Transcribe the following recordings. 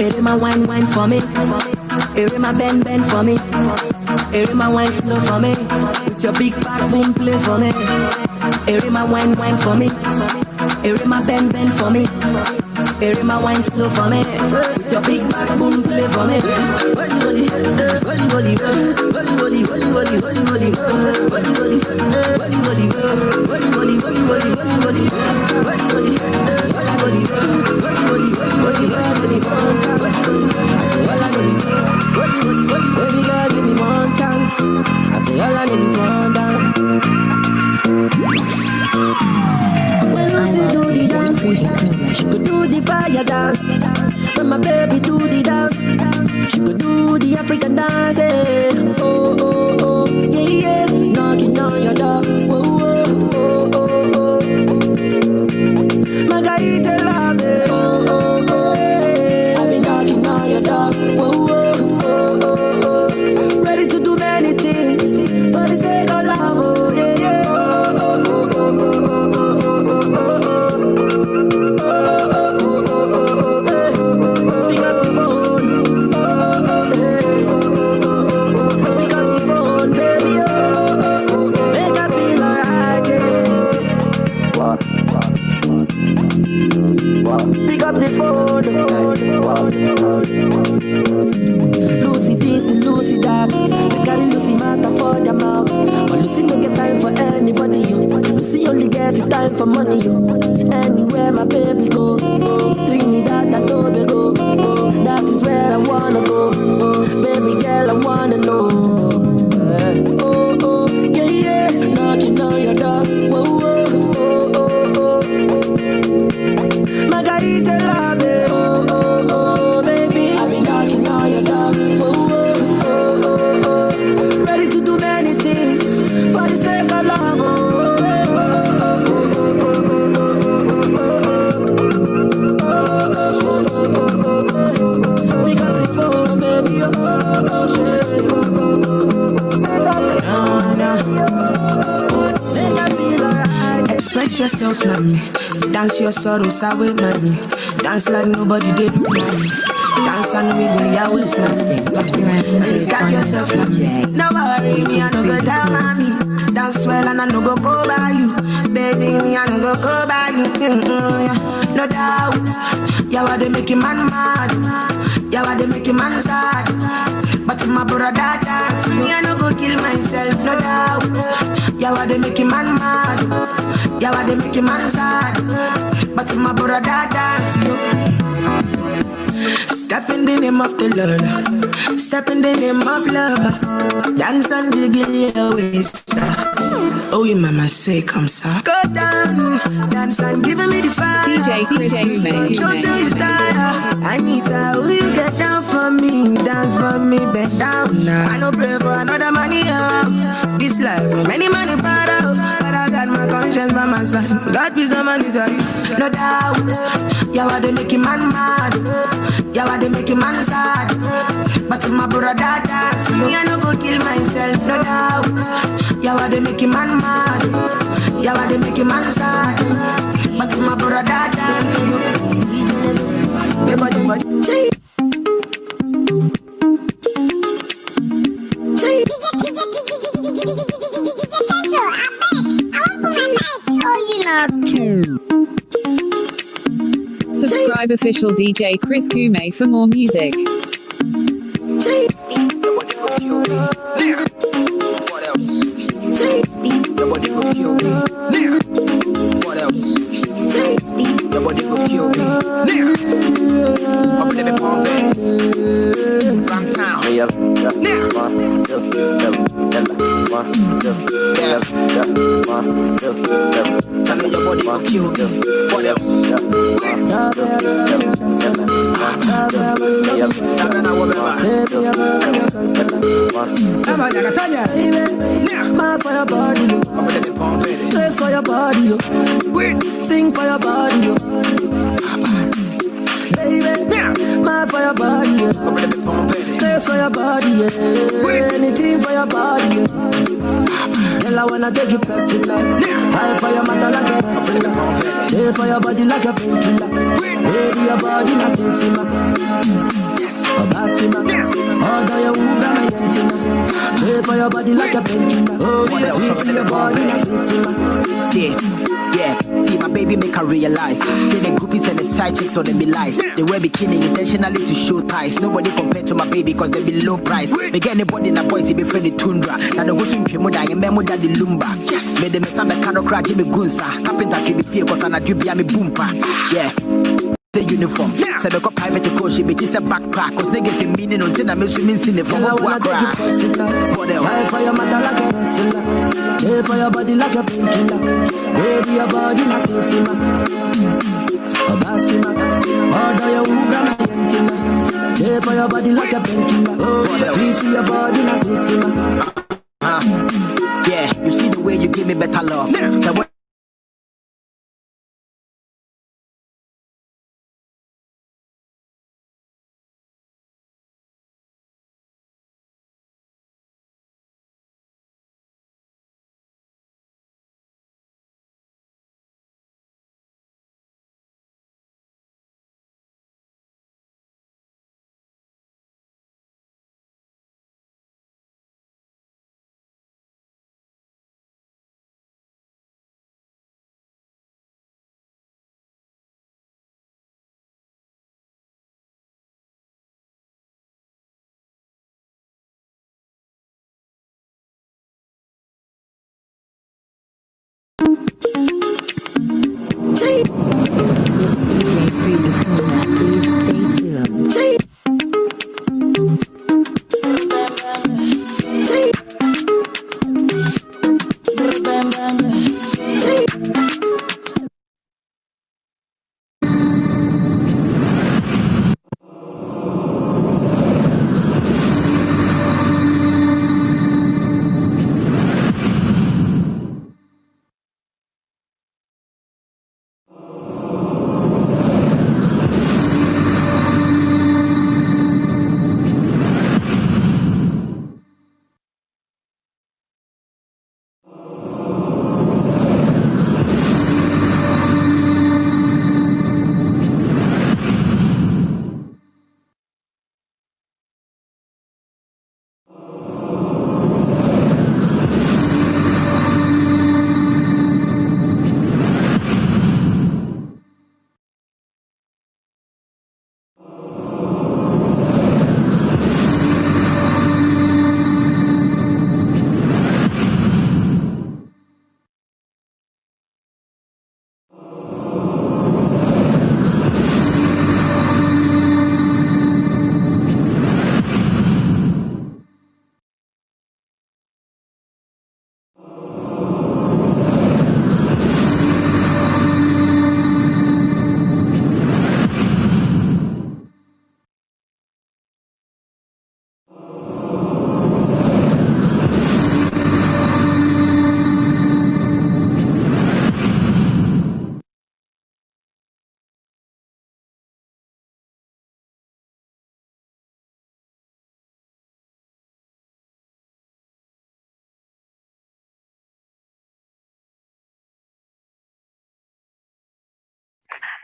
Erima wine, wine for me. Erima bend, bend for me. Erima wine slow for me. With your big back boom play for me. Erima wine, wine for me. Erima bend, bend for me. Erima wine slow for me. With your big back boom play for me. Rolly, rolly, rolly, rolly, rolly, rolly, rolly, rolly, rolly, rolly, rolly, rolly, rolly, rolly, rolly, rolly, rolly, baby girl, give me one chance. I say all I need is one dance. When Lucy do the dance, she could do the fire dance. When my baby do the dance, she could do the African dance. Oh, oh, oh, yeah, yeah. Knocking on your door. Whoa, whoa, oh, oh, oh. Margarita love it. Oh, oh, oh, yeah. I've been knocking on your door. Whoa, whoa, oh, oh, oh. Ready to do many things for the sake of love. Oh, yeah, yeah. Oh, oh, oh, oh, oh, oh, oh, oh, oh. Pick up the phone. Lucy this and Lucy that. They carry Lucy matter for their mouth. But Lucy don't get time for anybody. Lucy only get time for money. Anywhere my baby go, Trinidad and Tobago, that is where I wanna go. Baby girl, I wanna know. Oh, oh, yeah, yeah. Knocking on your door. Whoa, whoa, oh, oh, oh. Margarita love it. Oh, oh, oh, baby. I've been knocking on your door. Oh, oh, oh, oh, oh. Ready to do many things for the sake of love. Oh, we got the phone, baby. Express yourself, man. Dance your sorrows away, man. Dance like nobody did, man. Dance and we will always, man. It's got yourself, man. No worry, me I no go down, mommy. Dance well and I no go by you. Baby, me I no go by you. No doubt. Yeah, what they making man mad. Yeah, what they making man sad. But my brother dance, me I no go kill myself, no doubt. Yeah, what they making man mad. Yeah, what they making man sad. But my brother dance, step in the name of the Lord. Step in the name of love. Dance and jiggle your waist. Oh, you mama say come so. Go down, dance and give me the fire. DJ Chris show till you tired. I need that. Will you get down for me? Dance for me, bend down now. I no pray for another money. This life, many money part out. But I got my conscience by my side. God please, I'm on his side. No doubt. Yeah, what they making man mad. Yeah, what they making man sad. But my brother dance. Me I no go kill myself, no doubt. Yeah, what they making man mad. Yeah, what they making man sad. But my brother dance. Subscribe official DJ Chris Gume for more music. Mad for your body, dress for your body, sing for your body, baby. Mad for your body, dress for your body, anything for your body. Girl, I wanna take you personal. Fight for your matter like a wrestler. Stay for your body like a painkiller. Baby, your body not sensible. Pay for your body like a painkiller. Oh, you sweet to your body like a Yeah, see my baby make her realize. Say the groupies and the side chicks or them be lies. They wear bikini intentionally to show ties. Nobody compared to my baby cause they be low price. They get anybody in a boys they be friendly tundra. Now the who's in Pimoda and memo that the lumba. Yes, made them some the caro crack Jimmy Gunsa. Carpenter to me fear cause I do be a me boompa. Yeah. The uniform, so they got private coach, it is a backpack, cause niggas in meaning until I'm swimming in the form of work. For the Pay for your mother like a wrestler. Pay for your body like a painkiller. Baby, your body na sisima. Obasima. Order your uga na yentina. Pay for your body like a painkiller. Oh, sweet to your body na sisima. Yeah, you see the way you give me better love. So what It's DJ Freezer. Please stay tuned.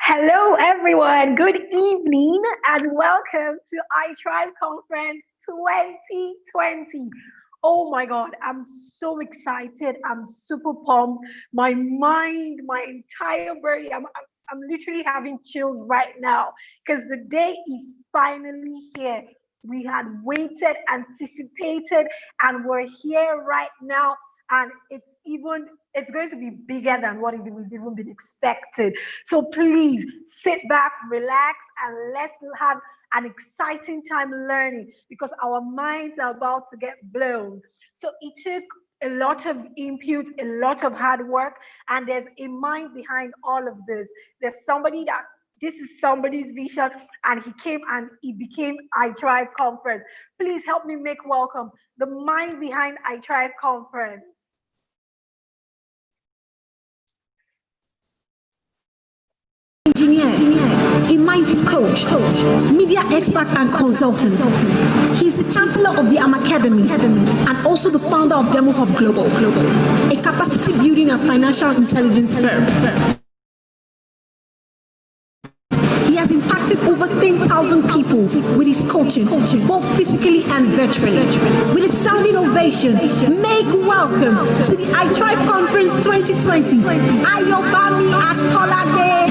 Hello, everyone. Good evening, and welcome to iTHRIVE Conference 2020. Oh my God, I'm so excited. I'm super pumped. My mind, my entire body, I'm literally having chills right now because the day is finally here. We had waited, anticipated, and we're here right now. And it's going to be bigger than what we've even been expected. So please sit back, relax, and let's have an exciting time learning because our minds are about to get blown. So it took a lot of input, a lot of hard work, and there's a mind behind all of this. There's somebody that this is somebody's vision, and he came and it became iTHRIVE Conference. Please help me make welcome the mind behind iTHRIVE Conference. Engineer, a mindset coach, media expert and consultant. He's the chancellor of the AMAcademy and also the founder of Demo Hub Global, a capacity building and financial intelligence firm. He has impacted over 10,000 people with his coaching, both physically and virtually. With a sounding ovation, make welcome to the iTHRIVE Conference 2020. Ayobami Atolade.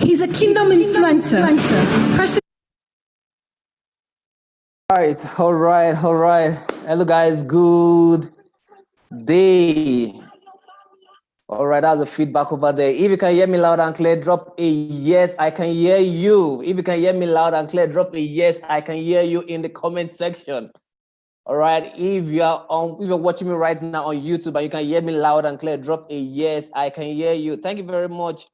He's a kingdom influencer. All right. Hello, guys. Good day. All right, that's the feedback over there. If you can hear me loud and clear, drop a yes. I can hear you. If you can hear me loud and clear, drop a yes. I can hear you in the comment section. All right. If you're watching me right now on YouTube and you can hear me loud and clear, drop a yes. I can hear you. Thank you very much,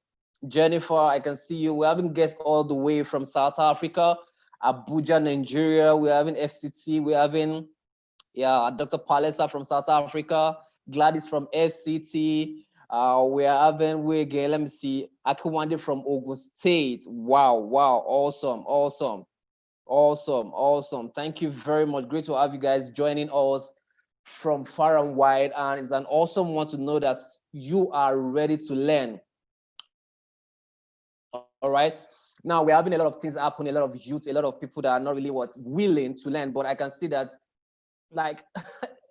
Jennifer. I can see you. We're having guests all the way from South Africa, Abuja, Nigeria. We're having FCT. We're having Dr. Palesa from South Africa, Gladys from FCT. We're having let me see, Akiwande from Ogun State. Wow, awesome. Thank you very much. Great to have you guys joining us from far and wide. And it's an awesome one to know that you are ready to learn. All right. Now we're having a lot of things happen, a lot of youth, a lot of people that are not really willing to learn, but I can see that like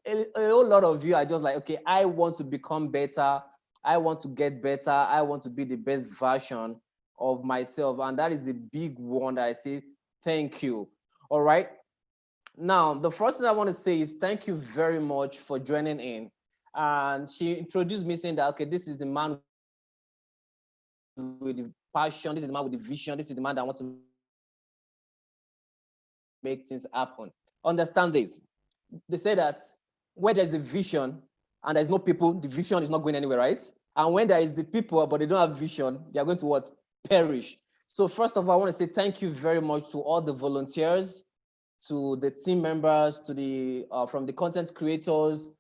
a whole lot of you are just like, okay, I want to become better. I want to get better. I want to be the best version of myself. And that is a big one that I say, thank you. All right. Now, the first thing I want to say is thank you very much for joining in. And she introduced me saying that, okay, this is the man with the passion. This is the man with the vision. This is the man that wants to make things happen. Understand this. They say that where there's a vision and there's no people, the vision is not going anywhere, right? And when there is the people, but they don't have vision, they are going to what? Perish. So first of all, I want to say thank you very much to all the volunteers, to the team members, to the from the content creators,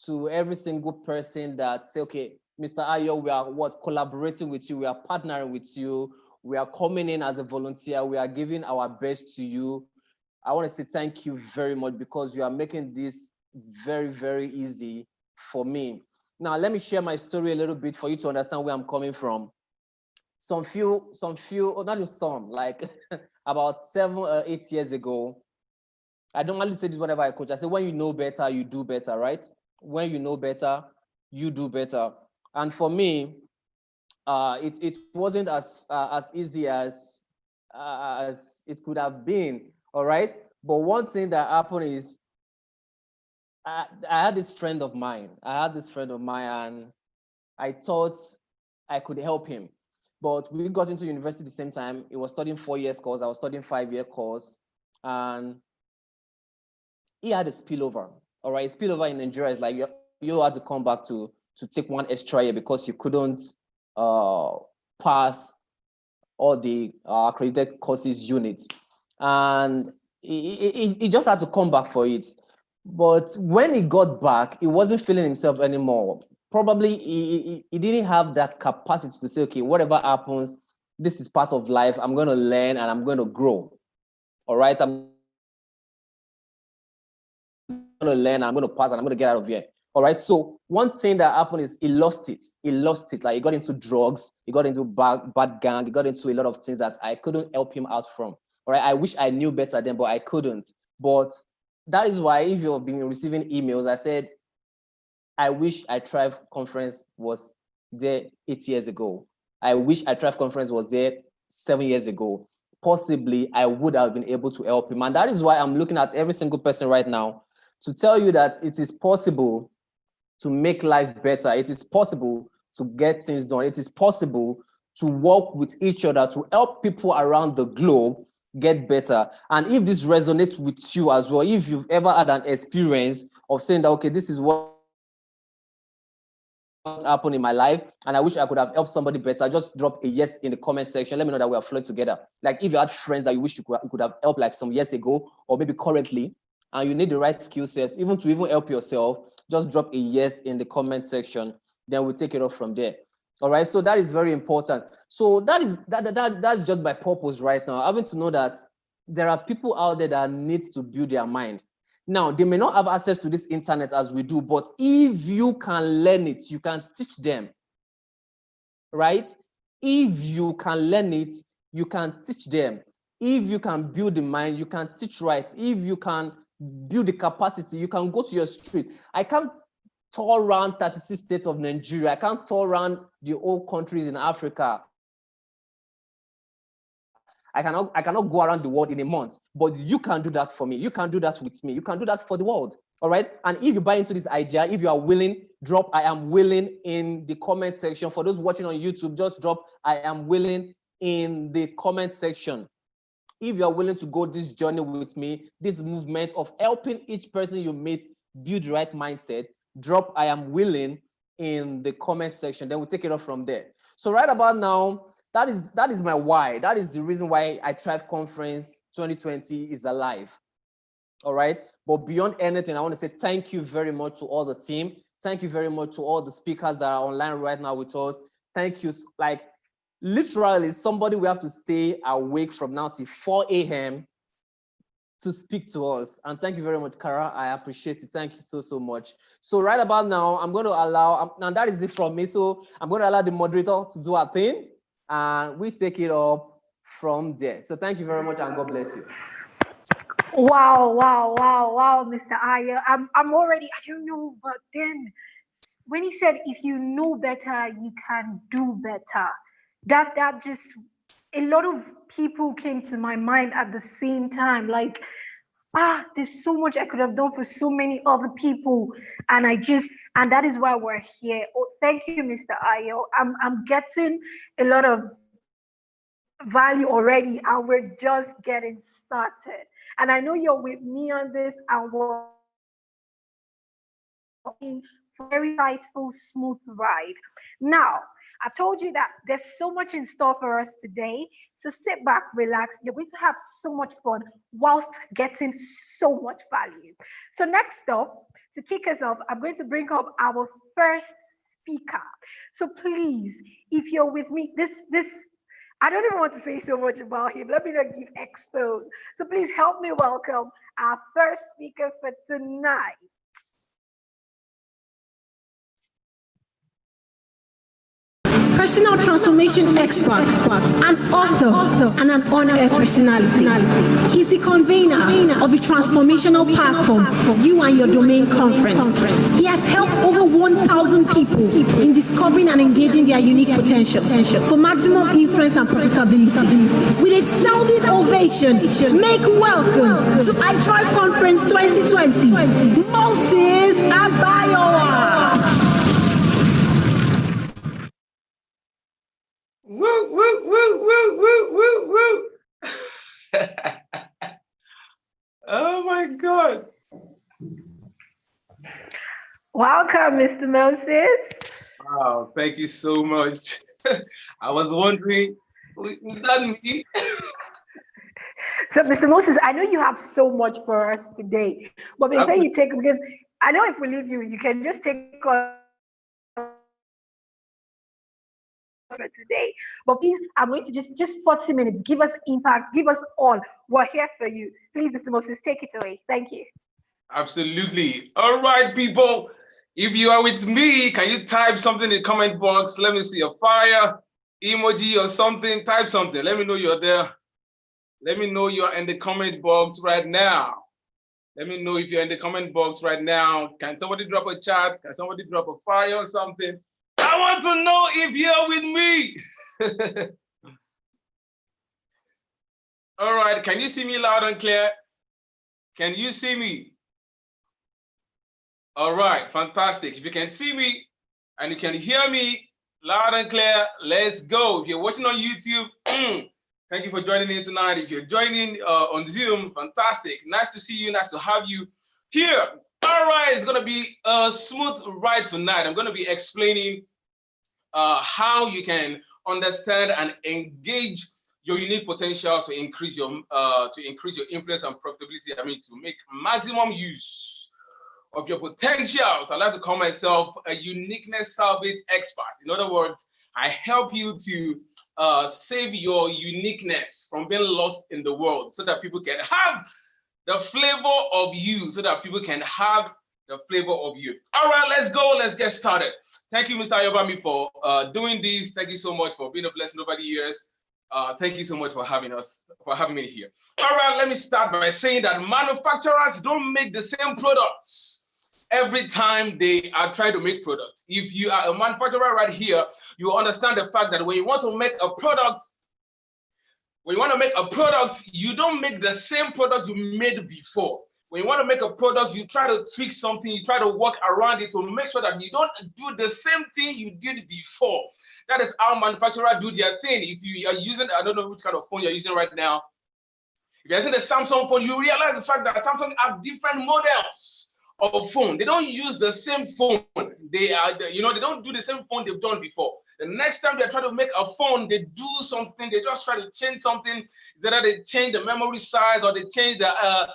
to every single person that say, okay, Mr. Ayo, we are collaborating with you, we are partnering with you, we are coming in as a volunteer, we are giving our best to you. I want to say thank you very much because you are making this very, very easy for me. Now, let me share my story a little bit for you to understand where I'm coming from. Not even some, like about 7 or 8 years ago, I don't only say this whenever I coach. I say, when you know better, you do better, right? When you know better, you do better. And for me, it wasn't as easy as it could have been, all right? But one thing that happened is I had this friend of mine. And I thought I could help him. But we got into university at the same time. He was studying 4 years course. I was studying 5-year course. And he had a spillover. All right, spillover in Nigeria is like you had to come back to take 1 extra year because you couldn't pass all the accredited courses units. And he just had to come back for it. But when he got back, he wasn't feeling himself anymore. Probably he didn't have that capacity to say, okay, whatever happens, this is part of life. I'm going to learn and I'm going to grow. All right, I'm going to learn, I'm going to pass, and I'm going to get out of here. All right, so one thing that happened is he lost it. Like he got into drugs, he got into bad gang, he got into a lot of things that I couldn't help him out from. All right, I wish I knew better then, but I couldn't. But that is why if you've been receiving emails, I said, I wish iTHRIVE conference was there 8 years ago. I wish iTHRIVE conference was there 7 years ago. Possibly, I would have been able to help him. And that is why I'm looking at every single person right now to tell you that it is possible to make life better. It is possible to get things done. It is possible to work with each other, to help people around the globe get better. And if this resonates with you as well, if you've ever had an experience of saying that, okay, this is what happened in my life and I wish I could have helped somebody better, just drop a yes in the comment section. Let me know that we are flowing together. Like if you had friends that you wish you could have helped like some years ago or maybe currently, and you need the right skill set even to help yourself, just drop a yes in the comment section. Then we'll take it off from there. All right, so that is very important. So that's just by purpose right now, having to know that there are people out there that need to build their mind. Now, they may not have access to this internet as we do, but if you can learn it, you can teach them. right? If you can learn it, you can teach them. If you can build the mind, you can teach right. If you can build the capacity, you can go to your street. I can't tour around 36 states of Nigeria. I can't tour around the whole countries in Africa. I cannot go around the world in a month, but you can do that for me. You can do that with me. You can do that for the world. All right. And if you buy into this idea, if you are willing, drop I am willing in the comment section. For those watching on YouTube, just drop I am willing in the comment section. If you are willing to go this journey with me, this movement of helping each person you meet build the right mindset, drop I am willing in the comment section. Then we'll take it off from there. So right about now, that is my why. That is the reason why iTHRIVE Conference 2020 is alive. All right. But beyond anything, I want to say thank you very much to all the team. Thank you very much to all the speakers that are online right now with us. Thank you. Like literally somebody we have to stay awake from now till 4 a.m. to speak to us. And thank you very much, Kara. I appreciate you. Thank you so much. So right about now, I'm going to allow, now that is it from me. So I'm going to allow the moderator to do her thing and we take it up from there. So thank you very much and God bless you. Wow, Mr. Ayo. I'm already, I don't know, but then when he said, if you know better, you can do better, that just, a lot of people came to my mind at the same time. Like, there's so much I could have done for so many other people. And that is why we're here. Oh, thank you, Mr. Ayo. I'm getting a lot of value already, and we're just getting started. And I know you're with me on this, and we're very insightful, smooth ride. Now, I told you that there's so much in store for us today. So sit back, relax. You're going to have so much fun whilst getting so much value. So next up, to kick us off, I'm going to bring up our first speaker. So please, if you're with me, this I don't even want to say so much about him. Let me not give expose. So please help me welcome our first speaker for tonight. Personal transformation expert, an author, and an on-air personality. He's the convener of a transformational platform, You and Your Domain Conference. He has helped over 1,000 people in discovering and engaging their unique potentials for maximum influence and profitability. With a sounding ovation, make welcome to iTHRIVE Conference 2020, Moses Abayowa. Woo, woo, woo, woo, woo, woo, woo. Oh my God. Welcome, Mr. Moses. Wow, thank you so much. I was wondering, is that me? So, Mr. Moses, I know you have so much for us today, but before you take, because I know if we leave you, you can just take us for today. But please, I'm going to just 40 minutes. Give us impact. Give us all. We're here for you. Please, Mr. Moses, take it away. Thank you. Absolutely. All right, people. If you are with me, can you type something in the comment box? Let me see a fire emoji or something. Type something. Let me know you're there. Let me know you're in the comment box right now. Let me know if you're in the comment box right now. Can somebody drop a chat? Can somebody drop a fire or something? I want to know if you're with me. All right, can you see me loud and clear? Can you see me? All right, fantastic. If you can see me and you can hear me loud and clear, let's go. If you're watching on YouTube, thank you for joining in tonight. If you're joining on Zoom, fantastic. Nice to see you, nice to have you here. All right, it's gonna be a smooth ride tonight. I'm gonna be explaining how you can understand and engage your unique potential to increase your influence and profitability. I mean, to make maximum use of your potentials. I like to call myself a uniqueness salvage expert. In other words, I help you to save your uniqueness from being lost in the world, so that people can have the flavor of you, so that people can have the flavor of you. All right, let's go. Let's get started. Thank you, Mr. Ayobami, for doing this. Thank you so much for being a blessing over the years. Thank you so much for having me here. All right, let me start by saying that manufacturers don't make the same products every time they are trying to make products. If you are a manufacturer right here, you understand the fact that when you want to make a product, you don't make the same product you made before. When you want to make a product, you try to tweak something, you try to work around it to make sure that you don't do the same thing you did before. That is how manufacturers do their thing. If you are using, I don't know which kind of phone you're using right now. If you're using the Samsung phone, you realize the fact that Samsung have different models of phone. They don't use the same phone. They don't do the same phone they've done before. The next time they try to make a phone, they do something, they just try to change something. Either they change the memory size or they change the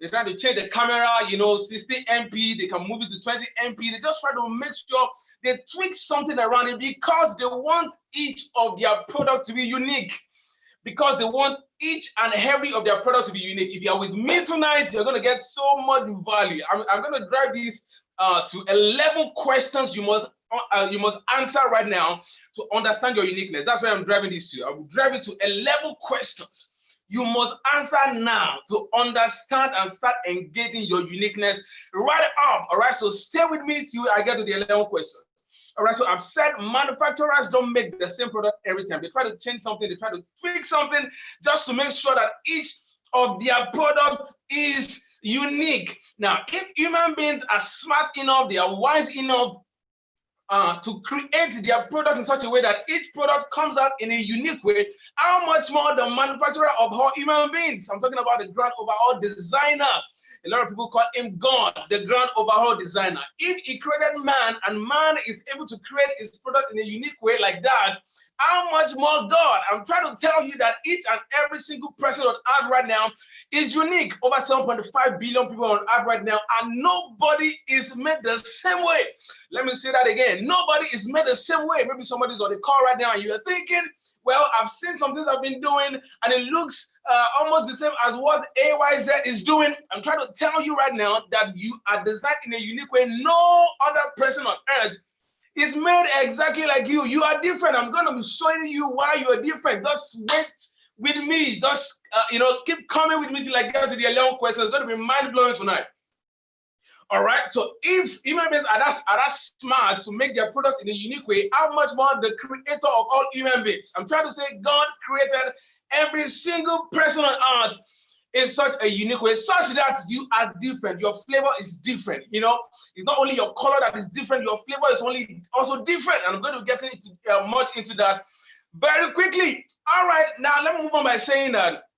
they're trying to change the camera, 60 MP, they can move it to 20 MP. They just try to make sure they tweak something around it because they want each of their product to be unique. Because they want each and every of their product to be unique. If you're with me tonight, you're going to get so much value. I'm going to drive this to 11 questions you must answer right now to understand your uniqueness. That's where I'm driving this to. I will drive it to 11 questions you must answer now to understand and start engaging your uniqueness right up. All right, so stay with me till I get to the 11 questions. All right, so I've said manufacturers don't make the same product every time. They try to change something, they try to tweak something just to make sure that each of their products is unique. Now, if human beings are smart enough, they are wise enough to create their product in such a way that each product comes out in a unique way, how much more the manufacturer of all human beings? I'm talking about the grand overall designer. A lot of people call him God, the grand overall designer. If he created man and man is able to create his product in a unique way like that, how much more God? I'm trying to tell you that each and every single person on earth right now is unique. Over 7.5 billion people on earth right now, and nobody is made the same way. Let me say that again. Nobody is made the same way. Maybe somebody's on the call right now and you're thinking, well, I've seen some things I've been doing and it looks almost the same as what AYZ is doing. I'm trying to tell you right now that you are designed in a unique way. No other person on earth is made exactly like you. You are different. I'm going to be showing you why you are different. Just wait with me. Just, keep coming with me till I get to the 11 questions. It's going to be mind-blowing tonight. All right. So if human beings are that smart to make their products in a unique way, how much more the creator of all human beings? I'm trying to say God created every single person on earth in such a unique way, such that you are different. Your flavor is different. It's not only your color that is different, your flavor is also different. And I'm going to get much into that very quickly. All right, now let me move on by saying that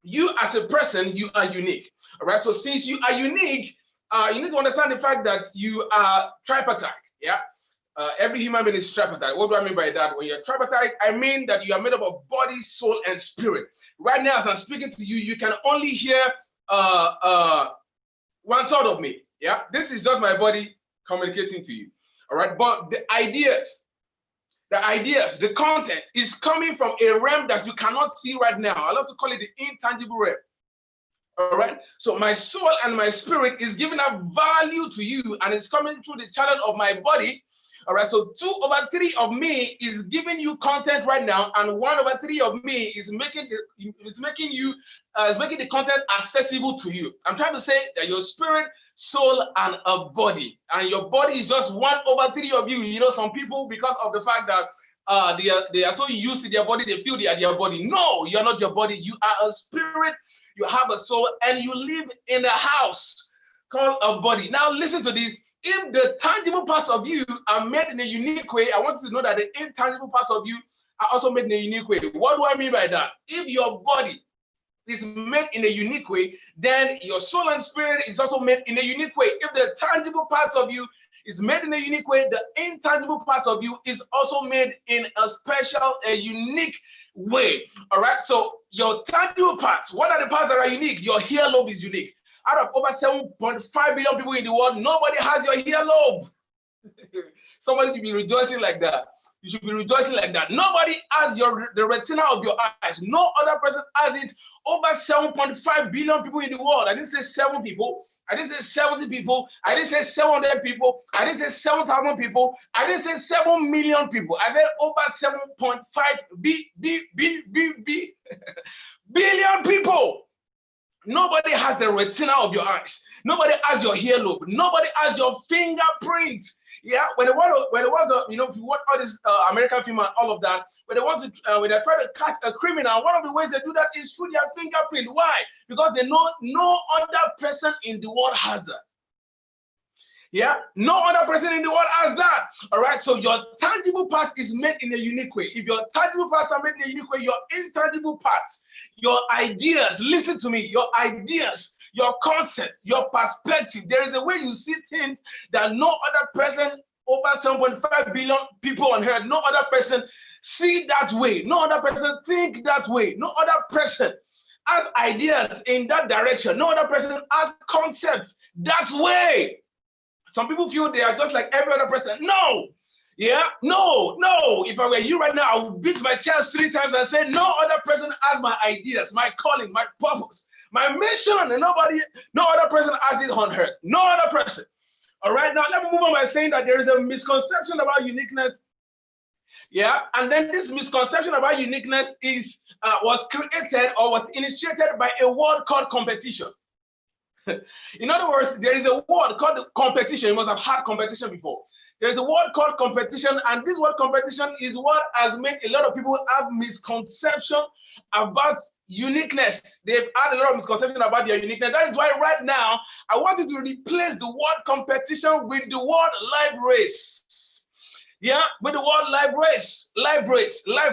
you as a person, you are unique. All right, so since you are unique, you need to understand the fact that you are tripartite. Yeah. Every human being is tripartite. What do I mean by that? When you're tripartite, I mean that you are made up of body, soul, and spirit. Right now, as I'm speaking to you, you can only hear 1/3 of me. Yeah, this is just my body communicating to you. All right, but the ideas, the content is coming from a realm that you cannot see right now. I love to call it the intangible realm. All right, so my soul and my spirit is giving up value to you, and it's coming through the channel of my body. All right, so 2/3 of me is giving you content right now, and 1/3 of me is making the content accessible to you. I'm trying to say that your spirit, soul, and a body, and your body is just 1/3 of you. Some people, because of the fact that they are so used to their body, they feel they are their body. No, you're not your body. You are a spirit. You have a soul, and you live in a house called a body. Now, listen to this. If the tangible parts of you are made in a unique way, I want you to know that the intangible parts of you are also made in a unique way. What do I mean by that? If your body is made in a unique way, then your soul and spirit is also made in a unique way. If the tangible parts of you is made in a unique way, the intangible parts of you is also made in a unique way. All right, so your tangible parts, what are the parts that are unique? Your earlobe is unique. Out of over 7.5 billion people in the world, nobody has your earlobe. Somebody should be rejoicing like that. You should be rejoicing like that. Nobody has the retina of your eyes. No other person has it. Over 7.5 billion people in the world. I didn't say 7 people. I didn't say 70 people. I didn't say 700 people. I didn't say 7,000 people. I didn't say 7 million people. I said over 7.5 billion people. Nobody has the retina of your eyes. Nobody has your earlobe. Nobody has your fingerprint. Yeah, when they want to, you know, if you watch all this American film and all of that, when they try to catch a criminal, one of the ways they do that is through their fingerprint. Why? Because they know no other person in the world has that. Yeah, no other person in the world has that. All right, so your tangible part is made in a unique way. If your tangible parts are made in a unique way, your intangible parts, your ideas, listen to me, your ideas, your concepts, your perspective. There is a way you see things that no other person, over 7.5 billion people on earth, no other person see that way. No other person think that way. No other person has ideas in that direction. No other person has concepts that way. Some people feel they are just like every other person. No. Yeah, no. If I were you right now, I would beat my chest 3 times and say, no other person has my ideas, my calling, my purpose, my mission, and no other person has it on earth. No other person. All right, now let me move on by saying that there is a misconception about uniqueness. Yeah, and then this misconception about uniqueness was created or was initiated by a word called competition. In other words, there is a word called competition. You must have had competition before. There is a word called competition, and this word competition is what has made a lot of people have misconception about uniqueness. They've had a lot of misconception about their uniqueness. That is why right now, I want you to replace the word competition with the word life race. Yeah, with the word life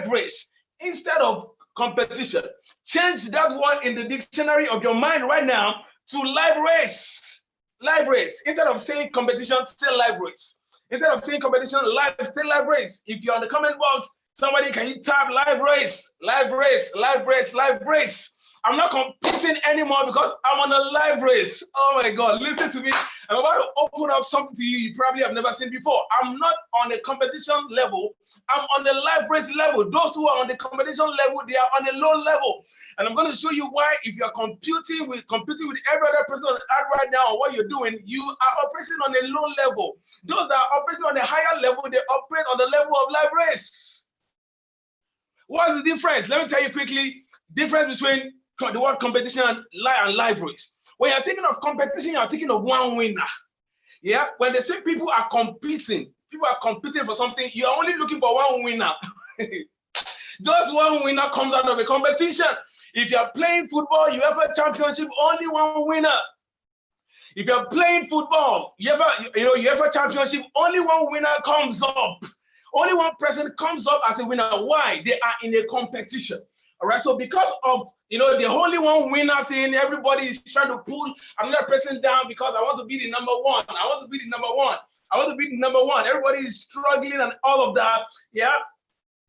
race, instead of competition. Change that word in the dictionary of your mind right now to life race. Life race. Instead of saying competition, say life race. Instead of saying competition, say life race. If you're on the comment box, somebody can you type life race, life race, life race, life race. I'm not competing anymore because I'm on a life race. Oh my God, listen to me. I'm about to open up something to you you probably have never seen before. I'm not on a competition level. I'm on the life race level. Those who are on the competition level, they are on a low level. And I'm going to show you why. If you're competing with every other person on earth right now, or what you're doing, you are operating on a low level. Those that are operating on a higher level, they operate on the level of life race. What's the difference? Let me tell you quickly. Difference between the word competition and life race. When you're thinking of competition, you're thinking of one winner. Yeah. When they say people are competing for something, you're only looking for one winner. Just one winner comes out of a competition. If you're playing football, UEFA Championship, only one winner. If you're playing football, UEFA Championship, only one winner comes up. Only one person comes up as a winner. Why? They are in a competition. All right. So because of the only one winner thing, everybody is trying to pull another person down because I want to be the number one. I want to be the number one. I want to be the number one. Everybody is struggling and all of that. Yeah.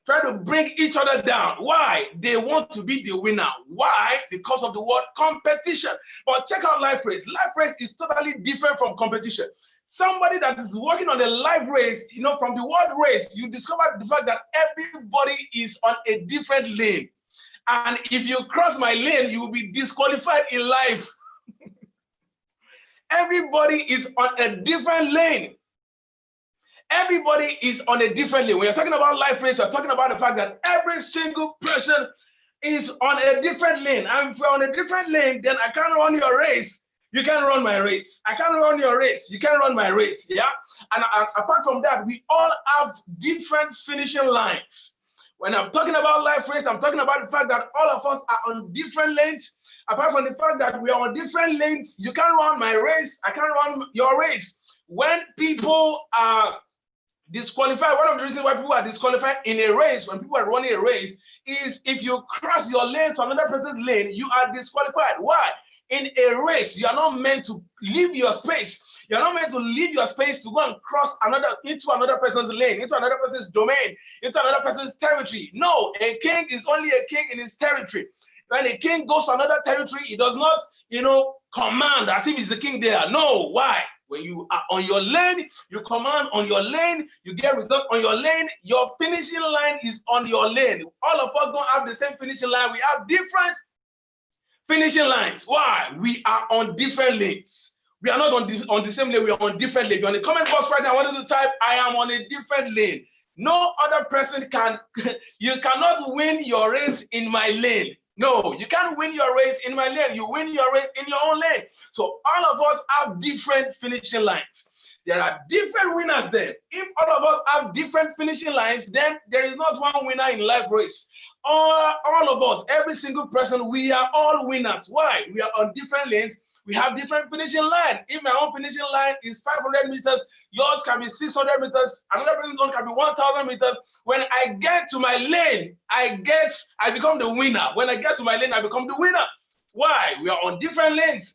Try to bring each other down. Why? They want to be the winner. Why? Because of the word competition. But check out life race. Life race is totally different from competition. Somebody that is working on a life race, from the word race, you discover the fact that everybody is on a different lane. And if you cross my lane, you will be disqualified in life. Everybody is on a different lane. Everybody is on a different lane. When you're talking about life race, you're talking about the fact that every single person is on a different lane. And if you're on a different lane, then I can't run your race. You can't run my race. I can't run your race. You can't run my race. Yeah. And apart from that, we all have different finishing lines. When I'm talking about life race, I'm talking about the fact that all of us are on different lanes. Apart from the fact that we are on different lanes, you can't run my race. I can't run your race. When people are disqualified, one of the reasons why people are disqualified in a race, when people are running a race, is if you cross your lane to another person's lane, you are disqualified. Why? In a race, you are not meant to leave your space. You are not meant to leave your space to go and cross into another person's lane, into another person's domain, into another person's territory. No, a king is only a king in his territory. When a king goes to another territory, he does not, command as if he's the king there. No, why? When you are on your lane, you command on your lane, you get results on your lane. Your finishing line is on your lane. All of us don't have the same finishing line. We have different finishing lines. Why? We are on different lanes. We are not on the same lane. We are on different lanes. You're on the comment box right now. I want you to type, I am on a different lane. No other person can, you cannot win your race in my lane. No, you can't win your race in my lane. You win your race in your own lane. So all of us have different finishing lines. There are different winners then. If all of us have different finishing lines, then there is not one winner in life race. All of us, every single person, we are all winners. Why? We are on different lanes. We have different finishing line. If my own finishing line is 500 meters, yours can be 600 meters, another person's own can be 1,000 meters. When I get to my lane, I become the winner. When I get to my lane, I become the winner. Why? We are on different lanes.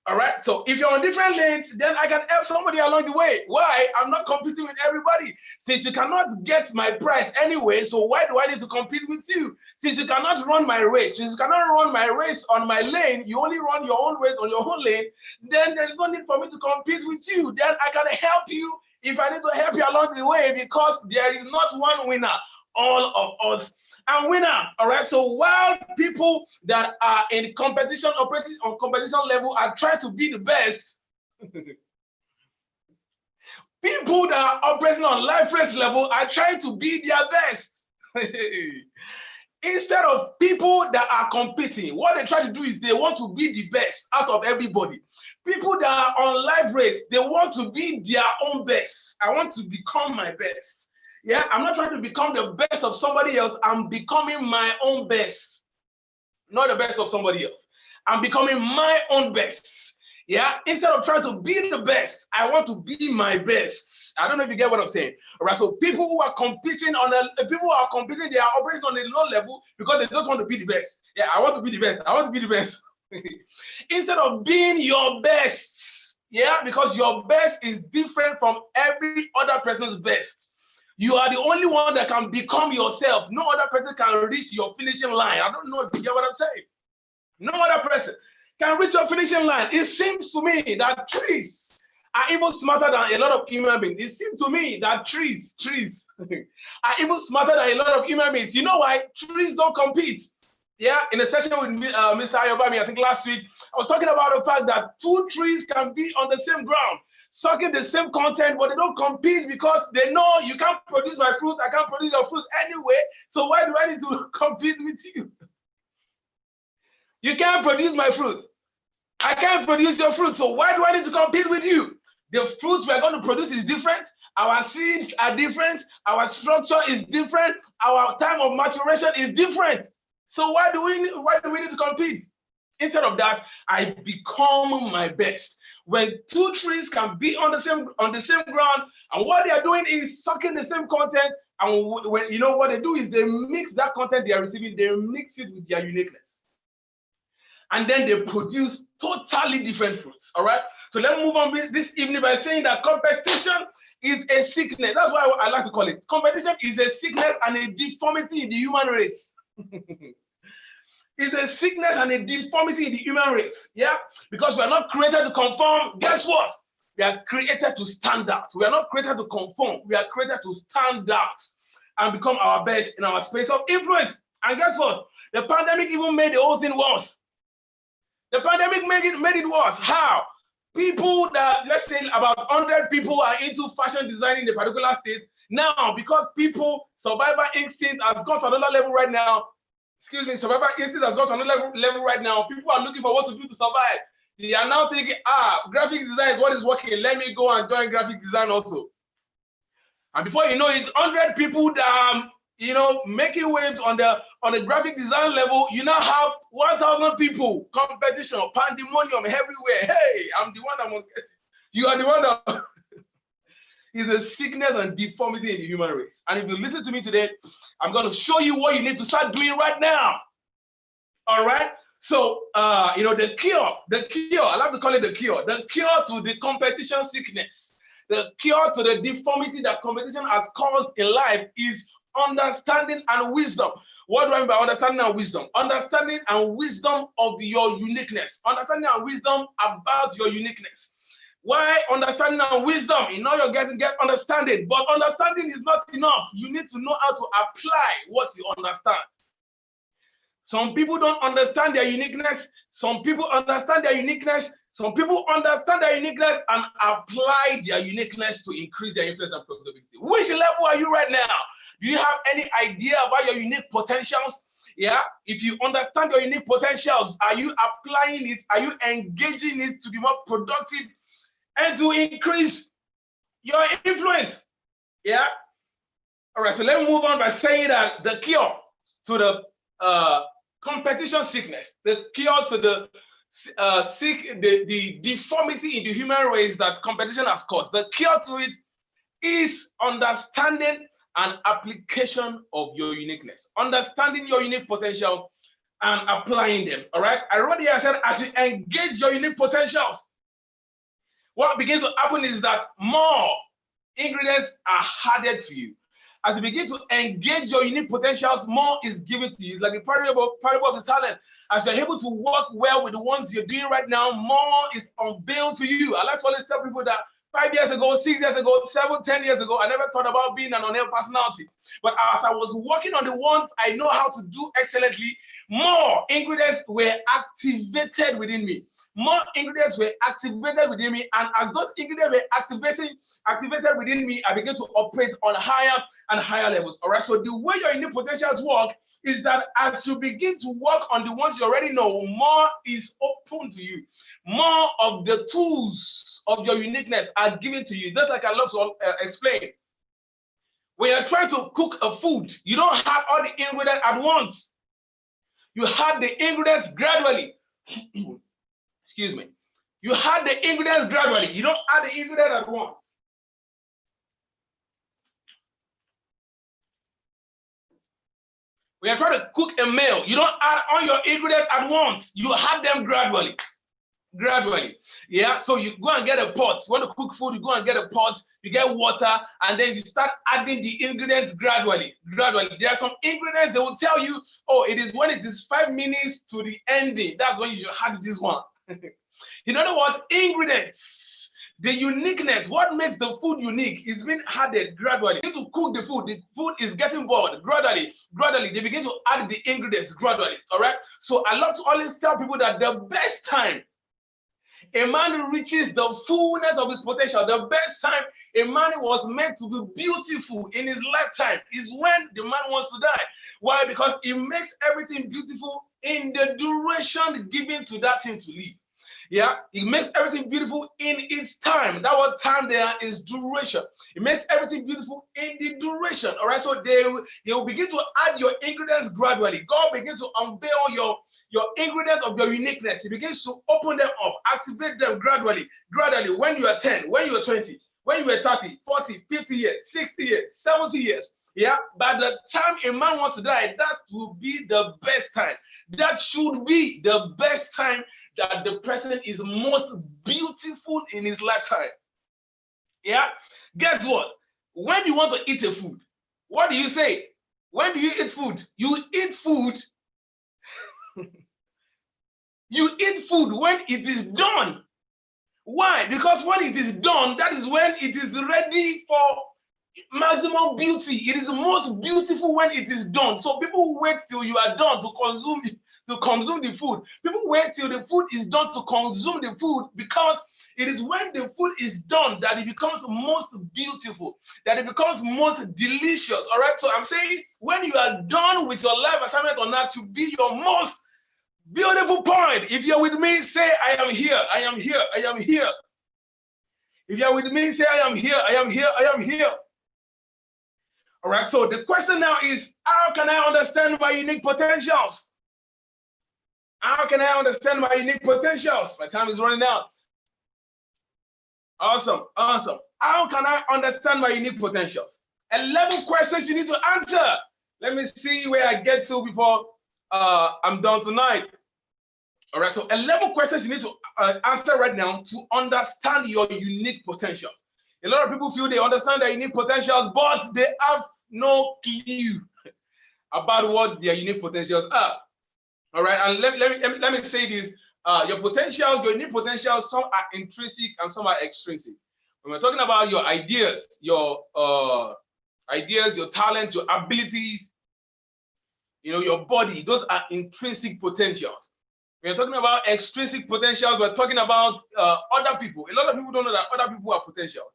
All right. So if you're on different lanes, then I can help somebody along the way. Why? I'm not competing with everybody. Since you cannot get my prize anyway, so why do I need to compete with you? Since you cannot run my race, since you cannot run my race on my lane, you only run your own race on your own lane, then there is no need for me to compete with you. Then I can help you if I need to help you along the way, because there is not one winner. All of us are winner. All right. So while people that are in competition, operating on competition level, are trying to be the best, people that are operating on life race level are trying to be their best. Instead of people that are competing, what they try to do is they want to be the best out of everybody. People that are on life race, they want to be their own best. I want to become my best. Yeah, I'm not trying to become the best of somebody else. I'm becoming my own best, not the best of somebody else. I'm becoming my own best. Yeah, instead of trying to be the best, I want to be my best. I don't know if you get what I'm saying. All right, so people who are competing they are operating on a low level because they don't want to be the best. Yeah, I want to be the best. I want to be the best. Instead of being your best, yeah, because your best is different from every other person's best. You are the only one that can become yourself. No other person can reach your finishing line. I don't know if you get what I'm saying. No other person can reach your finishing line. It seems to me that trees are even smarter than a lot of human beings. It seems to me that trees are even smarter than a lot of human beings. You know why? Trees don't compete. Yeah, in a session with Mr. Ayobami, I think last week, I was talking about the fact that two trees can be on the same ground, sucking the same content, but they don't compete because they know you can't produce my fruit, I can't produce your fruit anyway, so why do I need to compete with you? You can't produce my fruit. I can't produce your fruit, so why do I need to compete with you? The fruits we're going to produce is different, our seeds are different, our structure is different, our time of maturation is different. So why do we need to compete? Instead of that, I become my best. When two trees can be on the same ground, and what they are doing is sucking the same content, and when you know what they do is they mix that content they are receiving, they mix it with their uniqueness, and then they produce totally different fruits. All right. So let's move on this evening by saying that competition is a sickness. That's why I like to call it. Competition is a sickness and a deformity in the human race. It's a sickness and a deformity in the human race. Yeah, because we are not created to conform. Guess what? We are created to stand out. We are not created to conform. We are created to stand out and become our best in our space of influence. And guess what? The pandemic even made the whole thing worse. The pandemic made it worse. How? People that, let's say about 100 people are into fashion design in a particular state. Now, because people, survival instinct has gone to another level right now. Survival instinct has got to another level right now. People are looking for what to do to survive. They are now thinking, graphic design is what is working. Let me go and join graphic design also. And before you know it, 100 people that making waves on the graphic design level, you now have 1,000 people, competition, pandemonium everywhere. Hey, I'm the one that must get it. You are the one that is a sickness and deformity in the human race. And if you listen to me today, I'm going to show you what you need to start doing right now. All right. So, the cure, I like to call it the cure to the competition sickness, the cure to the deformity that competition has caused in life is understanding and wisdom. What do I mean by understanding and wisdom? Understanding and wisdom of your uniqueness. Understanding and wisdom about your uniqueness. Why understanding and wisdom? In all you're getting, get understanding. But understanding is not enough. You need to know how to apply what you understand. Some people don't understand their uniqueness. Some people understand their uniqueness. Some people understand their uniqueness and apply their uniqueness to increase their influence and profitability. Which level are you right now? Do you have any idea about your unique potentials? Yeah. If you understand your unique potentials, are you applying it? Are you engaging it to be more productive and to increase your influence? Yeah. All right. So let me move on by saying that the cure to the competition sickness, the cure to the deformity in the human race that competition has caused, the cure to it is understanding and application of your uniqueness, understanding your unique potentials and applying them. All right. I already said, as you engage your unique potentials, what begins to happen is that more ingredients are added to you. As you begin to engage your unique potentials, more is given to you. It's like the parable of the talent. As you're able to work well with the ones you're doing right now, more is unveiled to you. I like to always tell people that 5 years ago, 6 years ago, 7, 10 years ago, I never thought about being an on-air personality. But as I was working on the ones I know how to do excellently, more ingredients were activated within me. More ingredients were activated within me, and as those ingredients were activated within me, I began to operate on higher and higher levels. All right. So the way your unique potentials work is that as you begin to work on the ones you already know, more is open to you. More of the tools of your uniqueness are given to you. Just like I love to explain. When you're trying to cook a food, you don't have all the ingredients at once. You have the ingredients gradually. Excuse me. You have the ingredients gradually. You don't add the ingredients at once. When you're trying to cook a meal, you don't add all your ingredients at once. You add them gradually. Gradually. Yeah. So you go and get a pot. You want to cook food, you go and get a pot, you get water, and then you start adding the ingredients gradually. Gradually. There are some ingredients they will tell you, oh, it is when it is 5 minutes to the ending. That's when you should add this one. In other words, ingredients, the uniqueness, what makes the food unique is being added gradually. You need to cook the food is getting bored gradually. They begin to add the ingredients gradually. All right. So I love to always tell people that the best time a man reaches the fullness of his potential, the best time a man was meant to be beautiful in his lifetime is when the man wants to die. Why? Because it makes everything beautiful in the duration given to that thing to live. Yeah, it makes everything beautiful in its time. That word time there is duration. It makes everything beautiful in the duration. All right, so they will begin to add your ingredients gradually. God begins to unveil your ingredients of your uniqueness. He begins to open them up, activate them gradually. Gradually, when you are 10, when you are 20, when you are 30, 40, 50 years, 60 years, 70 years. Yeah, by the time a man wants to die, that will be the best time. That should be the best time that the person is most beautiful in his lifetime. Yeah. Guess what? When you want to eat a food, what do you say? When do you eat food? You eat food. You eat food when it is done. Why? Because when it is done, that is when it is ready for maximum beauty. It is most beautiful when it is done. So people wait till you are done to consume the food. People wait till the food is done to consume the food because it is when the food is done that it becomes most beautiful, that it becomes most delicious. All right. So I'm saying when you are done with your life assignment on that to be your most beautiful point. If you're with me, say, I am here. I am here. I am here. If you're with me, say, I am here. I am here. I am here. All right. So the question now is, how can I understand my unique potentials? How can I understand my unique potentials? My time is running out. Awesome. Awesome. How can I understand my unique potentials? 11 questions you need to answer. Let me see where I get to before I'm done tonight. All right. So 11 questions you need to answer right now to understand your unique potentials. A lot of people feel they understand their unique potentials, but they have no clue about what their unique potentials are. All right, and let me say this. Your potentials, your unique potentials, some are intrinsic and some are extrinsic. When we're talking about your ideas, your talents, your abilities, your body, those are intrinsic potentials. When you're talking about extrinsic potentials, we're talking about other people. A lot of people don't know that other people are potentials.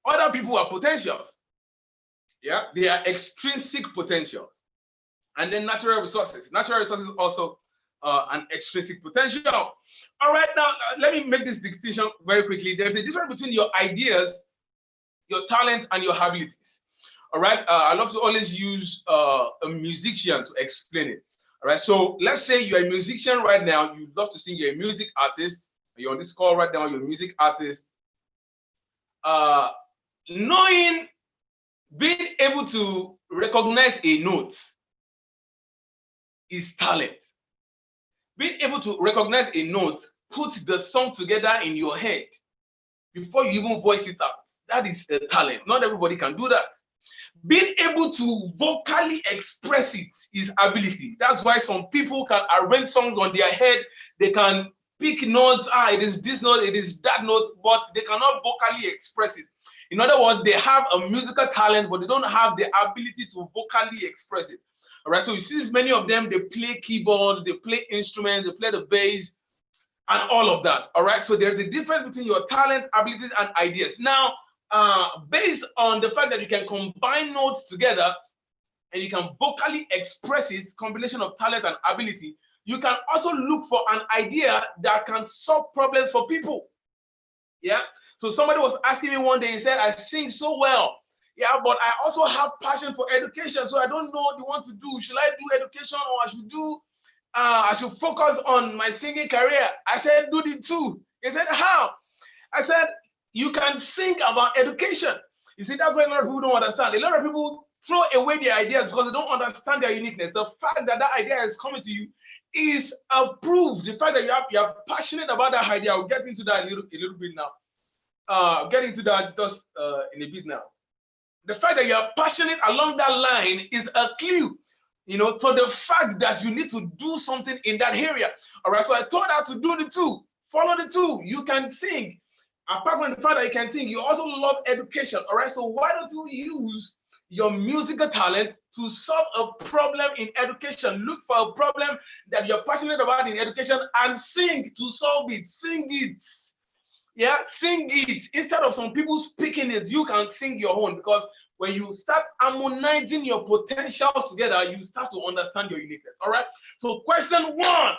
Other people are potentials. Yeah, they are extrinsic potentials. And then natural resources. Natural resources also an extrinsic potential. All right, now let me make this distinction very quickly. There's a difference between your ideas, your talent, and your abilities. All right, I love to always use a musician to explain it. All right, so let's say you're a musician right now. You love to sing. You're a music artist. You're on this call right now. You're a music artist. Being able to recognize a note is talent. Being able to recognize a note, put the song together in your head before you even voice it out. That is a talent. Not everybody can do that. Being able to vocally express it is ability. That's why some people can arrange songs on their head. They can pick notes. It is this note, it is that note, but they cannot vocally express it. In other words, they have a musical talent, but they don't have the ability to vocally express it. All right, so you see many of them, they play keyboards, they play instruments, they play the bass, and all of that. All right, so there's a difference between your talent, abilities, and ideas. Now, based on the fact that you can combine notes together and you can vocally express it, combination of talent and ability, you can also look for an idea that can solve problems for people. Yeah, so somebody was asking me one day, he said, I sing so well. Yeah, but I also have passion for education, so I don't know what you want to do. Should I do education or I should focus on my singing career? I said, do the two. He said, how? I said, you can sing about education. You see, that's why a lot of people don't understand. A lot of people throw away their ideas because they don't understand their uniqueness. The fact that that idea is coming to you is a proof. The fact that you are passionate about that idea. I'll get into that a little bit now. Get into that just in a bit now. The fact that you are passionate along that line is a clue, to the fact that you need to do something in that area. All right, so I told her to do the two, follow the two. You can sing. Apart from the fact that you can sing, you also love education. All right, so why don't you use your musical talent to solve a problem in education? Look for a problem that you're passionate about in education and sing to solve it. Sing it. Yeah, sing it. Instead of some people speaking it, you can sing your own, because when you start harmonizing your potentials together, you start to understand your uniqueness. All right. So question one.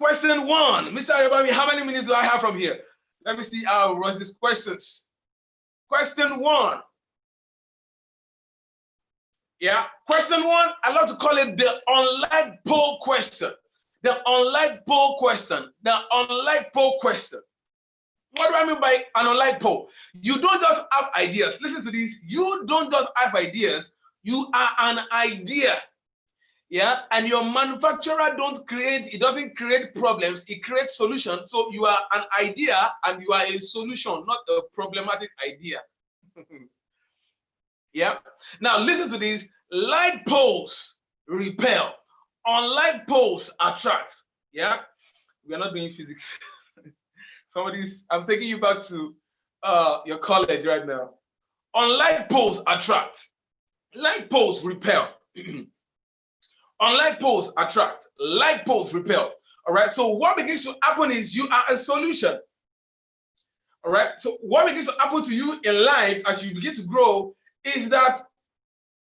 Mr. Ayobami, how many minutes do I have from here? Let me see how I rush these questions. Question one. Yeah. Question one, I love to call it the unlike poll question. The unlike poll question. The unlike poll question. What do I mean by an unlike poll? You don't just have ideas. Listen to this. You don't just have ideas. You are an idea. Yeah. And your manufacturer doesn't create problems. It creates solutions. So you are an idea and you are a solution, not a problematic idea. Yeah. Now listen to this. Like poles repel. Unlike poles attract. Yeah. We are not doing physics. I'm taking you back to your college right now. Unlike poles attract. Like poles repel. Unlike poles attract. Like poles repel. All right. So what begins to happen is you are a solution. All right. So what begins to happen to you in life as you begin to grow is that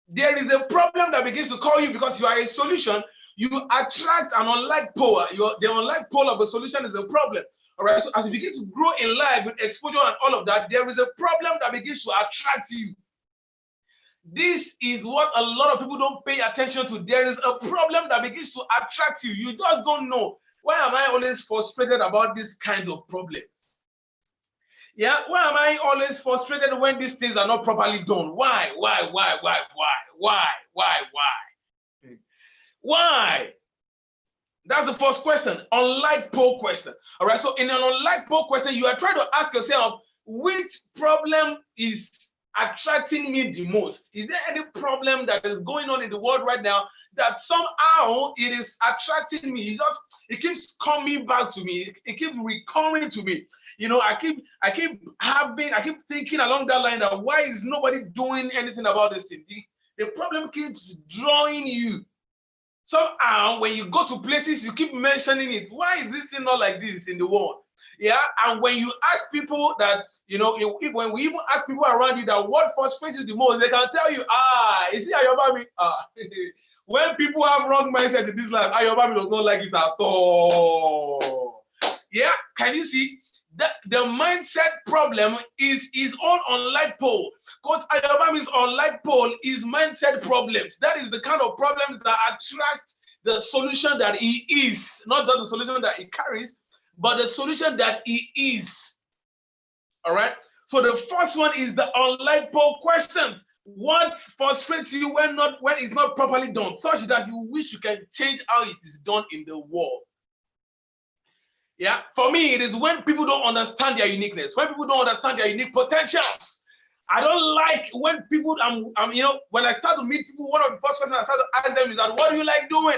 there is a problem that begins to call you because you are a solution. You attract an unlike pole. The unlike pole of a solution is a problem. All right, so as you begin to grow in life with exposure and all of that, there is a problem that begins to attract you. This is what a lot of people don't pay attention to. There is a problem that begins to attract you. You just don't know. Why am I always frustrated about these kinds of problems? Yeah, why am I always frustrated when these things are not properly done? Why? Why? That's the first question, unlike poll question. All right, so in an unlike poll question, you are trying to ask yourself, which problem is attracting me the most? Is there any problem that is going on in the world right now that somehow it is attracting me? It keeps coming back to me. It keeps recurring to me. You know, I keep thinking along that line that why is nobody doing anything about this thing? The problem keeps drawing you. Somehow, when you go to places, you keep mentioning it. Why is this thing not like this in the world? Yeah, and when you ask people that, you know, when we even ask people around you that what frustrates you the most, they can tell you, you see Ayobami, when people have wrong mindset in this life, Ayobami does not like it at all. Yeah, can you see? The mindset problem is his own unlike pole. Coach Ayobami's unlike pole is mindset problems. That is the kind of problems that attract the solution that he is, not just the solution that he carries, but the solution that he is. All right. So the first one is the unlike pole questions. What frustrates you when it's not properly done, such that you wish you can change how it is done in the world? Yeah, for me, it is when people don't understand their uniqueness, when people don't understand their unique potentials. I don't like when people, when I start to meet people, one of the first questions I start to ask them is that, what do you like doing?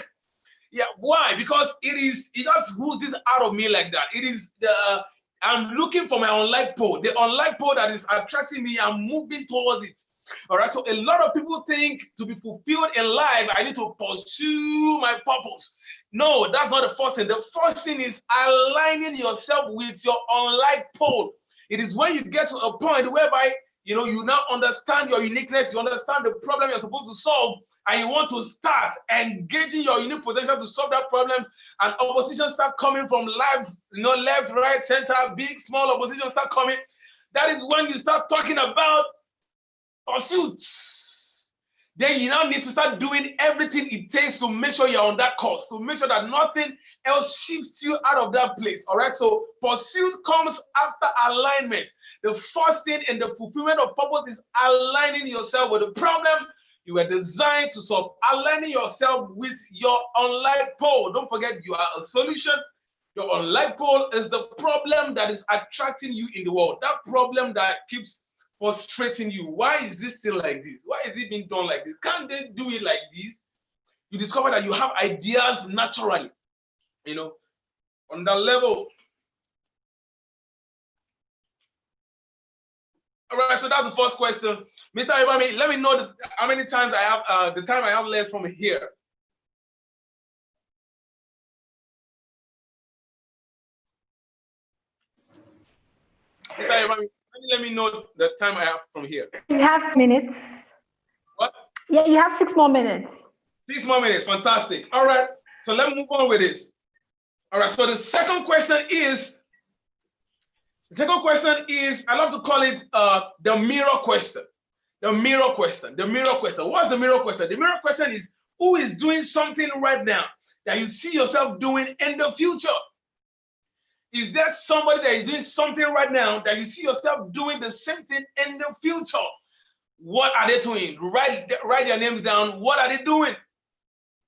Yeah, why? Because it just oozes out of me like that. It is I'm looking for my unlike pole, the unlike pole that is attracting me. I'm moving towards it. All right. So a lot of people think to be fulfilled in life, I need to pursue my purpose. No, that's not the first thing. The first thing is aligning yourself with your unlike pole. It is when you get to a point whereby you now understand your uniqueness, you understand the problem you're supposed to solve, and you want to start engaging your unique potential to solve that problem, and opposition start coming from left, right, center, big, small opposition start coming. That is when you start talking about pursuits. Then you now need to start doing everything it takes to make sure you're on that course, to make sure that nothing else shifts you out of that place. All right. So pursuit comes after alignment. The first thing in the fulfillment of purpose is aligning yourself with the problem you were designed to solve, aligning yourself with your unlike pole. Don't forget, you are a solution. Your unlike pole is the problem that is attracting you in the world. That problem that keeps frustrating you. Why is this still like this? Why is it being done like this? Can't they do it like this? You discover that you have ideas naturally, on that level. All right, so that's the first question. Mr. Ibami, let me know how many times I have, the time I have left from here. Mr. Ibami, let me know the time I have from here. You have 6 minutes. What? Yeah, you have 6 more minutes. 6 more minutes, fantastic. All right, so let's move on with this. All right, so the second question is, I love to call it the mirror question. The mirror question. What's the mirror question? The mirror question is, who is doing something right now that you see yourself doing in the future? Is there somebody that is doing something right now that you see yourself doing the same thing in the future? What are they doing? Write their names down. What are they doing?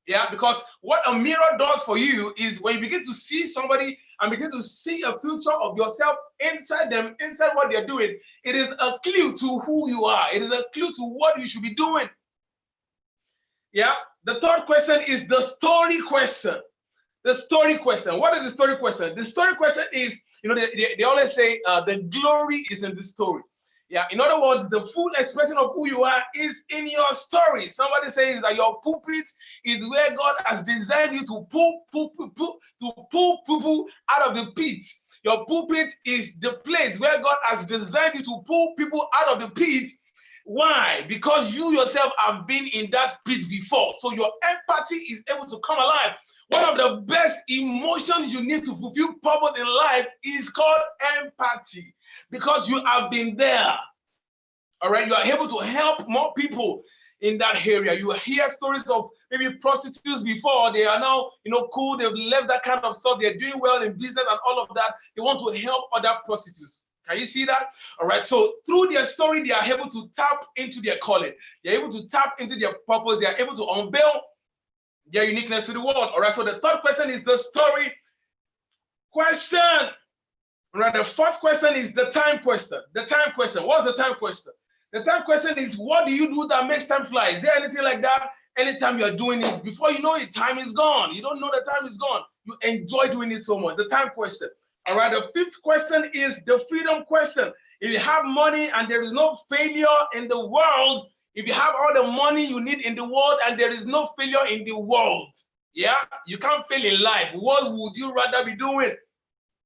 Yeah, because what a mirror does for you is when you begin to see somebody and begin to see a future of yourself inside them, inside what they're doing, it is a clue to who you are. It is a clue to what you should be doing. Yeah, the third question is the story question. The story question. What is the story question? The story question is, they always say the glory is in the story. Yeah, in other words, the full expression of who you are is in your story. Somebody says that your pulpit is where God has designed you to pull people out of the pit. Your pulpit is the place where God has designed you to pull people out of the pit. Why? Because you yourself have been in that pit before. So your empathy is able to come alive. One of the best emotions you need to fulfill purpose in life is called empathy. Because you have been there, all right? You are able to help more people in that area. You hear stories of maybe prostitutes before. They are now, cool. They've left that kind of stuff. They're doing well in business and all of that. They want to help other prostitutes. Can you see that? All right. So through their story, they are able to tap into their calling. They're able to tap into their purpose. They are able to unveil their uniqueness to the world. All right. So the third question is the story question. Right, the fourth question is the time question. The time question. What's the time question? The third question is, what do you do that makes time fly? Is there anything like that? Anytime you're doing it, before you know it, time is gone. You don't know the time is gone. You enjoy doing it so much. The time question. All right. The fifth question is the freedom question. If you have money and there is no failure in the world, if you have all the money you need in the world and there is no failure in the world, yeah, you can't fail in life. What would you rather be doing?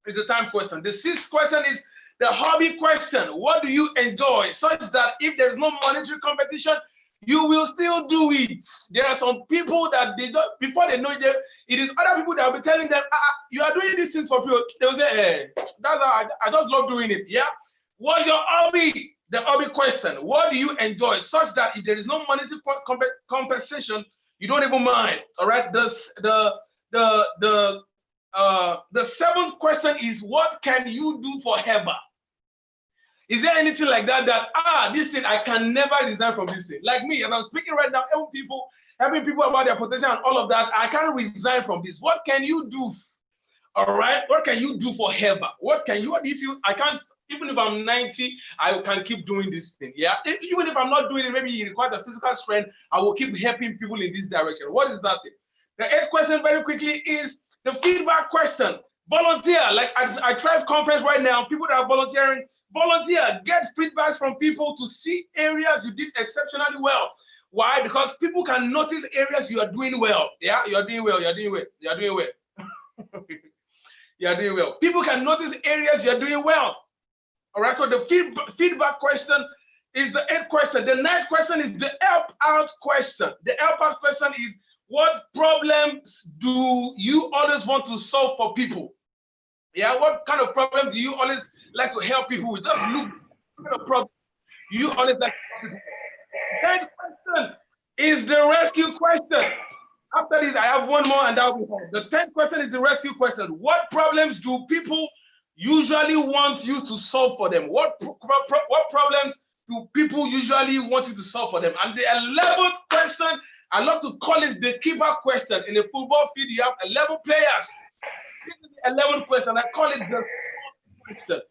Is the time question. The sixth question is the hobby question. What do you enjoy? Such that if there is no monetary competition, you will still do it. There are some people that they don't, before they know it, it is other people that will be telling them, you are doing these things for free. They will say, hey, that's how I just love doing it. Yeah. What's your hobby? The hobby question. What do you enjoy? Such that if there is no monetary compensation, you don't even mind. All right. The seventh question is, what can you do forever? Is there anything like that this thing, I can never resign from this thing? Like me, as I'm speaking right now, helping people about their potential and all of that, I can't resign from this. What can you do? All right, what can you do forever? What can you, I can't, even if I'm 90, I can keep doing this thing. Yeah, even if I'm not doing it, maybe it requires a physical strength, I will keep helping people in this direction. What is that thing? The eighth question very quickly is the feedback question. Volunteer, like at iTHRIVE conference right now, people that are volunteering, volunteer, get feedbacks from people to see areas you did exceptionally well. Why? Because people can notice areas you are doing well. Yeah, you're doing well, you're doing well, you're doing well. You're doing well. People can notice areas you're doing well. All right, so the feedback question is the eighth question. The ninth question is the help out question. The help out question is, what problems do you always want to solve for people? Yeah, what kind of problem do you always like to help people with? Just look at the problem you always like to help people. Tenth question is the rescue question. After this, I have one more and that will be all. The 10th question is the rescue question. What problems do people usually want you to solve for them? What problems do people usually want you to solve for them? And the 11th question, I love to call it the keeper question. In a football field, you have 11 players. This is the 11th question. I call it the question.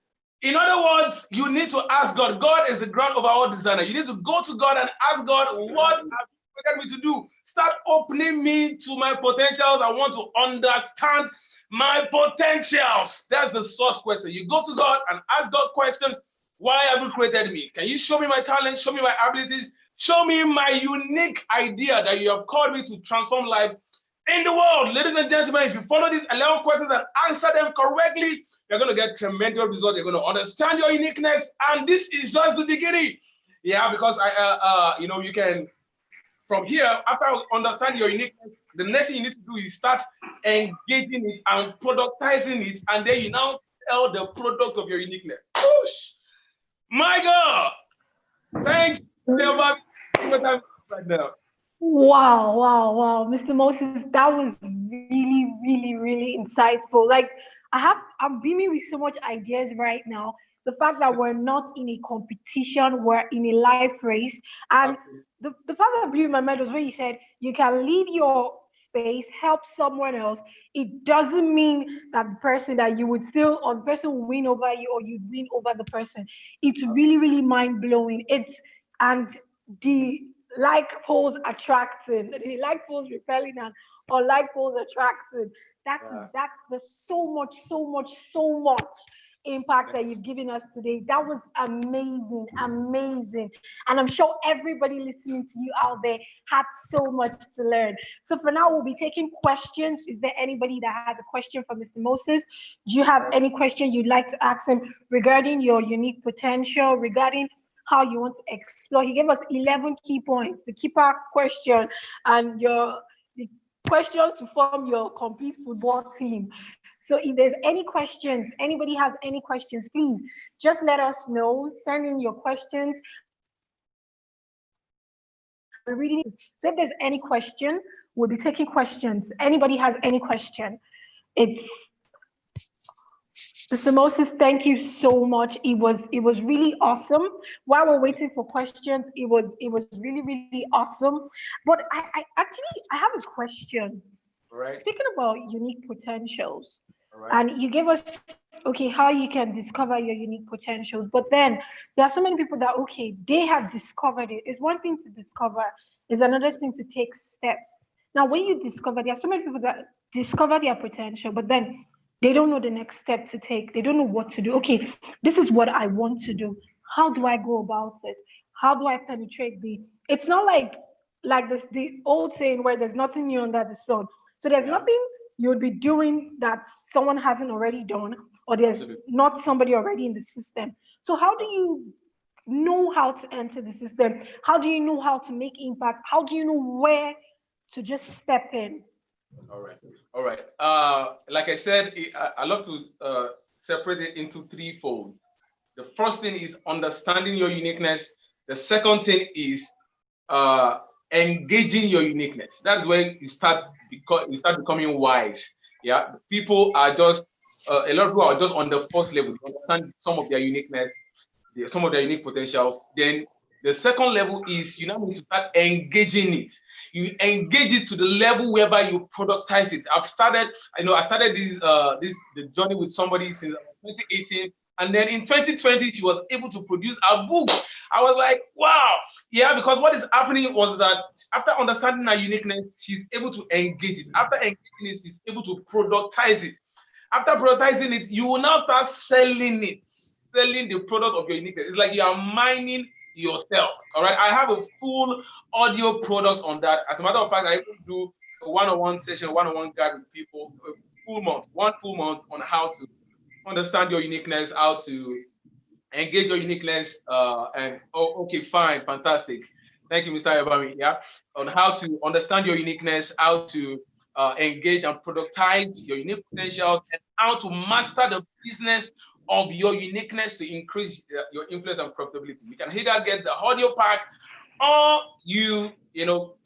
In other words, you need to ask God. God is the grand overall designer. You need to go to God and ask God, what have you created me to do? Start opening me to my potentials. I want to understand my potentials. That's the source question. You go to God and ask God questions. Why have you created me? Can you show me my talent? Show me my abilities? Show me my unique idea that you have called me to transform lives in the world. Ladies and gentlemen, if you follow these 11 questions and answer them correctly, you're going to get tremendous results. You're going to understand your uniqueness. And this is just the beginning. Yeah, because you can, from here, after I understand your uniqueness, the next thing you need to do is start engaging it and productizing it. And then you now sell the product of your uniqueness. Whoosh. My God. Thanks right now. Wow. Mr. Moses, that was really, really, really insightful. Like, I'm beaming with so much ideas right now. The fact that we're not in a competition, we're in a life race. And the part that blew my mind was when you said you can leave your space, help someone else. It doesn't mean that the person that you would still, or the person will win over you, or you win over the person. It's really, really mind-blowing. And the like poles attracting, the like poles repelling, and or like poles attracting. That's the so much impact that you've given us today. That was amazing. And I'm sure everybody listening to you out there had so much to learn. So for now, we'll be taking questions. Is there anybody that has a question for Mr. Moses? Do you have any question you'd like to ask him regarding your unique potential, regarding how you want to explore? He gave us 11 key points, the keeper question, and the questions to form your complete football team. So if there's any questions, anybody has any questions, please just let us know. Send in your questions. We're reading. So if there's any question, we'll be taking questions. Anybody has any question? Mr. Moses, thank you so much. It was really awesome. While we're waiting for questions, it was really, really awesome. But I have a question. Right. Speaking about unique potentials, And you gave us, okay, how you can discover your unique potentials. But then there are so many people that, okay, they have discovered it. It's one thing to discover, it's another thing to take steps. Now, when you discover, there are so many people that discover their potential, but then they don't know the next step to take. They don't know what to do. Okay, this is what I want to do. How do I go about it? How do I penetrate it's not like this the old saying where there's nothing new under the sun. So there's nothing you'll be doing that someone hasn't already done, or there's not somebody already in the system. So how do you know how to enter the system? How do you know how to make impact? How do you know where to just step in? All right. Like I said, I love to separate it into three folds. The first thing is understanding your uniqueness. The second thing is engaging your uniqueness. That's where you start becoming wise. Yeah, people are just a lot of people are just on the first level. They understand some of their uniqueness, some of their unique potentials. Then the second level is you now need to start engaging it. You engage it to the level whereby you productize it. I started the journey with somebody since 2018. And then in 2020, she was able to produce a book. I was like, wow. Yeah, because what is happening was that after understanding her uniqueness, she's able to engage it. After engaging it, she's able to productize it. After productizing it, you will now start selling it, selling the product of your uniqueness. It's like you are mining yourself. All right. I have a full audio product on that. As a matter of fact, I even do a one-on-one session, one-on-one guide with people, one full month on how to understand your uniqueness, how to engage your uniqueness, okay, fine, fantastic. Thank you, Mr. Ebami. Yeah, on how to understand your uniqueness, how to engage and productize your unique potentials, and how to master the business of your uniqueness to increase your influence and profitability. You can either get the audio pack, or you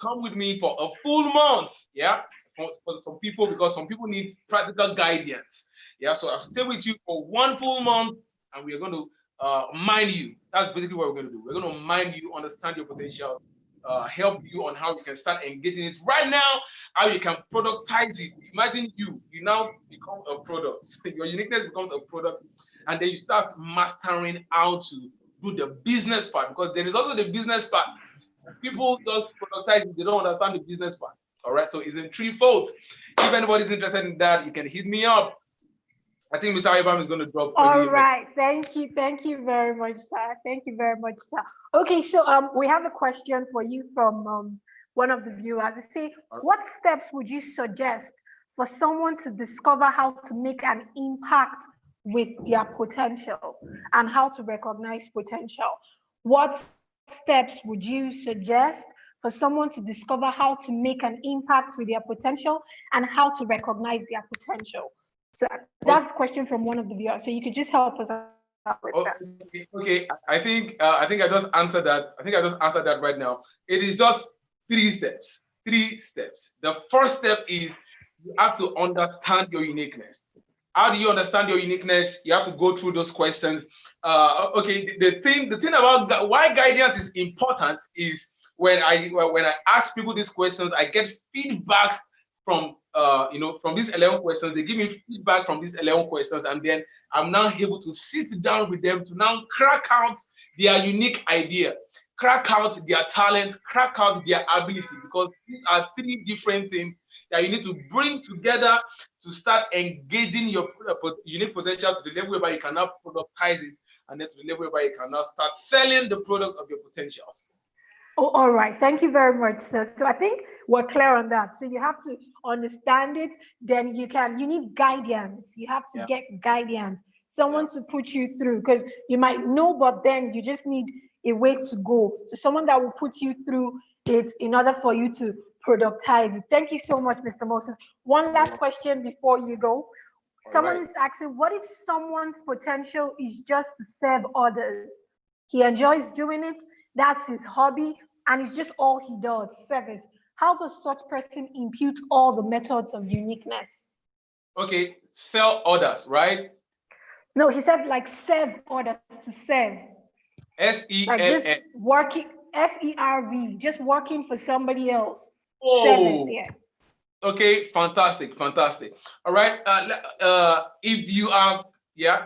come with me for a full month. Yeah, for some people, because some people need practical guidance. Yeah, so I'll stay with you for one full month, and we are going to mind you. That's basically what we're going to do. We're going to mind you, understand your potential, help you on how you can start engaging it right now, how you can productize it. Imagine you now become a product. Your uniqueness becomes a product, and then you start mastering how to do the business part, because there is also the business part. People just productize it, they don't understand the business part. All right, so it's in threefold. If anybody's interested in that, you can hit me up. I think Mr. Ibrahim is going to drop. All right. Thank you very much, sir. Thank you very much, sir. Okay, so we have a question for you from one of the viewers. They say, what steps would you suggest for someone to discover how to make an impact with their potential and how to recognize potential? What steps would you suggest for someone to discover how to make an impact with their potential and how to recognize their potential? So that's a question from one of the viewers. So you could just help us out with that. Okay. I think I just answered that. I think I just answered that right now. It is just 3 steps. 3 steps. The first step is you have to understand your uniqueness. How do you understand your uniqueness? You have to go through those questions. Okay. The thing about why guidance is important is when I ask people these questions, I get feedback from from these 11 questions. They give me feedback from these 11 questions, and then I'm now able to sit down with them to now crack out their unique idea, crack out their talent, crack out their ability, because these are 3 different things that you need to bring together to start engaging your unique potential to the level whereby you can now productize it, and then to the level whereby you can now start selling the product of your potentials. Oh, all right. Thank you very much, sir. So I think we're clear on that. So you have to understand it, then you need guidance. You have to get guidance, someone to put you through, because you might know, but then you just need a way to go. So someone that will put you through it in order for you to productize it. Thank you so much, Mr. Moses. One last question before you go. Someone is asking, what if someone's potential is just to serve others? He enjoys doing it. That's his hobby, and it's just all he does, service. How does such person impute all the methods of uniqueness? Okay, sell others, right? No, he said like serve others, to serve. S-E-L-F. Like just working, S-E-R-V, just working for somebody else. Oh. Service, yeah. Okay, fantastic, fantastic. All right. If you are, yeah,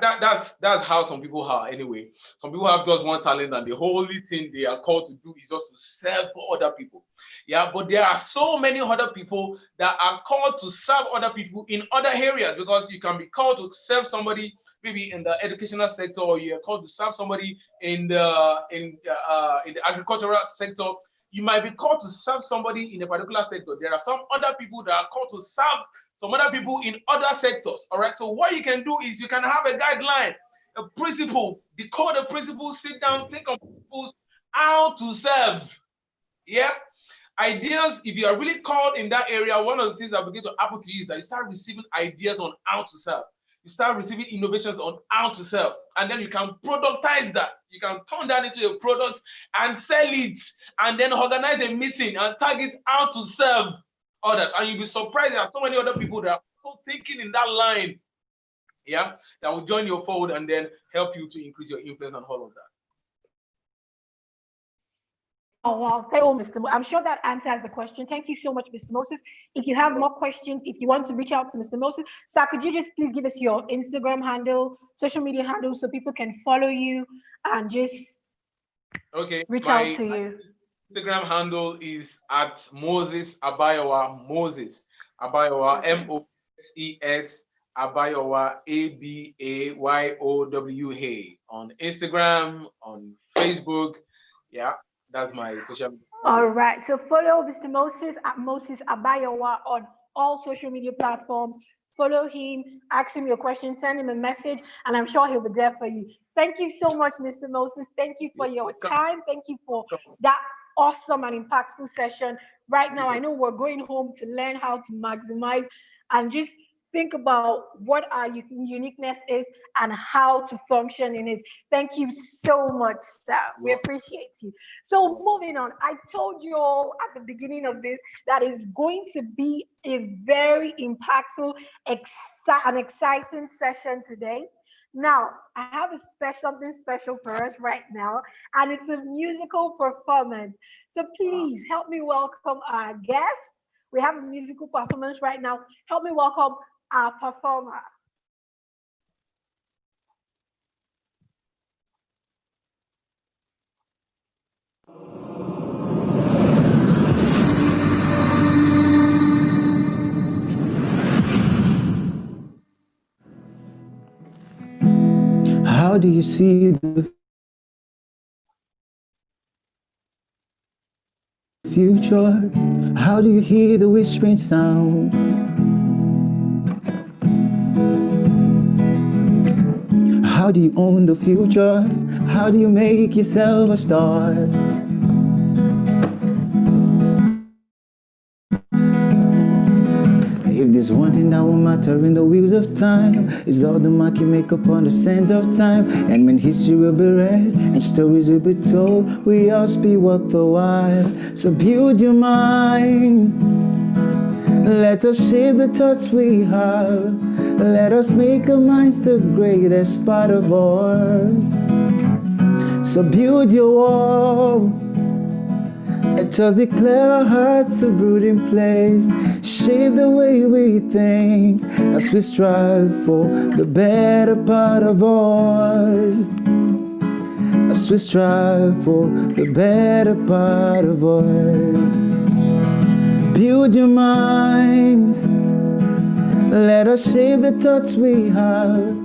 that's how some people are anyway. Some people have just one talent, and the only thing they are called to do is just to serve for other people. Yeah, but there are so many other people that are called to serve other people in other areas, because you can be called to serve somebody maybe in the educational sector, or you're called to serve somebody in the agricultural sector. You might be called to serve somebody in a particular sector. There are some other people that are called to serve some other people in other sectors. All right. So what you can do is you can have a guideline, a principle, decode the principles, sit down, think of principles, how to serve. Yeah. Ideas, if you are really called in that area, one of the things that begin to happen to you is that you start receiving ideas on how to serve. You start receiving innovations on how to sell, and then you can productize that. You can turn that into a product and sell it, and then organize a meeting and target how to serve others. And you'll be surprised there are so many other people that are thinking in that line, yeah, that will join your fold and then help you to increase your influence and all of that. Oh, wow. Thank you, Mr. I'm sure that answers the question. Thank you so much, Mr. Moses. If you have more questions, if you want to reach out to Mr. Moses, sir, could you just please give us your Instagram handle, social media handle, so people can follow you and just reach out to you? Instagram handle is at Moses Abayowa. Moses Abayowa, MOSES Abayowa, ABAYOWA, on Instagram, on Facebook. Yeah. That's my social media. All right. So follow Mr. Moses at Moses Abayowa on all social media platforms. Follow him, ask him your question, send him a message, and I'm sure he'll be there for you. Thank you so much, Mr. Moses. Thank you for your time. Thank you for that awesome and impactful session. Right now, I know we're going home to learn how to maximize and just think about what our uniqueness is and how to function in it. Thank you so much, sir. We appreciate you. So moving on, I told you all at the beginning of this that is going to be a very impactful, and exciting session today. Now, I have something special for us right now, and it's a musical performance. So please help me welcome our guest. We have a musical performance right now. Help me welcome our performer. How do you see the future? How do you hear the whispering sound? How do you own the future? How do you make yourself a star? If there's one thing that will matter in the wheels of time, is all the mark you make upon the sands of time. And when history will be read and stories will be told, we all be worth the while. So build your mind. Let us shape the thoughts we have. Let us make our minds the greatest part of all. So build your wall. Let us declare our hearts a brooding place. Shape the way we think as we strive for the better part of ours. As we strive for the better part of ours. Build your minds. Let us shape the thoughts we have.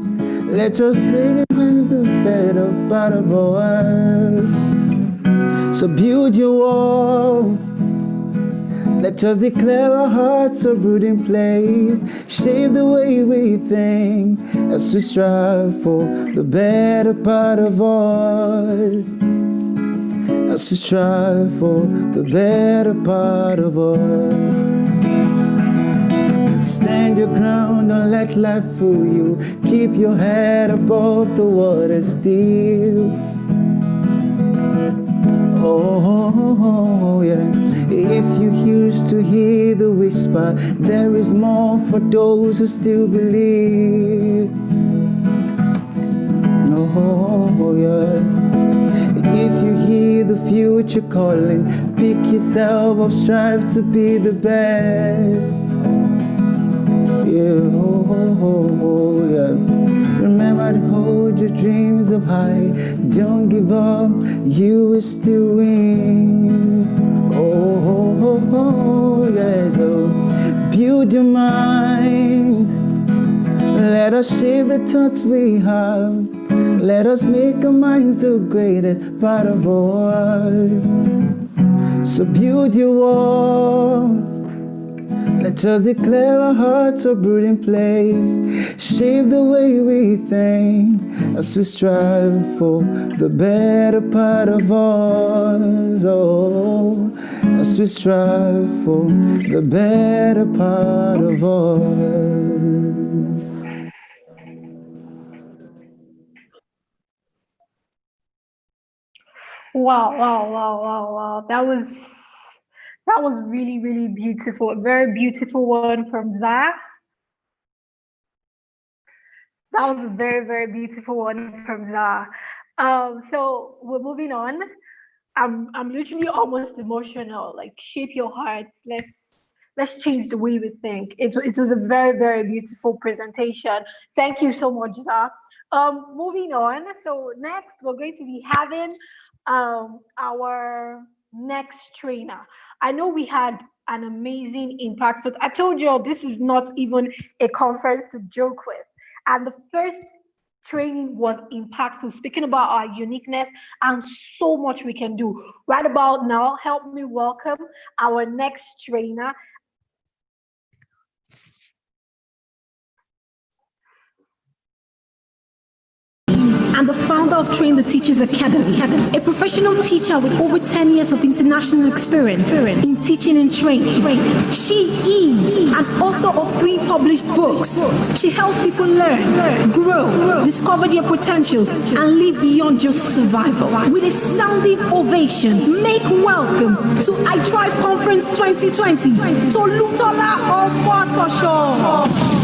Let us sing the better part of our world. So build your wall. Let us declare our hearts a brooding place. Shape the way we think as we strive for the better part of us. As we strive for the better part of us. Stand your ground, don't let life fool you. Keep your head above the water still. Oh, yeah. If you used to hear the whisper, there is more for those who still believe. Oh, yeah. If you hear the future calling, pick yourself up, strive to be the best. Yeah, yeah. Remember to hold your dreams up high. Don't give up, you will still win. Yeah. So build your mind. Let us shape the thoughts we have. Let us make our minds the greatest part of all. So build your wall. Let us declare our hearts a brooding place. Shape the way we think as we strive for the better part of us. Oh, as we strive for the better part of us. Wow. That was really, really beautiful. A very beautiful one from Zah. That was a very, very beautiful one from Zah. So we're moving on. I'm literally almost emotional. Like, shape your hearts. Let's change the way we think. It was a very, very beautiful presentation. Thank you so much, Zah. Moving on. So next we're going to be having our next trainer. I know we had an amazing impact. I told you all this is not even a conference to joke with. And the first training was impactful, speaking about our uniqueness and so much we can do. Right about now, help me welcome our next trainer. And the founder of Train the Teachers Academy, a professional teacher with over 10 years of international experience in teaching and training. She is an author of 3 published books. She helps people learn, grow, discover their potentials, and live beyond just survival. With a sounding ovation, make welcome to iTHRIVE Conference 2020, Tolutola Omotosho.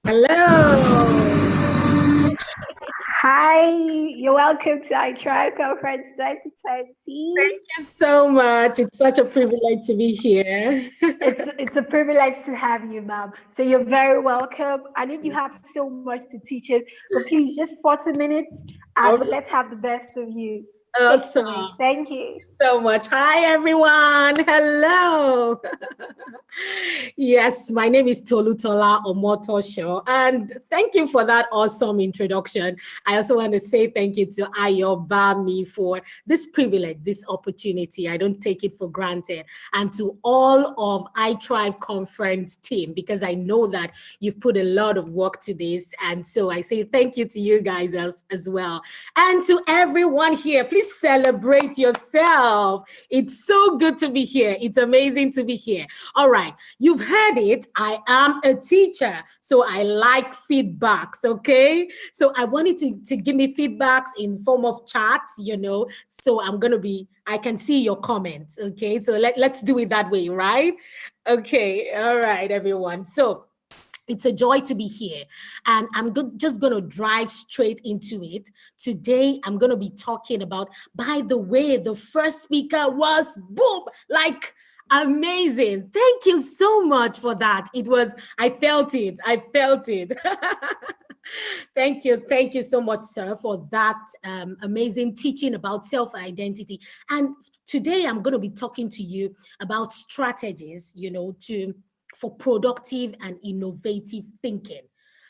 Hello. Hi, you're welcome to iTHRIVE Conference 2020. Thank you so much. It's such a privilege to be here. It's a privilege to have you, ma'am. So you're very welcome. I know you have so much to teach us, but please just 40 minutes and let's have the best of you. Awesome. Thank you so much. Hi, everyone. Hello. Yes, my name is Tolutola Omotosho, and thank you for that awesome introduction. I also want to say thank you to Ayobami for this privilege, this opportunity. I don't take it for granted. And to all of iTHRIVE Conference team, because I know that you've put a lot of work to this. And so I say thank you to you guys as well. And to everyone here, please celebrate yourself. It's so good to be here. It's amazing to be here. All right, you've heard it. I am a teacher, so I like feedbacks, okay? So I wanted to give me feedbacks in form of chats, so I can see your comments, okay? So let's do it that way, right? Okay, all right, everyone. So it's a joy to be here, and I'm just going to drive straight into it. Today, I'm going to be talking about, by the way, the first speaker was boom, like amazing. Thank you so much for that. I felt it. Thank you so much, sir, for that amazing teaching about self-identity. And today, I'm going to be talking to you about strategies, for productive and innovative thinking.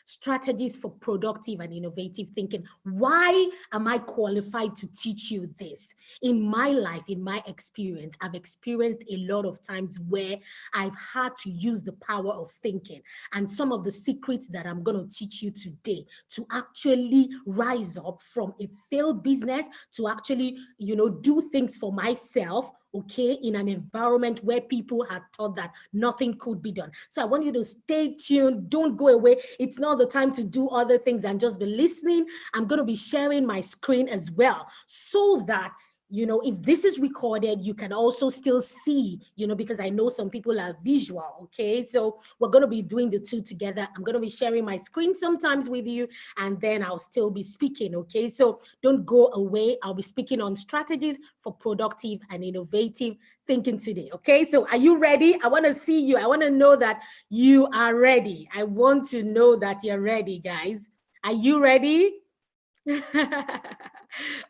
Strategies for productive and innovative thinking. Why am I qualified to teach you this? In my life, in my experience, I've experienced a lot of times where I've had to use the power of thinking. And some of the secrets that I'm going to teach you today to actually rise up from a failed business to actually, do things for myself, okay, in an environment where people had thought that nothing could be done. So I want you to stay tuned. Don't go away. It's not the time to do other things and just be listening. I'm going to be sharing my screen as well so that you know, if this is recorded, you can also still see, you know, because I know some people are visual, okay? So we're going to be doing the two together. I'm going to be sharing my screen sometimes with you, and then I'll still be speaking, okay? So don't go away. I'll be speaking on strategies for productive and innovative thinking today, okay? So are you ready? I want to see you. I want to know that you are ready. I want to know that you're ready, guys. Are you ready?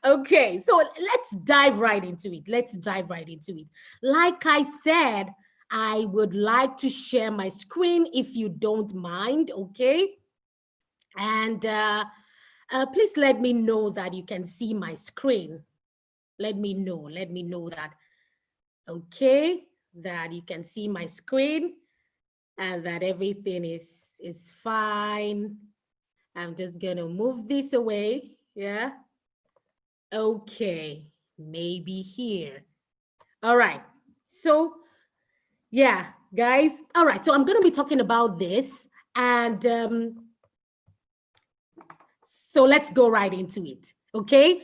Okay, so let's dive right into it. Let's dive right into it. Like I said, I would like to share my screen if you don't mind, okay? And please let me know that you can see my screen. Let me know that, okay, that you can see my screen and that everything is fine. I'm just gonna move this away, yeah? Okay, maybe here. All right, so yeah, guys. All right, so I'm gonna be talking about this, and so let's go right into it, okay?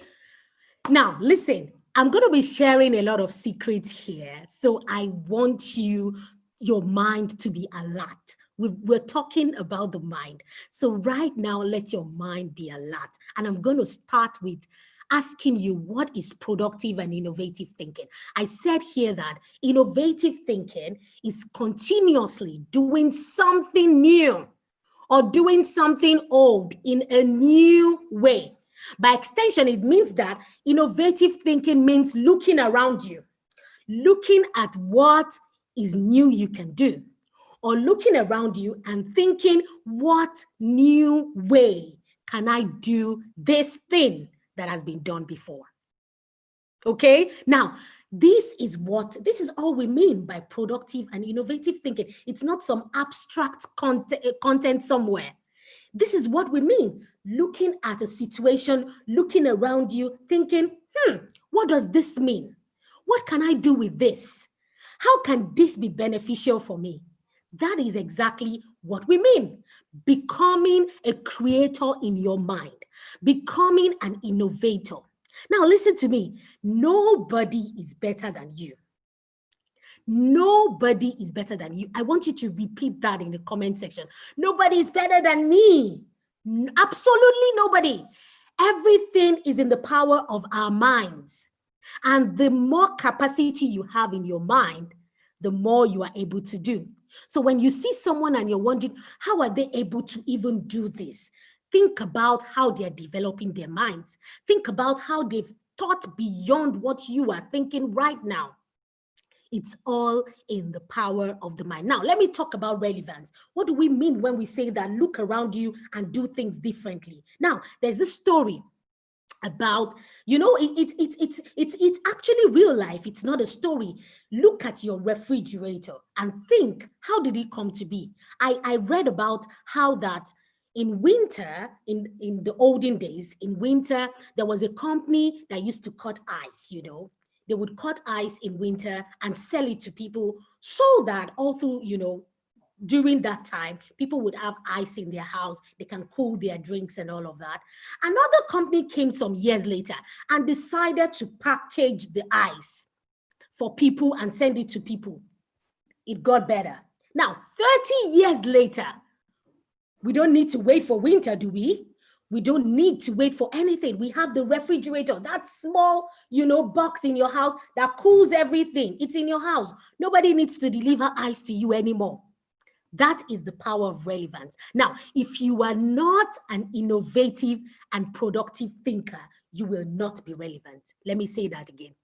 Now, listen, I'm gonna be sharing a lot of secrets here, so I want your mind to be alert. We're talking about the mind. So right now, let your mind be alert. And I'm going to start with asking you, what is productive and innovative thinking? I said here that innovative thinking is continuously doing something new or doing something old in a new way. By extension, it means that innovative thinking means looking around you, looking at what is new you can do, or looking around you and thinking, what new way can I do this thing that has been done before? Okay, now this is all we mean by productive and innovative thinking. It's not some abstract content somewhere. This is what we mean. Looking at a situation, looking around you, thinking, what does this mean? What can I do with this? How can this be beneficial for me? That is exactly what we mean. Becoming a creator in your mind, becoming an innovator. Now, listen to me. Nobody is better than you. Nobody is better than you. I want you to repeat that in the comment section. Nobody is better than me. Absolutely nobody. Everything is in the power of our minds. And the more capacity you have in your mind, the more you are able to do. So when you see someone and you're wondering, how are they able to even do this? Think about how they're developing their minds. Think about how they've thought beyond what you are thinking right now. It's all in the power of the mind. Now, let me talk about relevance. What do we mean when we say that look around you and do things differently? Now, there's this story about, you know, it's actually real life. It's not a story. Look at your refrigerator and think, how did it come to be? I read about how that in winter, in the olden days, in winter, there was a company that used to cut ice, you know. They would cut ice in winter and sell it to people so that all through, you know, during that time, people would have ice in their house. They can cool their drinks and all of that. Another company came some years later and decided to package the ice for people and send it to people. It got better. Now, 30 years later, we don't need to wait for winter, do we? We don't need to wait for anything. We have the refrigerator, that small, you know, box in your house that cools everything. It's in your house. Nobody needs to deliver ice to you anymore. That is the power of relevance. Now, if you are not an innovative and productive thinker, you will not be relevant. Let me say that again.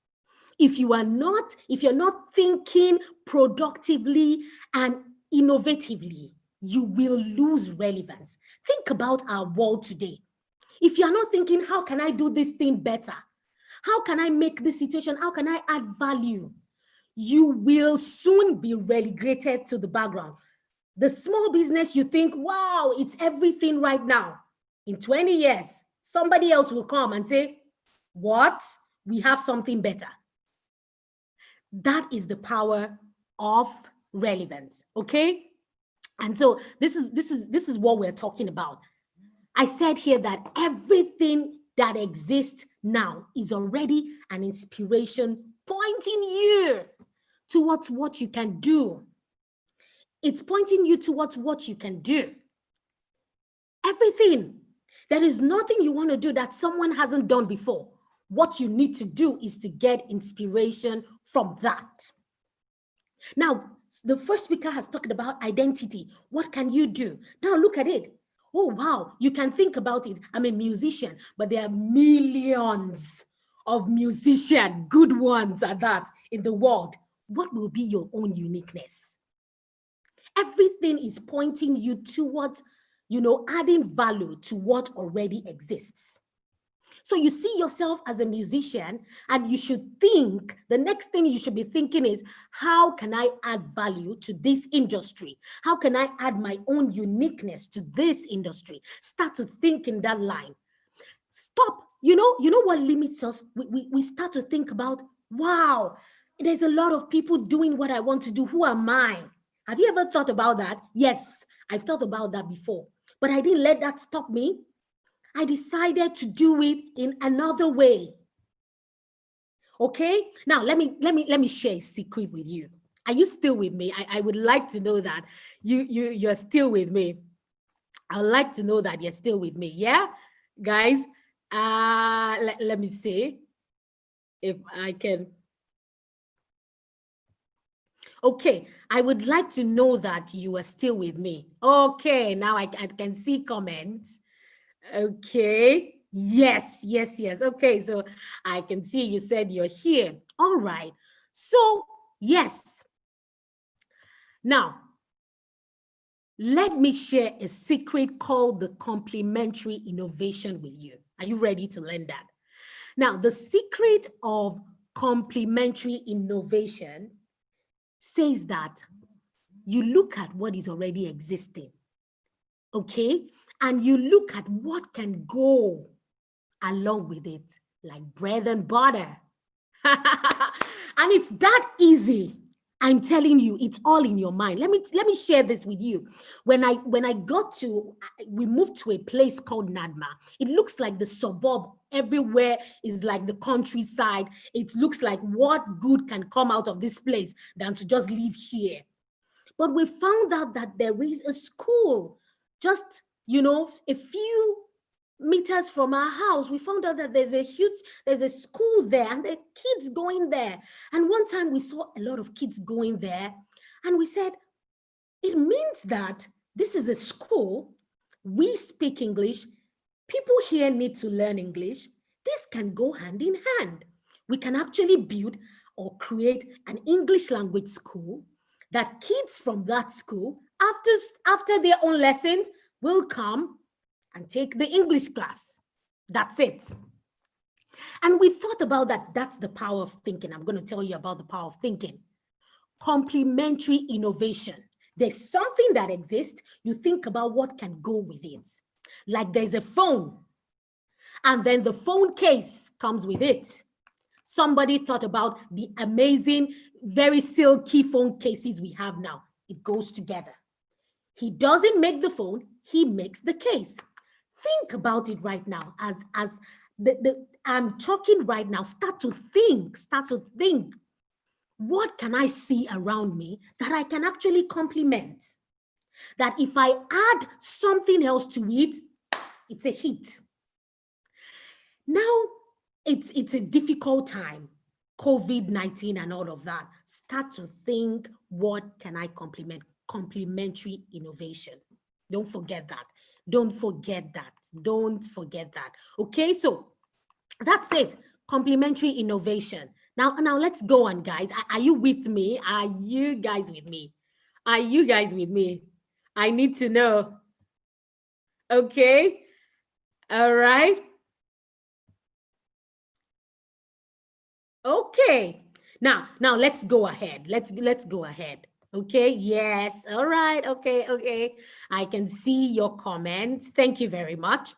If you're not thinking productively and innovatively, you will lose relevance. Think about our world today. If you're not thinking, how can I do this thing better? How can I make this situation? How can I add value? You will soon be relegated to the background. The small business you think, wow, it's everything right now. In 20 years, somebody else will come and say, what? We have something better. That is the power of relevance, okay? And so this is what we're talking about. I said here that everything that exists now is already an inspiration pointing you towards what you can do. It's pointing you towards what you can do. Everything. There is nothing you want to do that someone hasn't done before. What you need to do is to get inspiration from that. Now, the first speaker has talked about identity. What can you do? Now look at it. Oh, wow, you can think about it. I'm a musician, but there are millions of musicians, good ones at that, in the world. What will be your own uniqueness? Everything is pointing you towards, adding value to what already exists. So you see yourself as a musician, and you should think, the next thing you should be thinking is, how can I add value to this industry? How can I add my own uniqueness to this industry? Start to think in that line. Stop. You know what limits us? We start to think about, wow, there's a lot of people doing what I want to do. Who am I? Have you ever thought about that? Yes, I've thought about that before, but I didn't let that stop me. I decided to do it in another way. Okay, now let me share a secret with you. Are you still with me? I would like to know that you're still with me. I'd like to know that you're still with me. Yeah, guys. Let me see if I can. Okay, I would like to know that you are still with me. Okay, now I can see comments. Okay, yes. Okay, so I can see you said you're here. All right, so yes. Now, let me share a secret called the complementary innovation with you. Are you ready to learn that? Now, the secret of complementary innovation says that you look at what is already existing, okay? And you look at what can go along with it, like bread and butter. And it's that easy. I'm telling you, it's all in your mind. Let me share this with you. When I we moved to a place called Nadma. It looks like the suburb. Everywhere is like the countryside. It looks like what good can come out of this place than to just live here. But we found out that there is a school just, a few meters from our house. We found out that there's a school there, and there are kids going there. And one time we saw a lot of kids going there, and we said, it means that this is a school. We speak English. People here need to learn English. This can go hand in hand. We can actually build or create an English language school that kids from that school, after their own lessons, will come and take the English class. That's it. And we thought about that. That's the power of thinking. I'm going to tell you about the power of thinking. Complementary innovation. There's something that exists. You think about what can go with it. Like there's a phone, and then the phone case comes with it. Somebody thought about the amazing, very silky phone cases we have now. It goes together. He doesn't make the phone, he makes the case. Think about it right now. As I'm talking right now, start to think. What can I see around me that I can actually complement? That if I add something else to it, it's a hit. Now, it's a difficult time, COVID-19 and all of that. Start to think, what can I complement? Complementary innovation. Don't forget that. Okay, so that's it. Complementary innovation. Now let's go on, guys. Are you with me? Are you guys with me? I need to know. Okay. All right. Okay. Now let's go ahead. Let's go ahead. Okay. Yes. All right. Okay. I can see your comments. Thank you very much.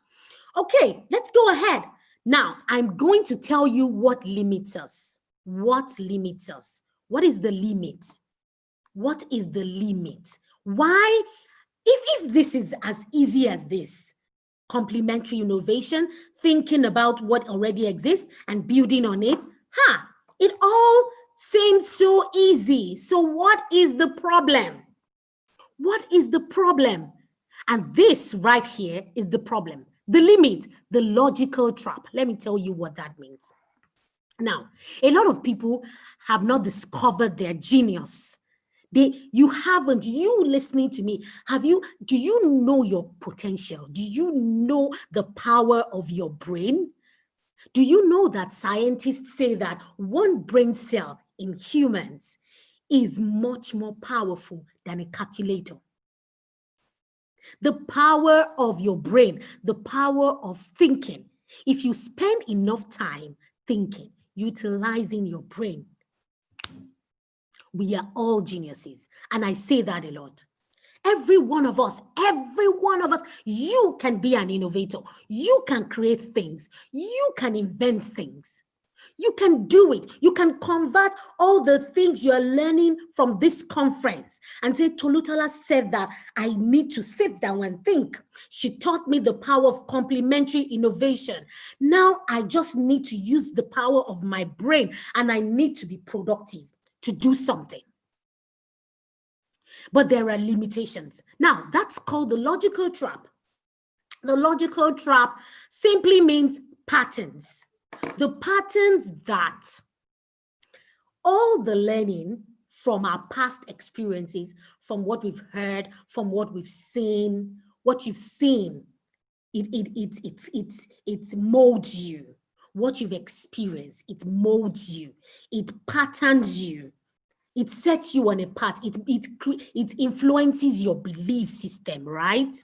Okay, let's go ahead. Now, I'm going to tell you what limits us. What limits us? What is the limit? What is the limit? Why? If this is as easy as this, complementary innovation, thinking about what already exists and building on it. It all seems so easy. So what is the problem? What is the problem? And this right here is the problem. The limit, the logical trap. Let me tell you what that means. Now, a lot of people have not discovered their genius. You haven't, you listening to me, do you know your potential? Do you know the power of your brain? Do you know that scientists say that one brain cell in humans is much more powerful than a calculator? The power of your brain, the power of thinking. If you spend enough time thinking, utilizing your brain, we are all geniuses. And I say that a lot. Every one of us, you can be an innovator. You can create things. You can invent things. You can do it. You can convert all the things you are learning from this conference and say, Tolutala said that I need to sit down and think. She taught me the power of complementary innovation. Now I just need to use the power of my brain and I need to be productive to do something. But there are limitations. Now that's called the logical trap. The logical trap simply means patterns. The patterns that all the learning from our past experiences, from what we've heard, from what we've seen, what you've seen, it molds you. What you've experienced, it molds you. It patterns you. It sets you on a path. It influences your belief system, right?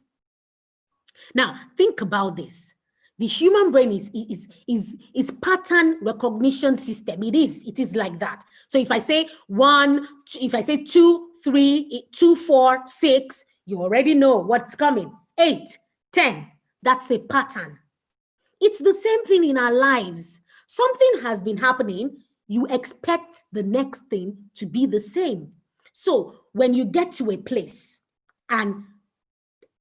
Now, think about this. The human brain is pattern recognition system. It is like that. So if I say 1, if I say 2, 3, 2, 4, 6, you already know what's coming. 8, 10, that's a pattern. It's the same thing in our lives. Something has been happening. You expect the next thing to be the same. So when you get to a place and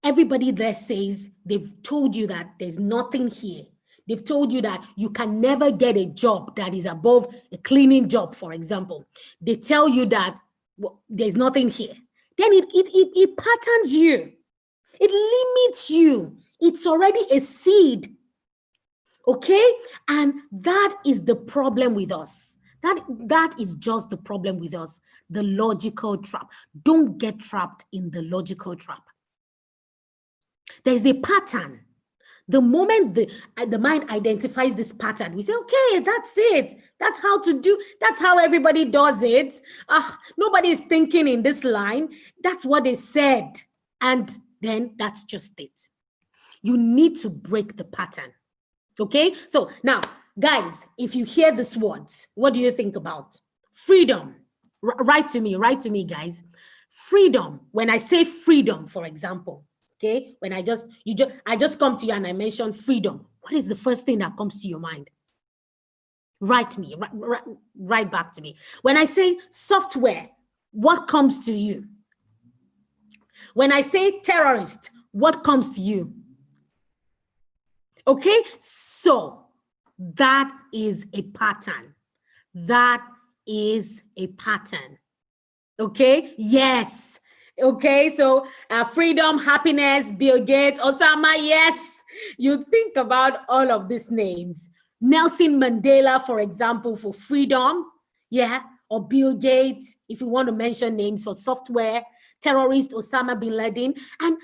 everybody there says they've told you that there's nothing here. They've told you that you can never get a job that is above a cleaning job, for example. They tell you that there's nothing here. Then it patterns you. It limits you. It's already a seed. Okay? And that is the problem with us. That is just the problem with us. The logical trap. Don't get trapped in the logical trap. There's a pattern. The moment the mind identifies this pattern, we say, okay, that's it. That's how to do. That's how everybody does it. Nobody is thinking in this line. That's what they said. And then that's just it. You need to break the pattern. Okay? So now, guys, if you hear these words, what do you think about? Freedom. Write to me, guys. Freedom. When I say freedom, for example, okay, when I just come to you and I mention freedom, what is the first thing that comes to your mind? Write back to me. When I say software, what comes to you? When I say terrorist, what comes to you? Okay, so that is a pattern. That is a pattern. Okay, yes. Okay, so freedom, happiness, Bill Gates, Osama, yes. You think about all of these names. Nelson Mandela, for example, for freedom, yeah, or Bill Gates, if you want to mention names for software, terrorist, Osama bin Laden. And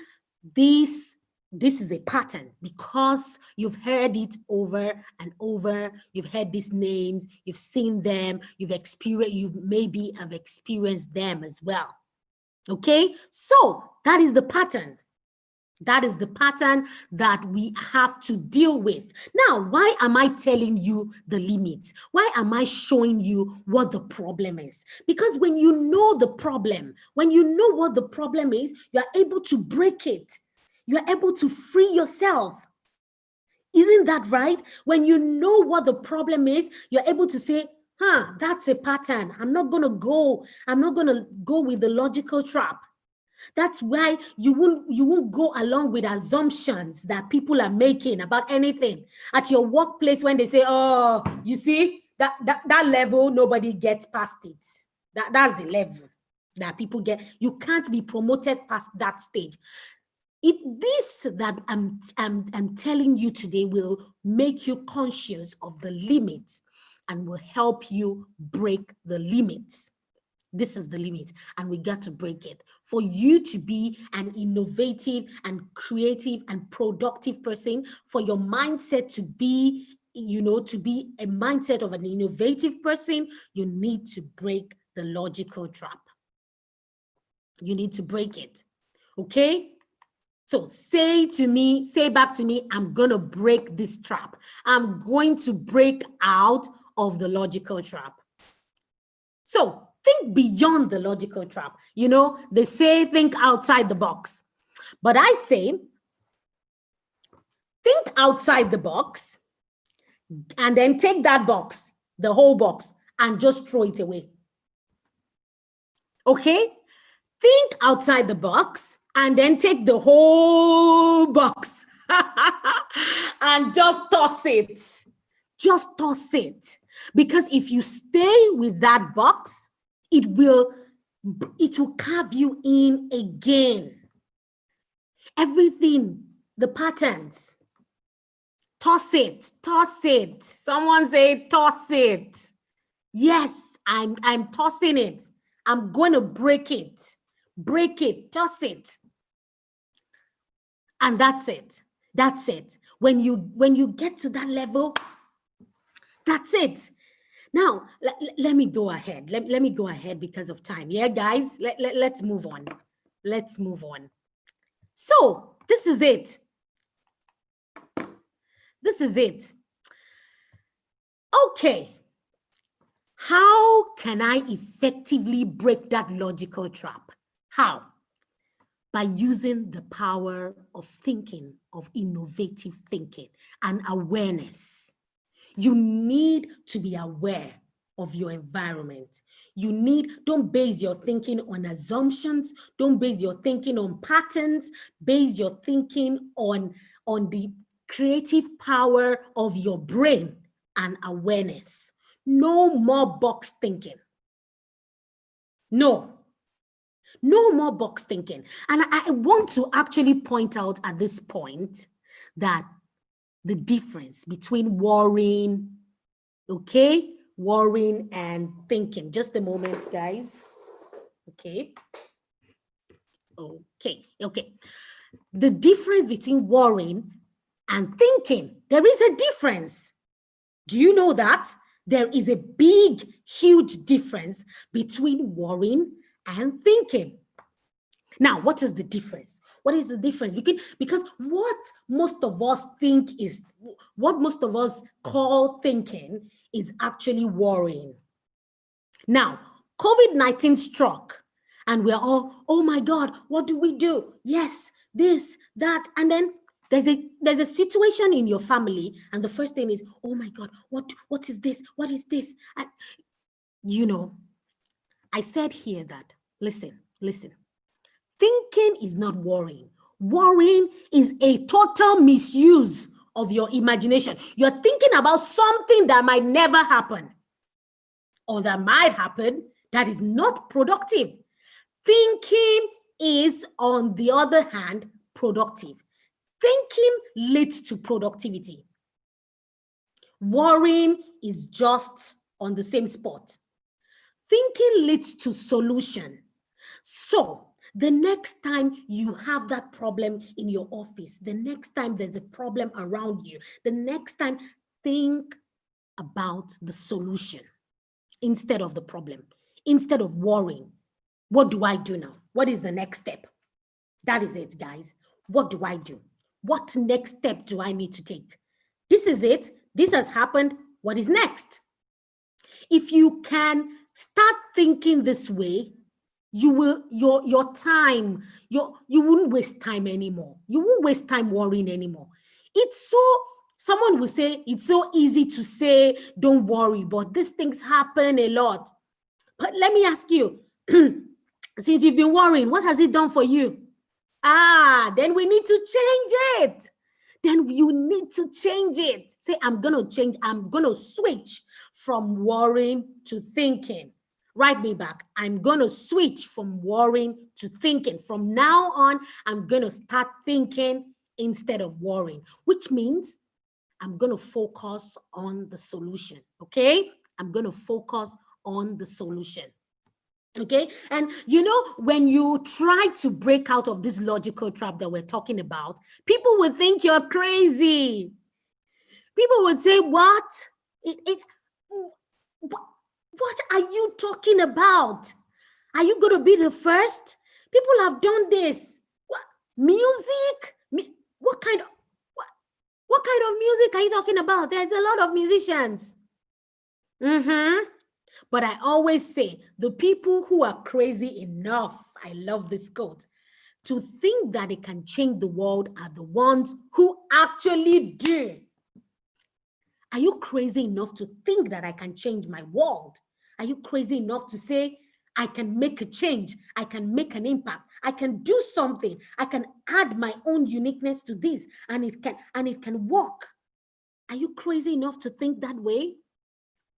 this is a pattern because you've heard it over and over. You've heard these names, you've seen them, you maybe have experienced them as well. Okay, so that is the pattern. That is the pattern that we have to deal with. Now, why am I telling you the limits? Why am I showing you what the problem is? Because when you know the problem, when you know what the problem is, you are able to break it. You are able to free yourself. Isn't that right? When you know what the problem is, you're able to say, that's a pattern. I'm not going to go with the logical trap. That's why you won't go along with assumptions that people are making about anything. At your workplace, when they say, oh, you see, that level, nobody gets past it. That's the level that people get. You can't be promoted past that stage. This that I'm telling you today will make you conscious of the limits and will help you break the limits. This is the limit, and we got to break it. For you to be an innovative and creative and productive person, for your mindset to be, to be a mindset of an innovative person, you need to break the logical trap. You need to break it, okay? So say back to me, I'm going to break this trap. I'm going to break out of the logical trap. So think beyond the logical trap. They say think outside the box. But I say think outside the box and then take that box, the whole box, and just throw it away. Okay? Think outside the box and then take the whole box and just toss it. Just toss it. Because if you stay with that box, it will carve you in again. Everything, the patterns, toss it, toss it. Someone say toss it. Yes, I'm tossing it. I'm going to break it, toss it. And that's it. That's it. When you get to that level, that's it. Now, let me go ahead. Let me go ahead because of time. Yeah, guys, let's move on. Let's move on. So this is it. This is it. Okay. How can I effectively break that logical trap? How? By using the power of thinking, of innovative thinking and awareness. You need to be aware of your environment. Don't base your thinking on assumptions. Don't base your thinking on patterns. Base your thinking on the creative power of your brain and awareness. No more box thinking. No more box thinking. And I want to actually point out at this point that the difference between worrying, worrying and thinking. Just a moment, guys. Okay. The difference between worrying and thinking, there is a difference. Do you know that? There is a big, huge difference between worrying and thinking. Now, what is the difference? What is the difference? Because what most of us call thinking is actually worrying. Now, COVID-19 struck and we're all, oh my God, what do we do? Yes, this, that, and then there's a situation in your family, and the first thing is, oh my God, what is this? What is this? And, I said here that, listen. Thinking is not worrying. Worrying is a total misuse of your imagination. You're thinking about something that might never happen or that might happen that is not productive. Thinking is, on the other hand, productive. Thinking leads to productivity. Worrying is just on the same spot. Thinking leads to solution. So the next time you have that problem in your office, the next time there's a problem around you, the next time, think about the solution instead of the problem. Instead of worrying, what do I do now? What is the next step? That is it, guys. What do I do? What next step do I need to take? This is it. This has happened. What is next? If you can start thinking this way, you will, your time, you wouldn't waste time anymore. You won't waste time worrying anymore. Someone will say, it's so easy to say, don't worry, but these things happen a lot. But let me ask you, Since you've been worrying, what has it done for you? Then we need to change it. Then you need to change it. Say, I'm going to change. I'm going to switch from worrying to thinking. Write me back. I'm going to switch from worrying to thinking. From now on, I'm going to start thinking instead of worrying, which means I'm going to focus on the solution. Okay? I'm going to focus on the solution. Okay, and you know, when you try to break out of this logical trap that we're talking about, people would think you're crazy. People would say, what are you talking about? Are you going to be the first? People have done this. What music? What kind of music are you talking about? There's a lot of musicians. But I always say, the people who are crazy enough, I love this quote, to think that they can change the world are the ones who actually do. Are you crazy enough to think that I can change my world? Are you crazy enough to say, I can make a change, I can make an impact, I can do something, I can add my own uniqueness to this, and it can work? Are you crazy enough to think that way?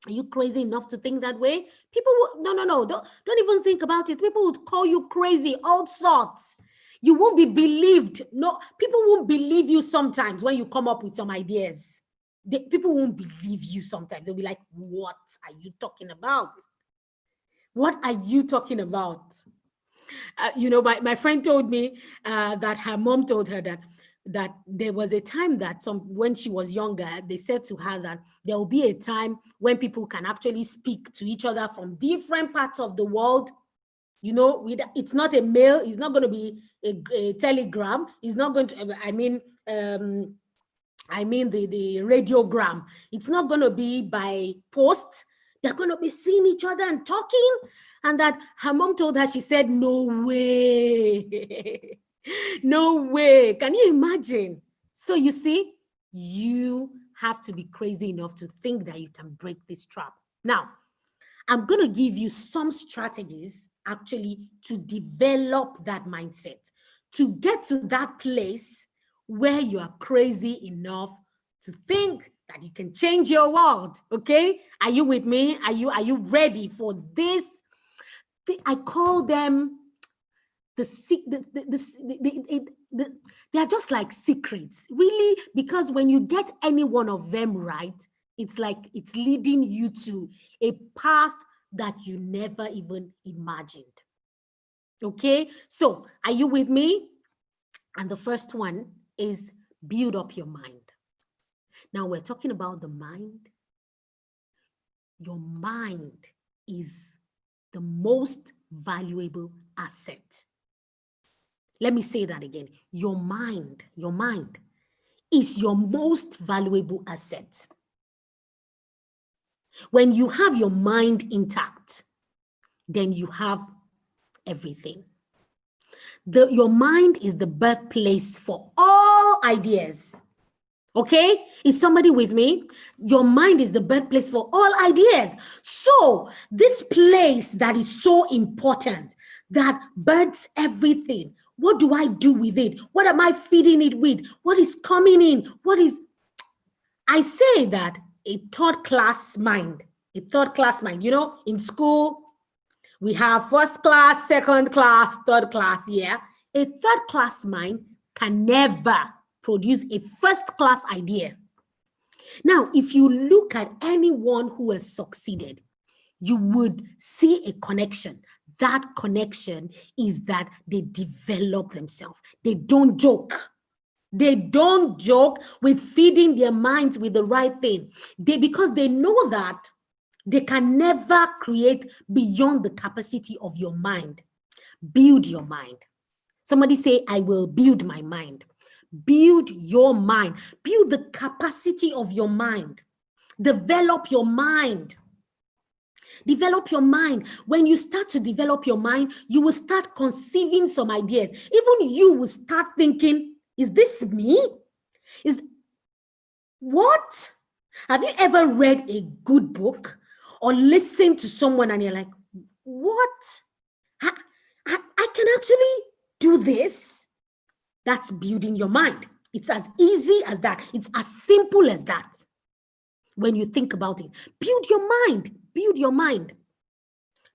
Are you crazy enough to think that way? People will, no, don't even think about it. People would call you crazy, all sorts. You won't be believed. No, people won't believe you sometimes when you come up with some ideas. People won't believe you sometimes. They'll be like, what are you talking about? What are you talking about? You know, my friend told me that her mom told her that there was a time that when she was younger, they said to her that there will be a time when people can actually speak to each other from different parts of the world. You know, it's not a mail, it's not going to be a telegram, it's not going to, I mean the radiogram. It's not going to be by post. They're going to be seeing each other and talking. And that her mom told her, she said, no way. No way. Can you imagine? So you see, you have to be crazy enough to think that you can break this trap. Now, I'm going to give you some strategies actually to develop that mindset, to get to that place where you are crazy enough to think that you can change your world. Okay? Are you with me? Are you ready for this? I call them they are just like secrets, really, because when you get any one of them right, it's like it's leading you to a path that you never even imagined. Okay, so are you with me? And the first one is build up your mind. Now we're talking about the mind. Your mind is the most valuable asset. Let me say that again. Your mind is your most valuable asset. When you have your mind intact, then you have everything. Your mind is the birthplace for all ideas. Okay? Is somebody with me? Your mind is the birthplace for all ideas. So this place that is so important, that births everything, what do I do with it? What am I feeding it with? What is coming in? I say that a third class mind, you know, in school, we have first class, second class, third class, yeah. A third class mind can never produce a first class idea. Now, if you look at anyone who has succeeded, you would see a connection. That connection is that they develop themselves. They don't joke. They don't joke with feeding their minds with the right thing. Because they know that they can never create beyond the capacity of your mind. Build your mind. Somebody say, I will build my mind. Build your mind. Build the capacity of your mind. Develop your mind. Develop your mind. When you start to develop your mind, you will start conceiving some ideas. Even you will start thinking, is this me? What? Have you ever read a good book or listened to someone and you're like, what? I can actually do this. That's building your mind. It's as easy as that. It's as simple as that. When you think about it, build your mind, build your mind,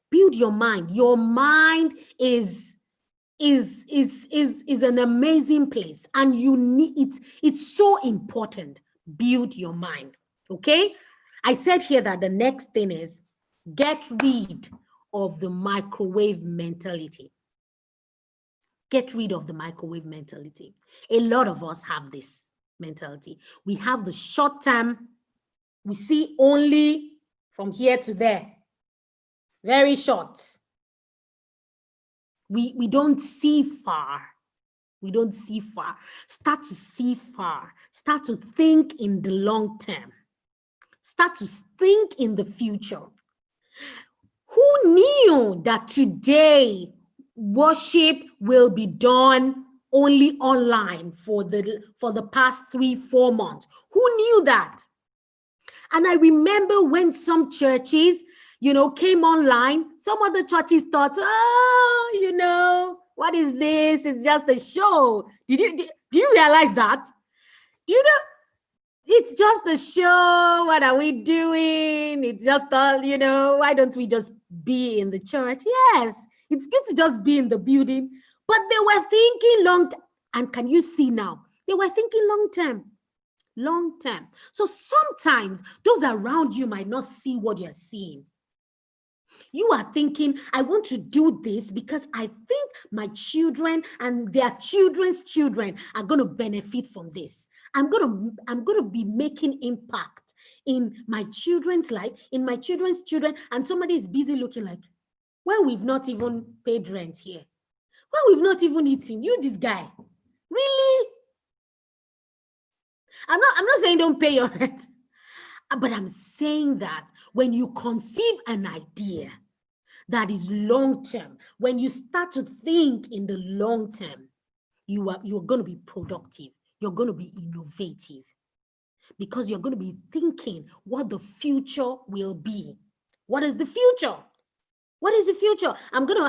build your mind. Your mind is an amazing place, and you need it's so important. Build your mind. Okay, I said here that the next thing is get rid of the microwave mentality. Get rid of the microwave mentality. A lot of us have this mentality. We have the short term. We see only from here to there. Very short. We don't see far. We don't see far. Start to see far. Start to think in the long term. Start to think in the future. Who knew that today worship will be done only online for the past 3-4 months? Who knew that? And I remember when some churches, came online, some other churches thought, what is this? It's just a show. Do you realize that? It's just a show. What are we doing? It's just all, why don't we just be in the church? Yes, it's good to just be in the building. But they were thinking long term. And can you see now? They were thinking long term. Long term. So sometimes those around you might not see what you're seeing. You are thinking, I want to do this because I think my children and their children's children are going to benefit from this. I'm going to be making impact in my children's life, in my children's children, and somebody is busy looking like, well, we've not even paid rent here. Well, we've not even eaten. You, this guy, really? I'm not saying don't pay your rent, but I'm saying that when you conceive an idea that is long-term, when you start to think in the long term, you're going to be productive. You're going to be innovative because you're going to be thinking what the future will be. What is the future? What is the future? I'm going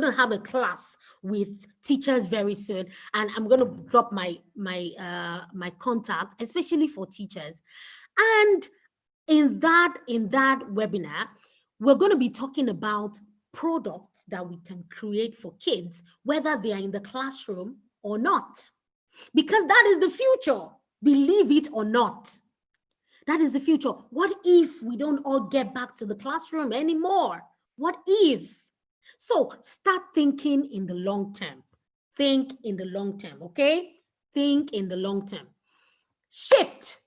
to have a class with teachers very soon, and I'm going to drop my contact, especially for teachers. And in that webinar, we're going to be talking about products that we can create for kids, whether they are in the classroom or not, because that is the future. Believe it or not, that is the future. What if we don't all get back to the classroom anymore? What if? So start thinking in the long term. Think in the long term, okay? Think in the long term. Shift.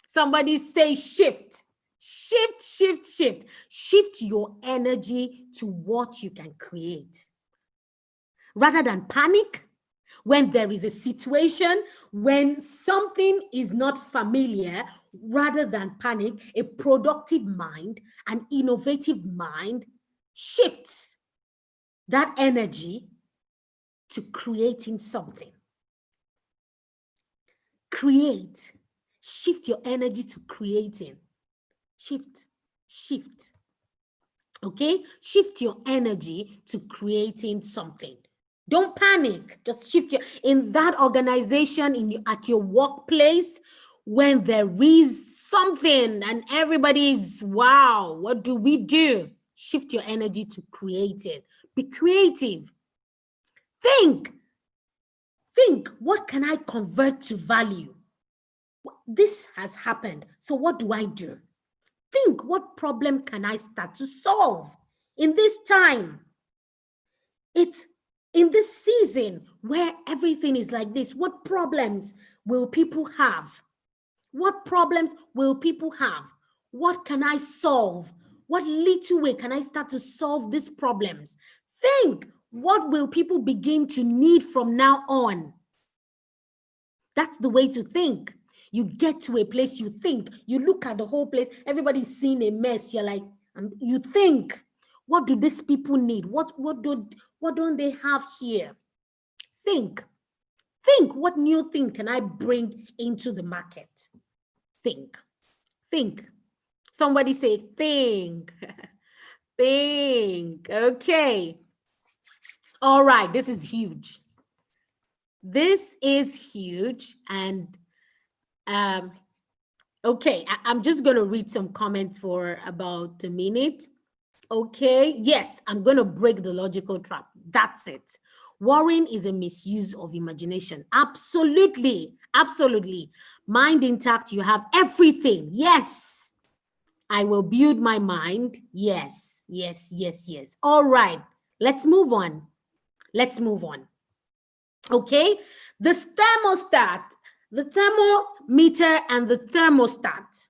Somebody say shift. Shift, shift, shift. Shift your energy to what you can create. Rather than panic when there is a situation, when something is not familiar, rather than panic, a productive mind, an innovative mind shifts that energy to creating something. Create. Shift your energy to creating. Shift. Okay? Shift your energy to creating something. Don't panic. Just shift in that organization, at your workplace, when there is something and everybody's, wow, what do we do? Shift your energy to creating. Be creative. Think, what can I convert to value? This has happened. So what do I do? Think, what problem can I start to solve in this time? It's in this season where everything is like this. What problems will people have? What problems will people have? What can I solve? What little way can I start to solve these problems? Think, what will people begin to need from now on? That's the way to think. You get to a place, you think, you look at the whole place, everybody's seeing a mess. You're like, you think, what do these people need? What don't they have here? Think, what new thing can I bring into the market? Think. Somebody say, think. think. Okay. All right, this is huge. This is huge. And okay, I'm just going to read some comments for about a minute. Okay, yes, I'm going to break the logical trap. That's it. Worrying is a misuse of imagination. Absolutely, absolutely. Mind intact, you have everything. Yes, I will build my mind. Yes, yes, yes, yes. All right, let's move on. Let's move on. Okay, the thermostat, the thermometer and the thermostat.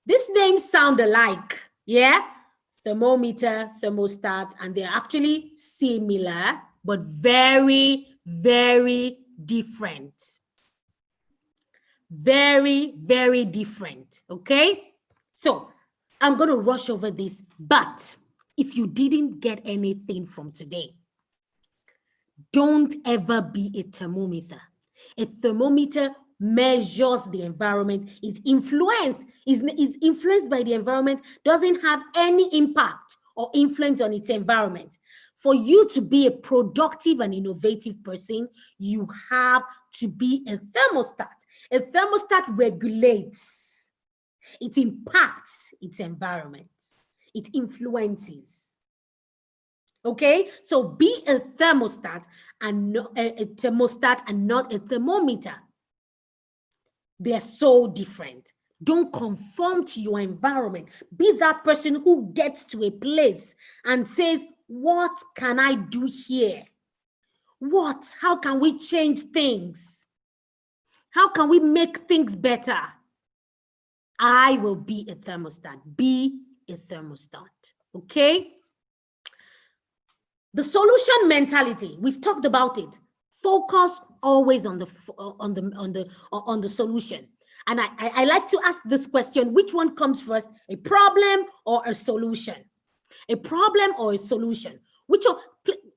These names sound alike, yeah? Thermometer, thermostat, and they're actually similar, but very, very different. Very, very different, okay? So I'm going to rush over this, but if you didn't get anything from today, don't ever be a thermometer. A thermometer measures the environment, is influenced by the environment, doesn't have any impact or influence on its environment. For you to be a productive and innovative person, you have to be a thermostat. A thermostat regulates, it impacts its environment, it influences. Okay, so be a thermostat and not a thermostat and not a thermometer. They're so different. Don't conform to your environment. Be that person who gets to a place and says, what can I do here? What? How can we change things? How can we make things better? I will be a thermostat. Be a thermostat. Okay? The solution mentality, we've talked about it. Focus always on the solution. And I like to ask this question, which one comes first, a problem or a solution? A problem or a solution? Which one,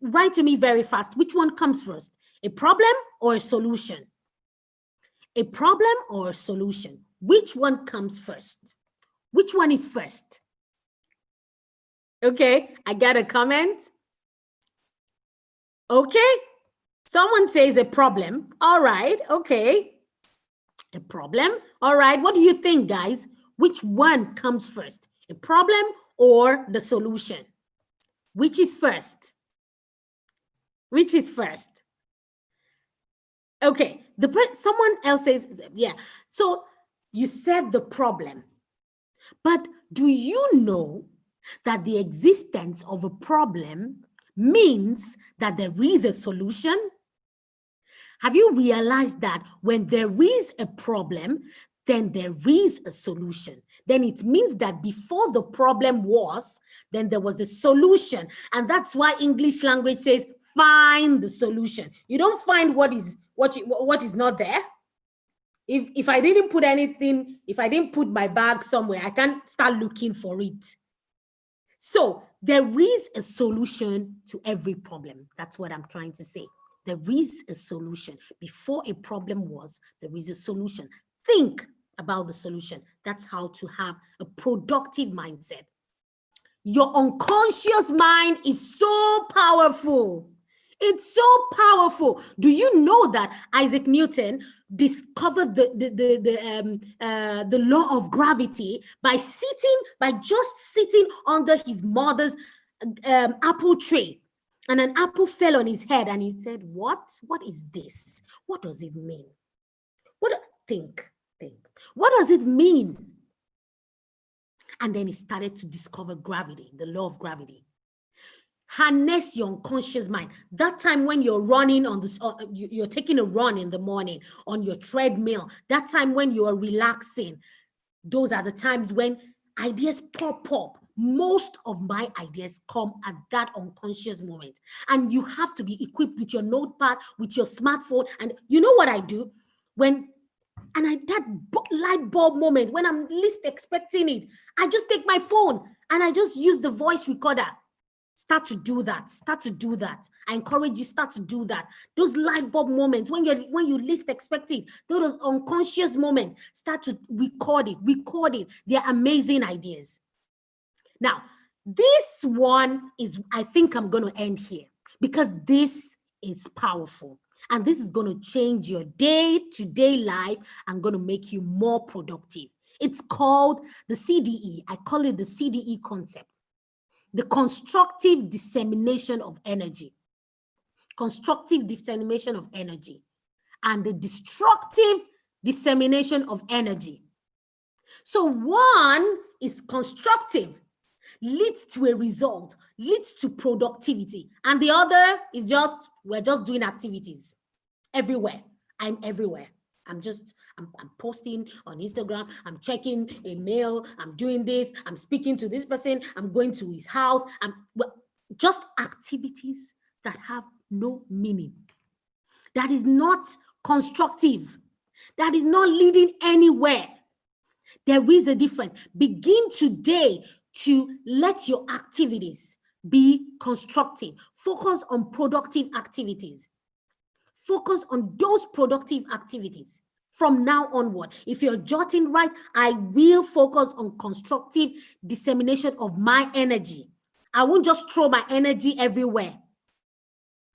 write to me very fast, which one comes first, a problem or a solution? A problem or a solution? Which one comes first? Which one is first? Okay, I got a comment. Okay, someone says a problem. All right, okay. A problem. All right, what do you think, guys? Which one comes first? A problem or the solution? Which is first? Which is first? Okay, someone else says, yeah. So you said the problem, but do you know that the existence of a problem means that there is a solution? Have you realized that when there is a problem, then there is a solution? Then it means that before the problem was, then there was a solution. And that's why English language says, find the solution. You don't find what is not there. If I didn't put anything, if I didn't put my bag somewhere, I can't start looking for it. So there is a solution to every problem. That's what I'm trying to say. There is a solution. Before a problem was, there is a solution. Think about the solution. That's how to have a productive mindset. Your unconscious mind is so powerful. It's so powerful. Do you know that Isaac Newton discovered the law of gravity by just sitting under his mother's apple tree, and an apple fell on his head, and he said, "What is this? What does it mean? Think. What does it mean?" And then he started to discover gravity, the law of gravity. Harness your unconscious mind. That time when you're running on this, you're taking a run in the morning on your treadmill, that time when you are relaxing, those are the times when ideas pop up. Most of my ideas come at that unconscious moment. And you have to be equipped with your notepad, with your smartphone. And you know what I do? That light bulb moment, when I'm least expecting it, I just take my phone and I just use the voice recorder. Start to do that. I encourage you, start to do that. Those light bulb moments, when you least expect it, those unconscious moments, start to record it. They're amazing ideas. Now, This one is, I think I'm going to end here because this is powerful. And this is going to change your day-to-day life and going to make you more productive. It's called the CDE. I call it the CDE concept. The constructive dissemination of energy. Constructive dissemination of energy. And the destructive dissemination of energy. So one is constructive, leads to a result, leads to productivity. And the other is just, we're just doing activities everywhere. I'm everywhere. I'm posting on Instagram, I'm checking a mail, I'm doing this, I'm speaking to this person, I'm going to his house, just activities that have no meaning. That is not constructive. That is not leading anywhere. There is a difference. Begin today to let your activities be constructive. Focus on productive activities. Focus on those productive activities from now onward. If you're jotting right, I will focus on constructive dissemination of my energy. I won't just throw my energy everywhere.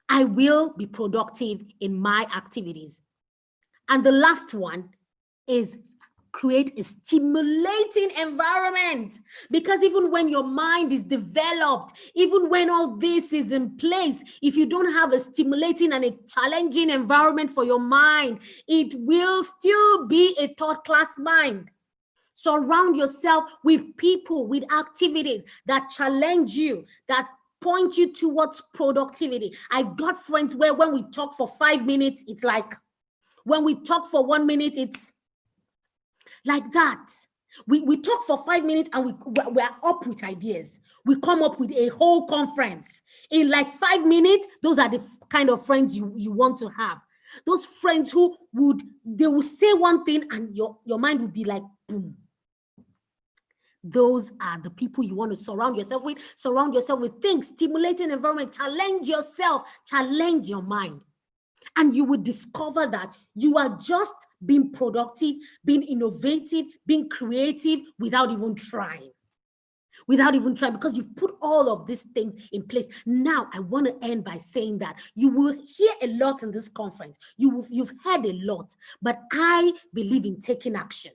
I will be productive in my activities. And the last one is create a stimulating environment, because even when your mind is developed, even when all this is in place, if you don't have a stimulating and a challenging environment for your mind, it will still be a third-class mind. Surround yourself with people, with activities that challenge you, that point you towards productivity. I've got friends where when we talk for 5 minutes, it's like, when we talk for 1 minute, it's like that. We talk for 5 minutes and we're up with ideas. We come up with a whole conference. In like 5 minutes, those are the kind of friends you want to have. Those friends who they will say one thing and your mind will be like, boom. Those are the people you want to surround yourself with. Surround yourself with things, stimulating environment, challenge yourself, challenge your mind. And you will discover that you are just being productive, being innovative, being creative without even trying. Without even trying, because you've put all of these things in place. Now, I want to end by saying that you will hear a lot in this conference. You've heard a lot, but I believe in taking action.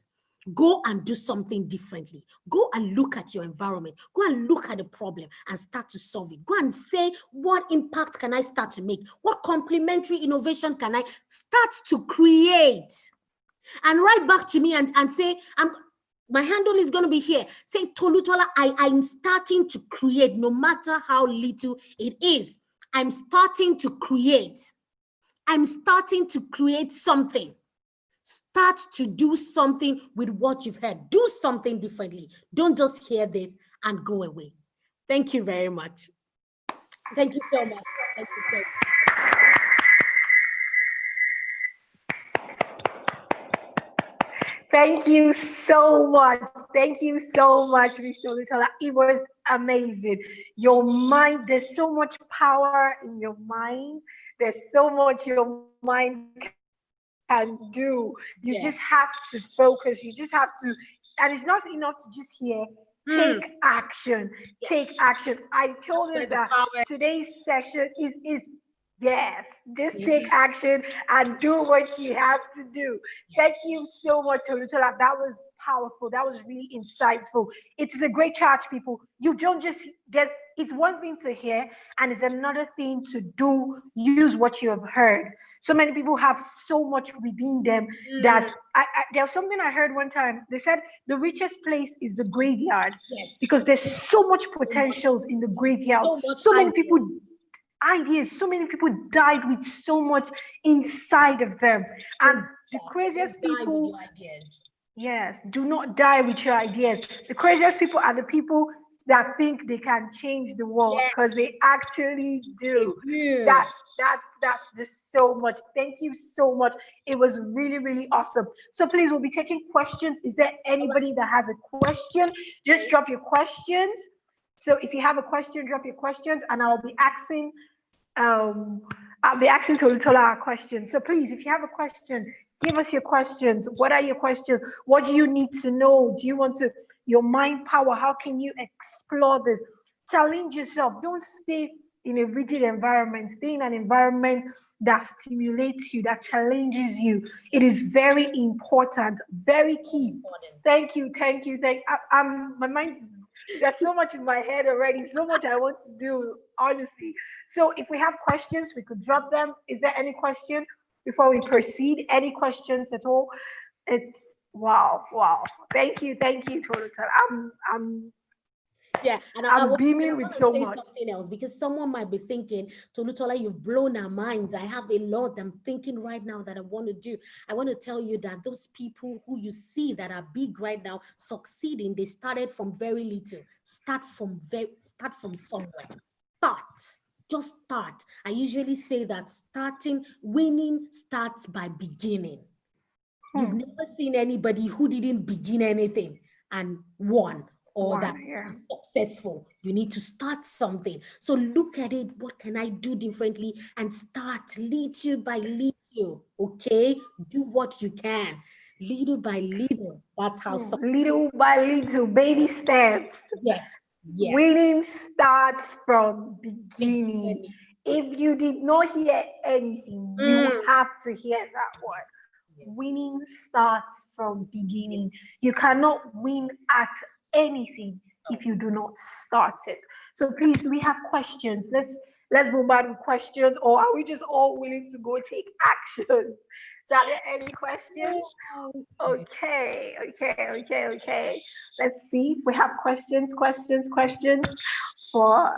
Go and do something differently. Go and look at your environment. Go and look at the problem and start to solve it. Go and say, what impact can I start to make? What complementary innovation can I start to create? And write back to me and say, my handle is going to be here. Say, Tolutola, I'm starting to create, no matter how little it is. I'm starting to create. I'm starting to create something. Start to do something with what you've heard. Do something differently. Don't just hear this and go away. Thank you very much. Thank you so much. Thank you so much. Thank you so much. Thank you so much, Mr. Lutola. It was amazing. Your mind, there's so much power in your mind. There's so much your mind can do. You just have to focus. You just have to, and it's not enough to just hear. Take action. Take action. I told us that today's session is yes, just take action and do what you have to do. Thank you so much, Tolutola. That was powerful. That was really insightful. It is a great charge, people. You don't just get, it's one thing to hear, and it's another thing to do, use what you have heard. So many people have so much within them that there's something I heard one time. They said the richest place is the graveyard because there's so much potentials in the graveyard. So many people ideas, so many people died with so much inside of them. And the craziest people, do not die with your ideas. The craziest people are the people that think they can change the world, because they actually do. That's just so much. Thank you so much. It was really, really awesome. So please, we'll be taking questions. Is there anybody that has a question? Just drop your questions. So if you have a question, drop your questions, and I'll be asking Tolutola a question. So please, if you have a question, give us your questions. What are your questions? What do you need to know? Do you want to, your mind power, how can you explore this? challenge yourself. Don't stay in a rigid environment. Stay in an environment that stimulates you, that challenges you. It is very important, very key. Thank you. I'm my mind. There's so much in my head already. So much I want to do, honestly. So if we have questions, we could drop them. Is there any question before we proceed? Any questions at all? It's wow. Thank you, Total. Yeah, and I'm beaming I with want to so say much. something else, because someone might be thinking, Tolutola, you've blown our minds. I have a lot I'm thinking right now that I want to do. I want to tell you that those people who you see that are big right now, succeeding, they started from very little. Start from somewhere. Just start. I usually say that winning starts by beginning. You've never seen anybody who didn't begin anything and won, or that is successful. You need to start something. So look at it. What can I do differently? And start little by little. Okay? Do what you can. Little by little. That's how. Little by little, baby steps. Yes. Winning starts from beginning. If you did not hear anything, you have to hear that word. Winning starts from beginning. You cannot win at anything if you do not start it. So please, we have questions. Let's bombard with questions, or are we just all willing to go take action? Are there any questions? Okay. Let's see if we have questions for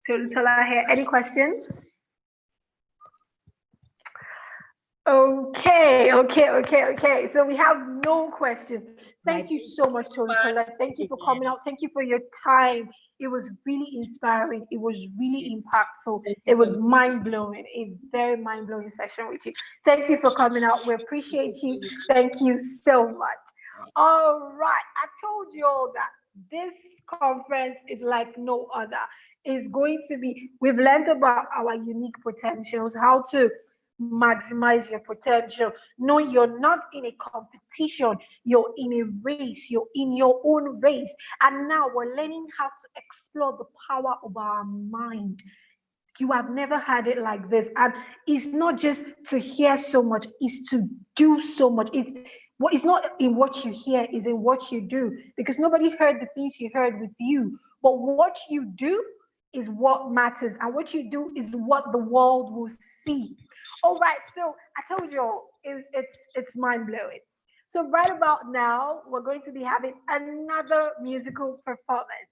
Tolutala here. Any questions? Okay. So we have no questions. Thank you so much, Tolutala. Thank you for coming out. Thank you for your time. It was really inspiring. It was really impactful. It was mind-blowing. A very mind-blowing session with you. Thank you for coming out. We appreciate you. Thank you so much. All right. I told you all that this conference is like no other. It's going to be, we've learned about our unique potentials, how to maximize your potential. No, you're not in a competition, you're in a race, you're in your own race. And now we're learning how to explore the power of our mind. You have never had it like this. And it's not just to hear so much, it's to do so much. It's not in what you hear, it's in what you do. Because nobody heard the things you heard with you. But what you do is what matters. And what you do is what the world will see. All right, so I told you all, it's mind-blowing. So right about now, we're going to be having another musical performance.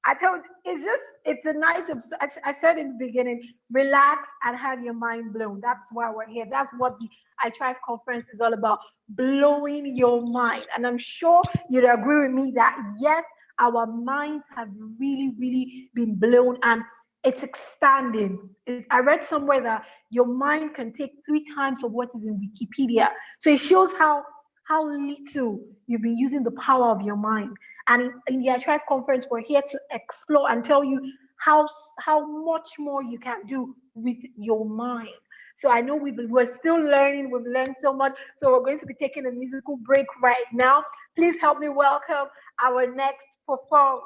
I told it's a night of, I said in the beginning, relax and have your mind blown. That's why we're here. That's what the iTHRIVE conference is all about, blowing your mind. And I'm sure you'd agree with me that yes, our minds have really, really been blown, and it's expanding. I read somewhere that your mind can take 3 times of what is in Wikipedia. So it shows how little you've been using the power of your mind. And in the iTHRIVE conference, we're here to explore and tell you how much more you can do with your mind. So I know we're still learning. We've learned so much. So we're going to be taking a musical break right now. Please help me welcome our next performer.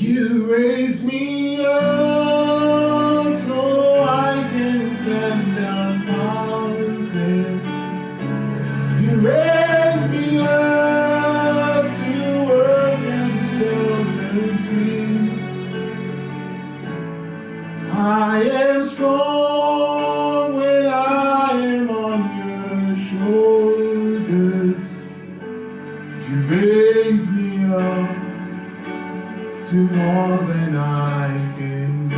You raise me up so I can stand on mountains. You raise me up to work and still the seas. I am strong when I am on your shoulders. You raise me up to more than I can do.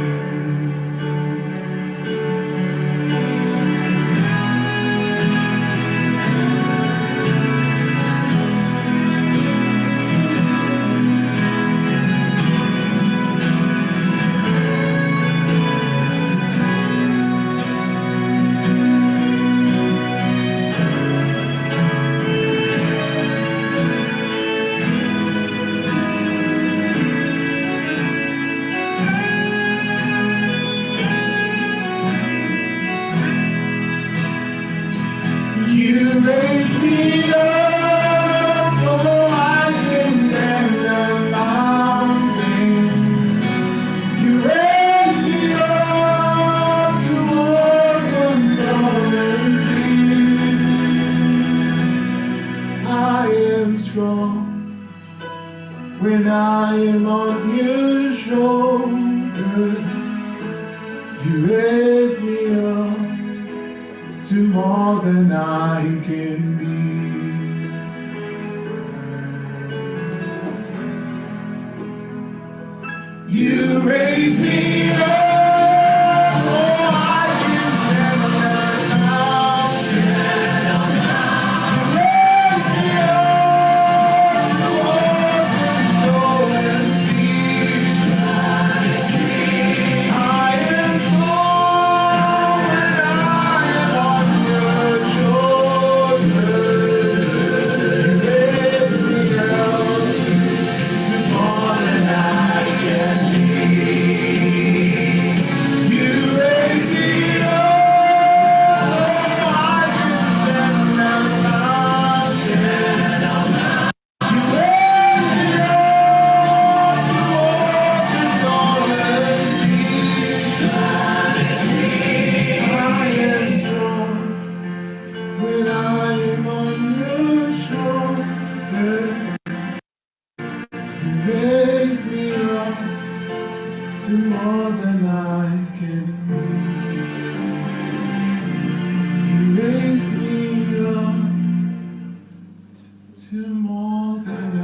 You raise me up so I can stand the mountains. You raise me up to walk on southern seas. I am strong when I am on your shoulders. You raise me up to more than I can be. You raise me up so I can stand on the mountain. You raise me up to walk on stolen seas. I am strong when I am on your shoulders. You raise me up to more than I can be. You raise me up so I can stand on the mountain. You raise me up to walk the stolen seas. I am strong when I am on your shoulders. You raise me up to more than I can be. You raise me up to more than I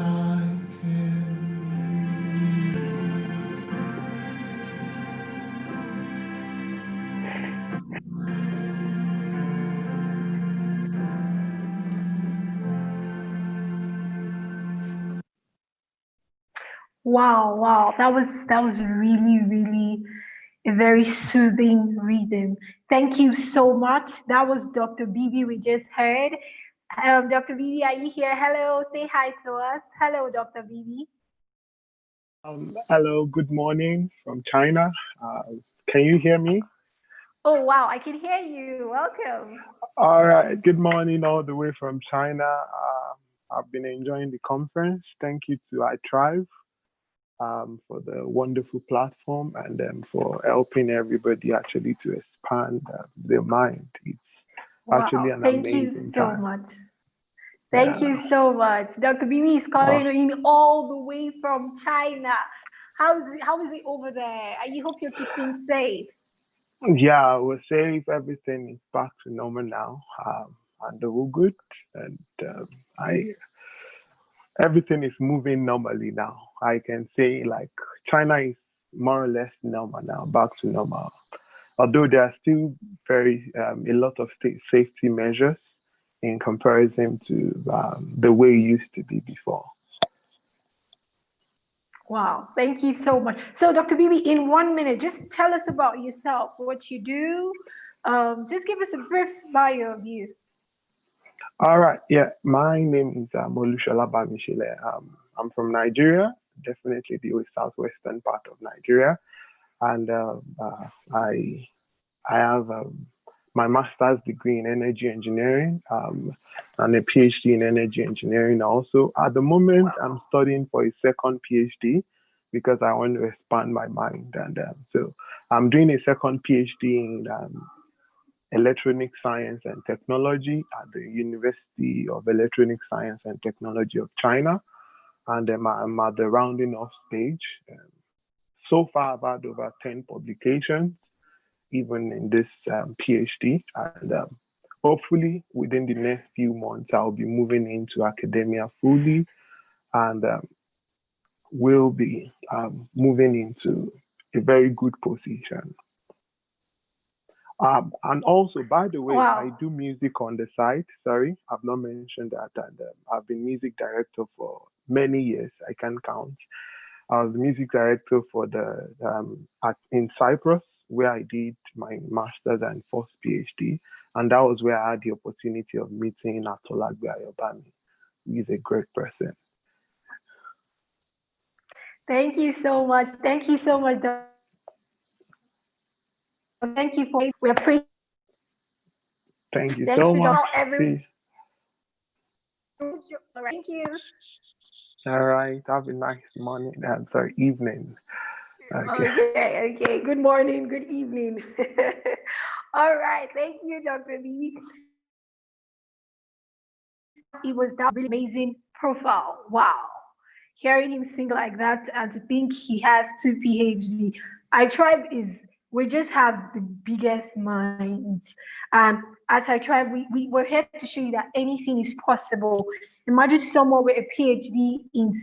can Wow, wow. That was really, really a very soothing reading. Thank you so much. That was Dr. Bibi we just heard. Dr. Bibi, are you here? Hello, say hi to us. Hello, Dr. Bibi. Hello, good morning from China. Can you hear me? Oh, wow, I can hear you. Welcome. All right, good morning all the way from China. I've been enjoying the conference. Thank you to iTHRIVE for the wonderful platform and for helping everybody actually to expand their mind. It's actually Wow, an thank you amazing so time. much. Thank you so much. Dr. Bibi is calling in all the way from China. How is it over there? I hope you're keeping safe. Yeah, I would say if everything is back to normal now, and they're all good, and everything is moving normally now. I can say like China is more or less normal now, back to normal. Although there are still a lot of safety measures in comparison to the way it used to be before. Wow, thank you so much. So, Dr. Bibi, in 1 minute, just tell us about yourself, what you do. Just give us a brief bio of you. All right, yeah, my name is Molushola Bamishile. I'm from Nigeria, definitely the southwestern part of Nigeria, and I have my master's degree in energy engineering and a PhD in energy engineering also. At the moment, I'm studying for a second PhD because I want to expand my mind. And so I'm doing a second PhD in electronic science and technology at the University of Electronic Science and Technology of China. And I'm at the rounding off stage. So far, I've had over 10 publications, even in this PhD. And hopefully, within the next few months, I'll be moving into academia fully, and will be moving into a very good position. And also, by the way, Wow. I do music on the side. Sorry, I've not mentioned that. And I've been music director for many years. I can count. I was the music director for in Cyprus, where I did my master's and first PhD. And that was where I had the opportunity of meeting Atolagbe Ayobami, who is a great person. Thank you so much. Thank you so much. Thank you for we appreciate. Thank you Thank so you, much. everyone. Peace. Thank you. All right. Have a nice morning. Sorry, evening. Okay. Good morning. Good evening. All right. Thank you, Dr. Bibi. It was that really amazing profile. Wow. Hearing him sing like that and to think he has 2 PhD. iTHRIVE we just have the biggest minds. And at iTHRIVE, we're here to show you that anything is possible. Imagine someone with a PhD in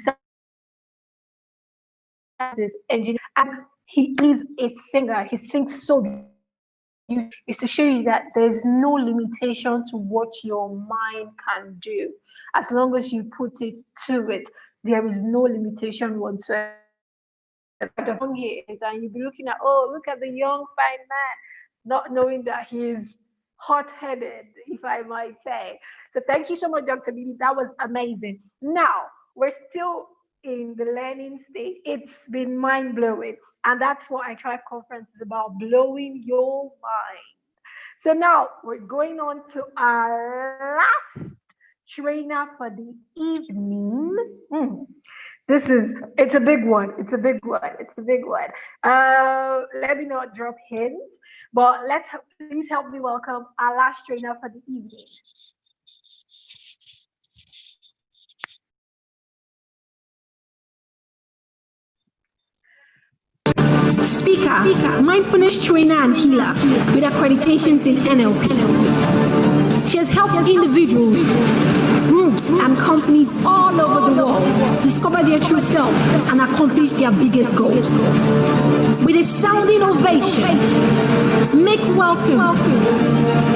sciences, engineering, and he is a singer. He sings so beautifully. It's to show you that there's no limitation to what your mind can do. As long as you put it to it, there is no limitation whatsoever. The young years, and you'll be looking at, oh, look at the young fine man, not knowing that he's hot-headed, if I might say. So thank you so much, Dr. Bibi. That was amazing. Now we're still in the learning stage. It's been mind-blowing, and that's what iTHRIVE conference is about, blowing your mind. So now we're going on to our last trainer for the evening. It's a big one. Let me not drop hints, but please help me welcome our last trainer for the evening. Speaker, mindfulness trainer and healer with accreditations in NLP. She has helped individuals, groups, and companies all over the world discover their true selves and accomplish their biggest goals. With a sounding ovation, make welcome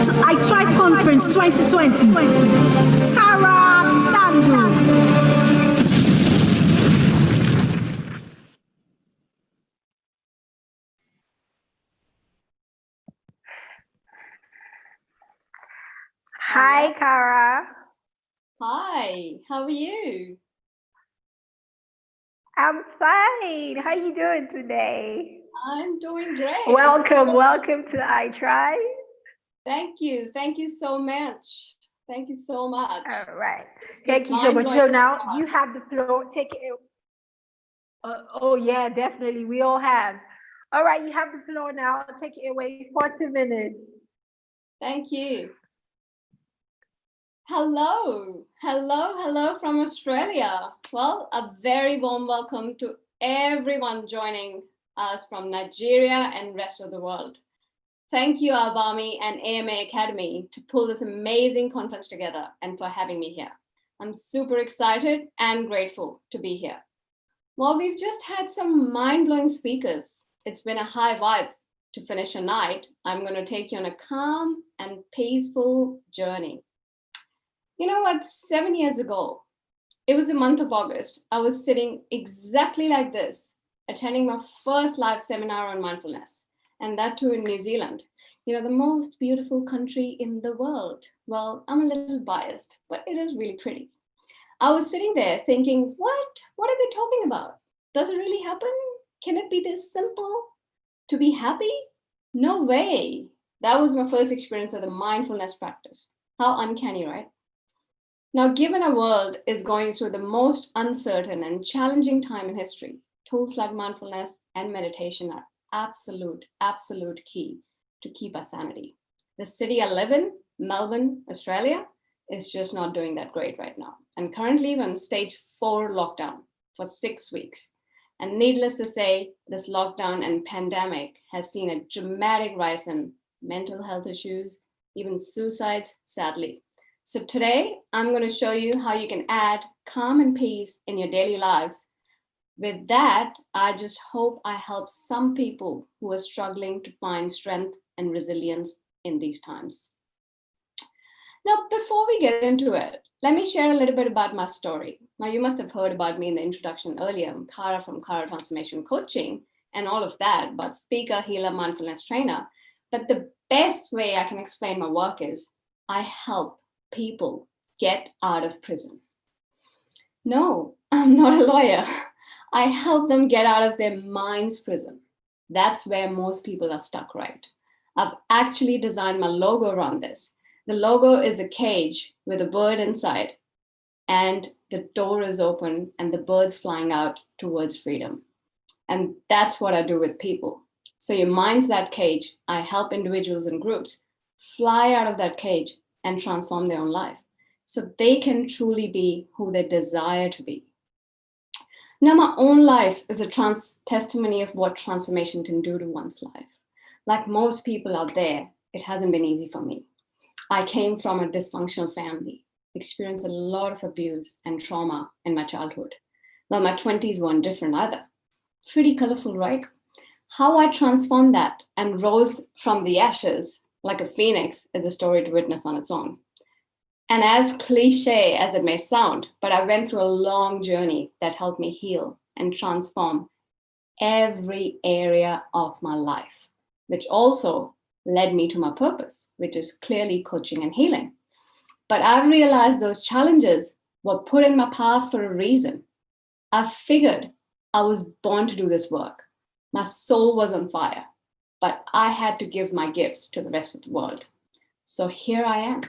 to iTHRIVE Conference 2020, Kara Sandu. Hi, Kara. Hi, how are you? I'm fine. How are you doing today? I'm doing great. Welcome to iTHRIVE. Thank you so much. Thank you so much. All right. Thank you so much. So now you have the floor. Take it. Oh yeah, definitely. We all have. All right, you have the floor now. Take it away. 40 minutes. Thank you. Hello from Australia. Well, a very warm welcome to everyone joining us from Nigeria and rest of the world. Thank you, Albami and AMAcademy, to pull this amazing conference together and for having me here. I'm super excited and grateful to be here. Well, we've just had some mind-blowing speakers. It's been a high vibe to finish a night. I'm going to take you on a calm and peaceful journey. You know what? 7 years ago, it was the month of August. I was sitting exactly like this, attending my first live seminar on mindfulness, and that too in New Zealand. You know, the most beautiful country in the world. Well, I'm a little biased, but it is really pretty. I was sitting there thinking, what are they talking about? Does it really happen? Can it be this simple to be happy? No way. That was my first experience with a mindfulness practice. How uncanny, right? Now, given our world is going through the most uncertain and challenging time in history, tools like mindfulness and meditation are absolute key to keep our sanity. The city I live in, Melbourne, Australia, is just not doing that great right now. And currently we're on stage 4 lockdown for 6 weeks. And needless to say, this lockdown and pandemic has seen a dramatic rise in mental health issues, even suicides, sadly. So today, I'm going to show you how you can add calm and peace in your daily lives. With that, I just hope I help some people who are struggling to find strength and resilience in these times. Now, before we get into it, let me share a little bit about my story. Now, you must have heard about me in the introduction earlier. I'm Kara from Kara Transformation Coaching and all of that, but speaker, healer, mindfulness trainer. But the best way I can explain my work is I help people get out of prison. No, I'm not a lawyer. I help them get out of their mind's prison. That's where most people are stuck, right? I've actually designed my logo around this. The logo is a cage with a bird inside, and the door is open and the bird's flying out towards freedom. And that's what I do with people. So your mind's that cage. I help individuals and groups fly out of that cage and transform their own life so they can truly be who they desire to be. Now, my own life is a testimony of what transformation can do to one's life. Like most people out there, it hasn't been easy for me. I came from a dysfunctional family, experienced a lot of abuse and trauma in my childhood. Well, my 20s weren't different either. Pretty colorful, right? How I transformed that and rose from the ashes like a phoenix is a story to witness on its own. And as cliche as it may sound, but I went through a long journey that helped me heal and transform every area of my life, which also led me to my purpose, which is clearly coaching and healing. But I realized those challenges were put in my path for a reason. I figured I was born to do this work. My soul was on fire, but I had to give my gifts to the rest of the world. So here I am.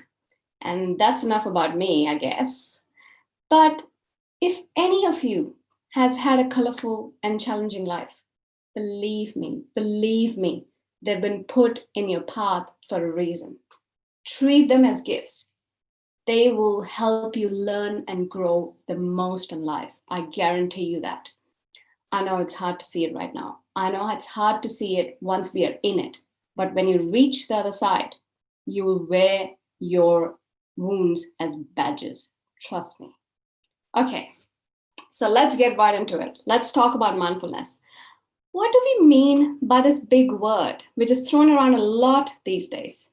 And that's enough about me, I guess. But if any of you has had a colorful and challenging life, believe me, they've been put in your path for a reason. Treat them as gifts. They will help you learn and grow the most in life. I guarantee you that. I know it's hard to see it right now. I know it's hard to see it once we are in it. But when you reach the other side, you will wear your wounds as badges. Trust me. Okay, so let's get right into it. Let's talk about mindfulness. What do we mean by this big word, which is thrown around a lot these days?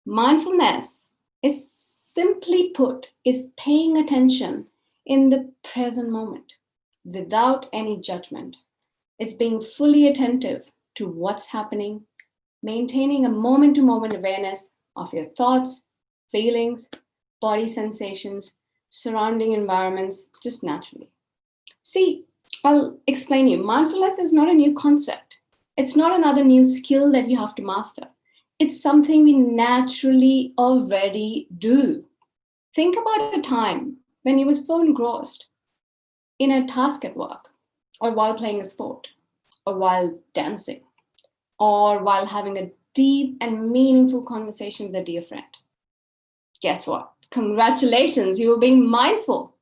Mindfulness is simply put, is paying attention in the present moment without any judgment. It's being fully attentive to what's happening, maintaining a moment-to-moment awareness of your thoughts, feelings, body sensations, surrounding environments, just naturally. See, I'll explain you. Mindfulness is not a new concept. It's not another new skill that you have to master. It's something we naturally already do. Think about a time when you were so engrossed in a task at work, or while playing a sport, or while dancing, or while having a deep and meaningful conversation with a dear friend. Guess what? Congratulations, you were being mindful.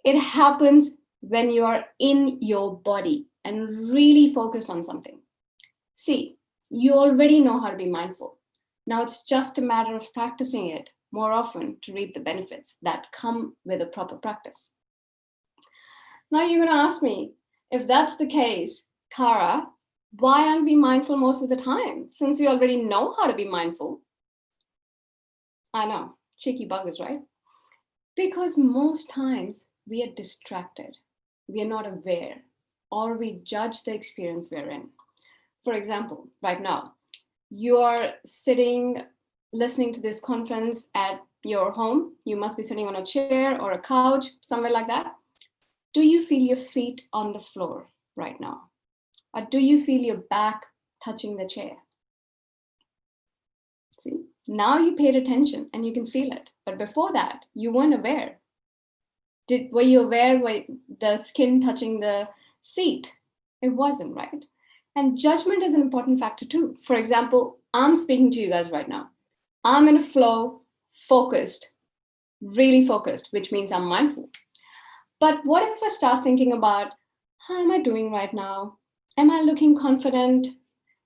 It happens when you are in your body and really focused on something. See, you already know how to be mindful. Now it's just a matter of practicing it more often to reap the benefits that come with a proper practice. Now you're going to ask me, if that's the case, Kara, why aren't we mindful most of the time? Since we already know how to be mindful. I know, cheeky buggers, right? Because most times we are distracted. We are not aware, or we judge the experience we're in. For example, right now, you are sitting, listening to this conference at your home. You must be sitting on a chair or a couch, somewhere like that. Do you feel your feet on the floor right now? Or do you feel your back touching the chair? See, now you paid attention and you can feel it. But before that, you weren't aware. Were you aware the skin touching the seat. It wasn't, right? And judgment is an important factor too. For example, I'm speaking to you guys right now. I'm in a flow, focused, really focused, which means I'm mindful. But what if I start thinking about, how am I doing right now? Am I looking confident?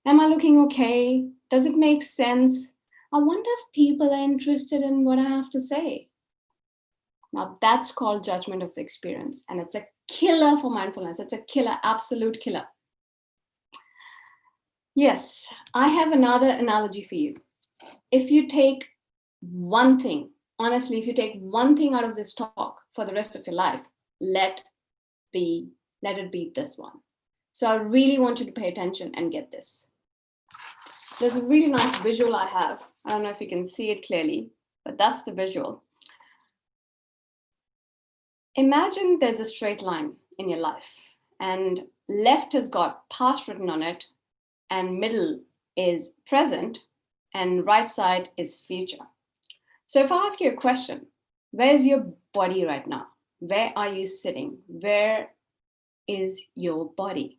Am I looking okay? Does it make sense? I wonder if people are interested in what I have to say. Now that's called judgment of the experience. And it's a killer for mindfulness. It's a killer, absolute killer. Yes, I have another analogy for you. If you take one thing, honestly, if you take one thing out of this talk for the rest of your life, let it be this one. So I really want you to pay attention and get this. There's a really nice visual I have. I don't know if you can see it clearly, but that's the visual. Imagine there's a straight line in your life, and left has got past written on it, and middle is present, and right side is future. So if I ask you a question, where's your body right now? Where are you sitting? Where is your body?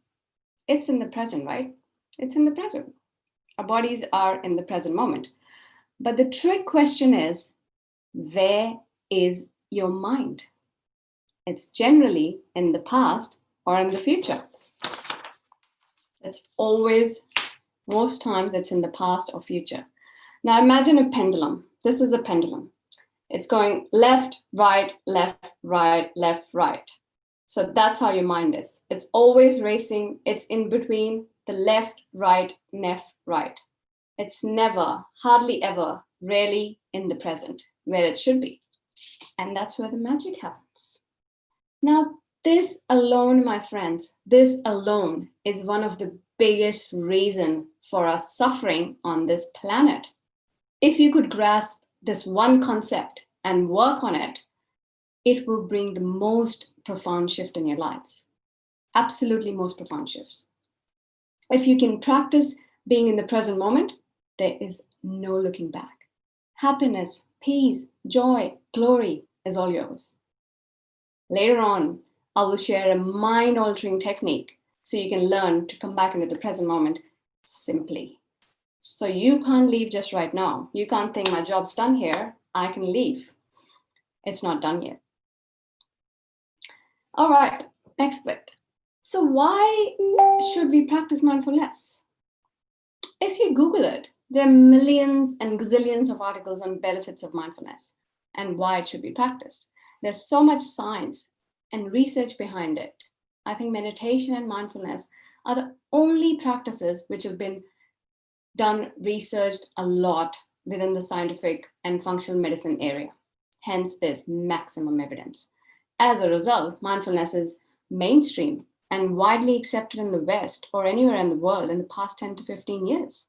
It's in the present, right? It's in the present. Our bodies are in the present moment. But the trick question is, where is your mind? It's generally in the past or in the future. It's always, most times it's in the past or future. Now imagine a pendulum. This is a pendulum. It's going left, right, left, right, left, right. So that's how your mind is. It's always racing. It's in between the left, right, left, right. It's never, hardly ever, rarely in the present where it should be. And that's where the magic happens. Now, this alone, my friends, this alone is one of the biggest reasons for us suffering on this planet. If you could grasp this one concept and work on it, it will bring the most profound shift in your lives. Absolutely most profound shifts. If you can practice being in the present moment, there is no looking back. Happiness, peace, joy, glory is all yours. Later on, I will share a mind-altering technique so you can learn to come back into the present moment simply. So you can't leave just right now. You can't think my job's done here, I can leave. It's not done yet. All right, next bit. So why should we practice mindfulness? If you Google it, there are millions and gazillions of articles on benefits of mindfulness and why it should be practiced. There's so much science and research behind it. I think meditation and mindfulness are the only practices which have been done, researched a lot within the scientific and functional medicine area. Hence, there's maximum evidence. As a result, mindfulness is mainstream and widely accepted in the West or anywhere in the world in the past 10 to 15 years.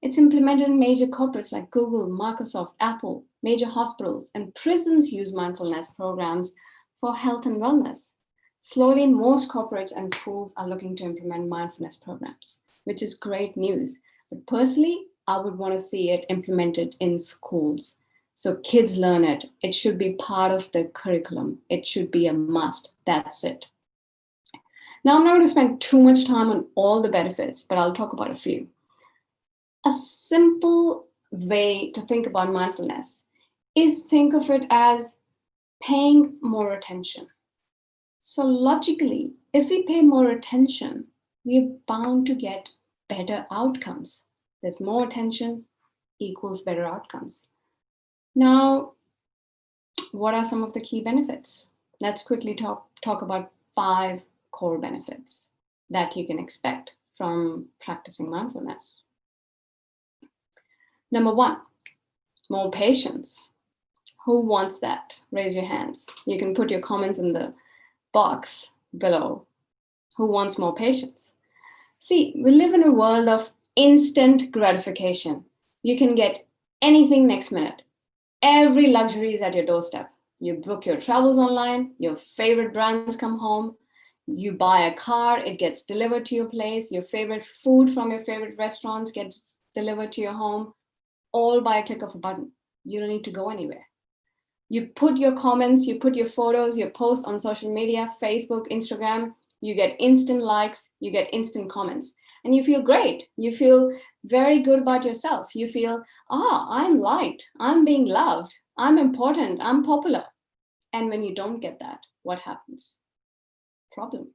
It's implemented in major corporates like Google, Microsoft, Apple. Major hospitals and prisons use mindfulness programs for health and wellness. Slowly, most corporates and schools are looking to implement mindfulness programs, which is great news. But personally, I would want to see it implemented in schools. So kids learn it. It should be part of the curriculum. It should be a must. That's it. Now, I'm not going to spend too much time on all the benefits, but I'll talk about a few. A simple way to think about mindfulness is think of it as paying more attention. So logically, if we pay more attention, we're bound to get better outcomes. There's more attention equals better outcomes. Now, what are some of the key benefits? Let's quickly talk about 5 core benefits that you can expect from practicing mindfulness. Number 1, more patience. Who wants that? Raise your hands. You can put your comments in the box below. Who wants more patience? See, we live in a world of instant gratification. You can get anything next minute. Every luxury is at your doorstep. You book your travels online, your favorite brands come home, you buy a car, it gets delivered to your place, your favorite food from your favorite restaurants gets delivered to your home, all by a click of a button. You don't need to go anywhere. You put your comments, you put your photos, your posts on social media, Facebook, Instagram, You get instant likes, you get instant comments, and you feel great. You feel very good about yourself. You feel, I'm liked, I'm being loved, I'm important, I'm popular. And when you don't get that, what happens? Problem.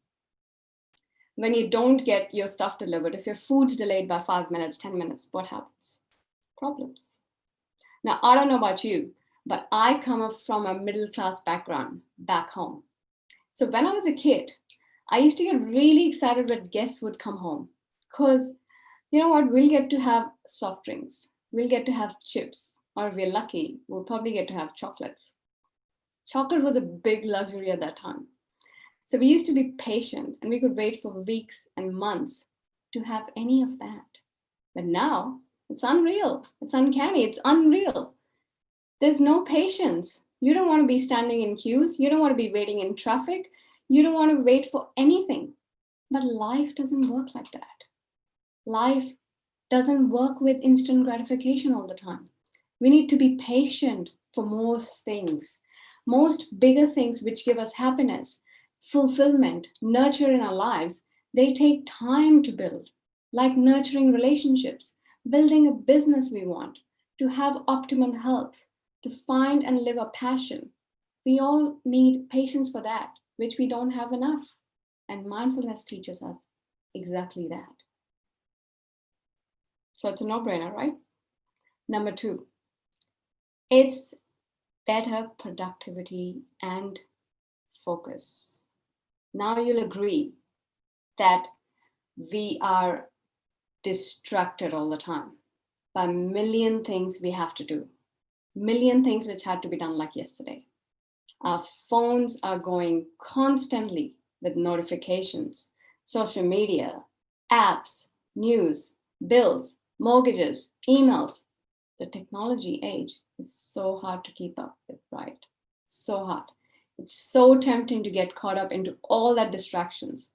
When you don't get your stuff delivered, if your food's delayed by 5 minutes, 10 minutes, what happens? Problems. Now, I don't know about you, but I come from a middle-class background back home. So when I was a kid, I used to get really excited when guests would come home because, you know what, we'll get to have soft drinks, we'll get to have chips, or if we're lucky, we'll probably get to have chocolates. Chocolate was a big luxury at that time. So we used to be patient and we could wait for weeks and months to have any of that. But now it's unreal, it's uncanny, it's unreal. There's no patience. You don't want to be standing in queues. You don't want to be waiting in traffic. You don't want to wait for anything. But life doesn't work like that. Life doesn't work with instant gratification all the time. We need to be patient for most things. Most bigger things which give us happiness, fulfillment, nurture in our lives, they take time to build, like nurturing relationships, building a business we want, to have optimum health, to find and live a passion. We all need patience for that, which we don't have enough. And mindfulness teaches us exactly that. So it's a no-brainer, right? Number 2, it's better productivity and focus. Now you'll agree that we are distracted all the time by a million things we have to do, million things which had to be done like yesterday. Our phones are going constantly with notifications, social media, apps, news, bills, mortgages, emails. The technology age is so hard to keep up with, right? So hard. It's so tempting to get caught up into all that distractions.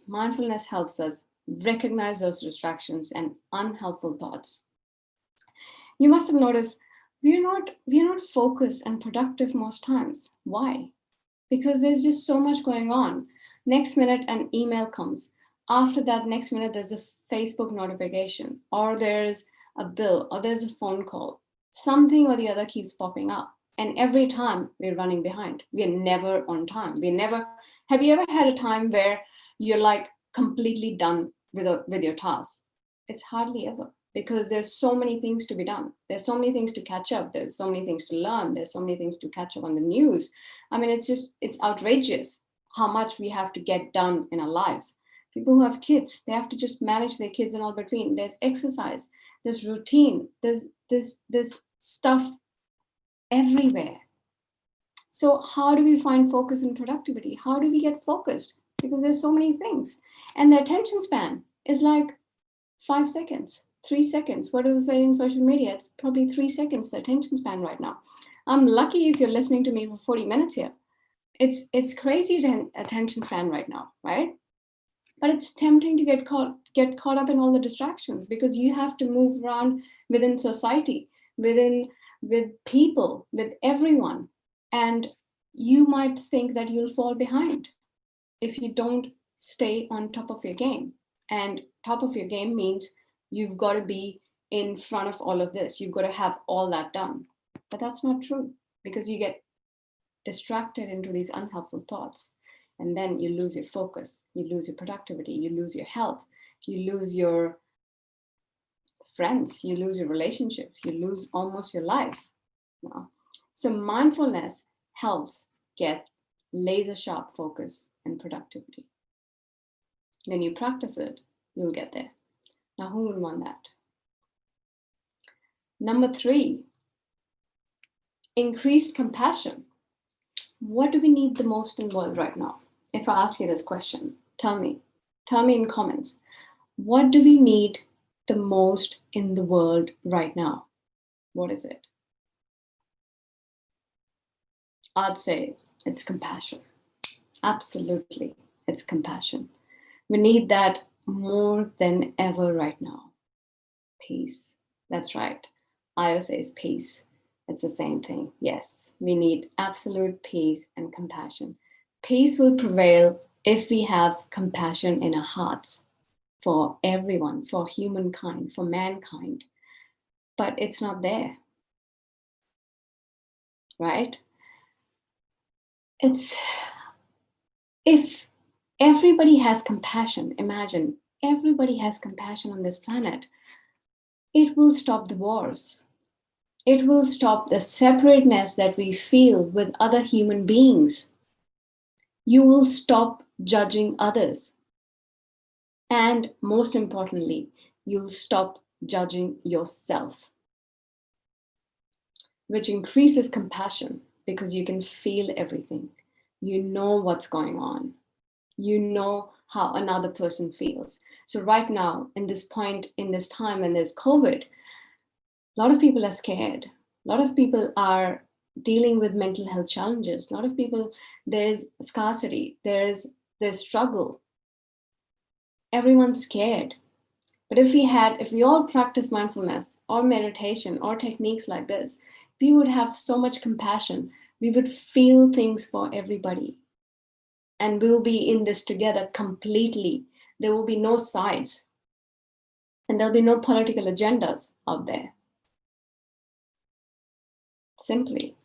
Mindfulness helps us recognize those distractions and unhelpful thoughts. You must have noticed we're not focused and productive most times. Why? Because there's just so much going on. Next minute an email comes. After that, next minute there's a Facebook notification, or there's a bill, or there's a phone call. Something or the other keeps popping up. And every time we're running behind. We're never on time. Have you ever had a time where you're like completely done with your task? It's hardly ever, because there's so many things to be done. There's so many things to catch up. There's so many things to learn. There's so many things to catch up on the news. I mean, it's outrageous how much we have to get done in our lives. People who have kids, they have to just manage their kids and all between. There's exercise, there's routine, there's stuff everywhere. So how do we find focus and productivity? How do we get focused? Because there's so many things. And the attention span is like 5 seconds, 3 seconds. What do they say in social media? It's probably 3 seconds, the attention span right now. I'm lucky if you're listening to me for 40 minutes here. It's crazy the attention span right now, right? But it's tempting to get caught up in all the distractions, because you have to move around within society, with people, with everyone. And you might think that you'll fall behind if you don't stay on top of your game. And top of your game means you've got to be in front of all of this. You've got to have all that done. But that's not true, because you get distracted into these unhelpful thoughts. And then you lose your focus, you lose your productivity, you lose your health, you lose your friends, you lose your relationships, you lose almost your life. So mindfulness helps get laser sharp focus and productivity. When you practice it, you'll get there. Now, who would want that? Number 3, increased compassion. What do we need the most in the world right now? If I ask you this question, tell me in comments, what do we need the most in the world right now? What is it? I'd say it's compassion. Absolutely, it's compassion. We need that more than ever right now. Peace. That's right. Io says peace. It's the same thing. Yes, we need absolute peace and compassion. Peace will prevail if we have compassion in our hearts for everyone, for humankind, for mankind. But it's not there, right? If everybody has compassion, imagine everybody has compassion on this planet, it will stop the wars. It will stop the separateness that we feel with other human beings. You will stop judging others. And most importantly, you'll stop judging yourself, which increases compassion because you can feel everything. You know what's going on. You know how another person feels. So right now, in this point, in this time when there's COVID, a lot of people are scared. A lot of people are dealing with mental health challenges. A lot of people, there's scarcity, there's struggle. Everyone's scared. But if we all practice mindfulness or meditation or techniques like this, we would have so much compassion. We would feel things for everybody. And we'll be in this together completely. There will be no sides. And there'll be no political agendas out there. Simply,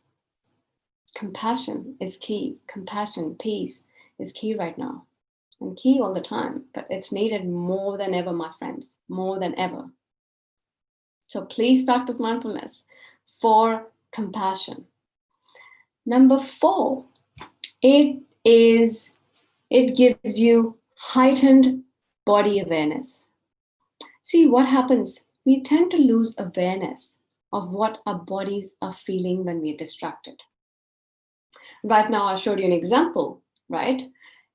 compassion is key. Compassion, peace is key right now. And key all the time, but it's needed more than ever, my friends, more than ever. So please practice mindfulness for compassion. Number 4, it gives you heightened body awareness. See what happens, we tend to lose awareness of what our bodies are feeling when we're distracted. Right now, I showed you an example, right?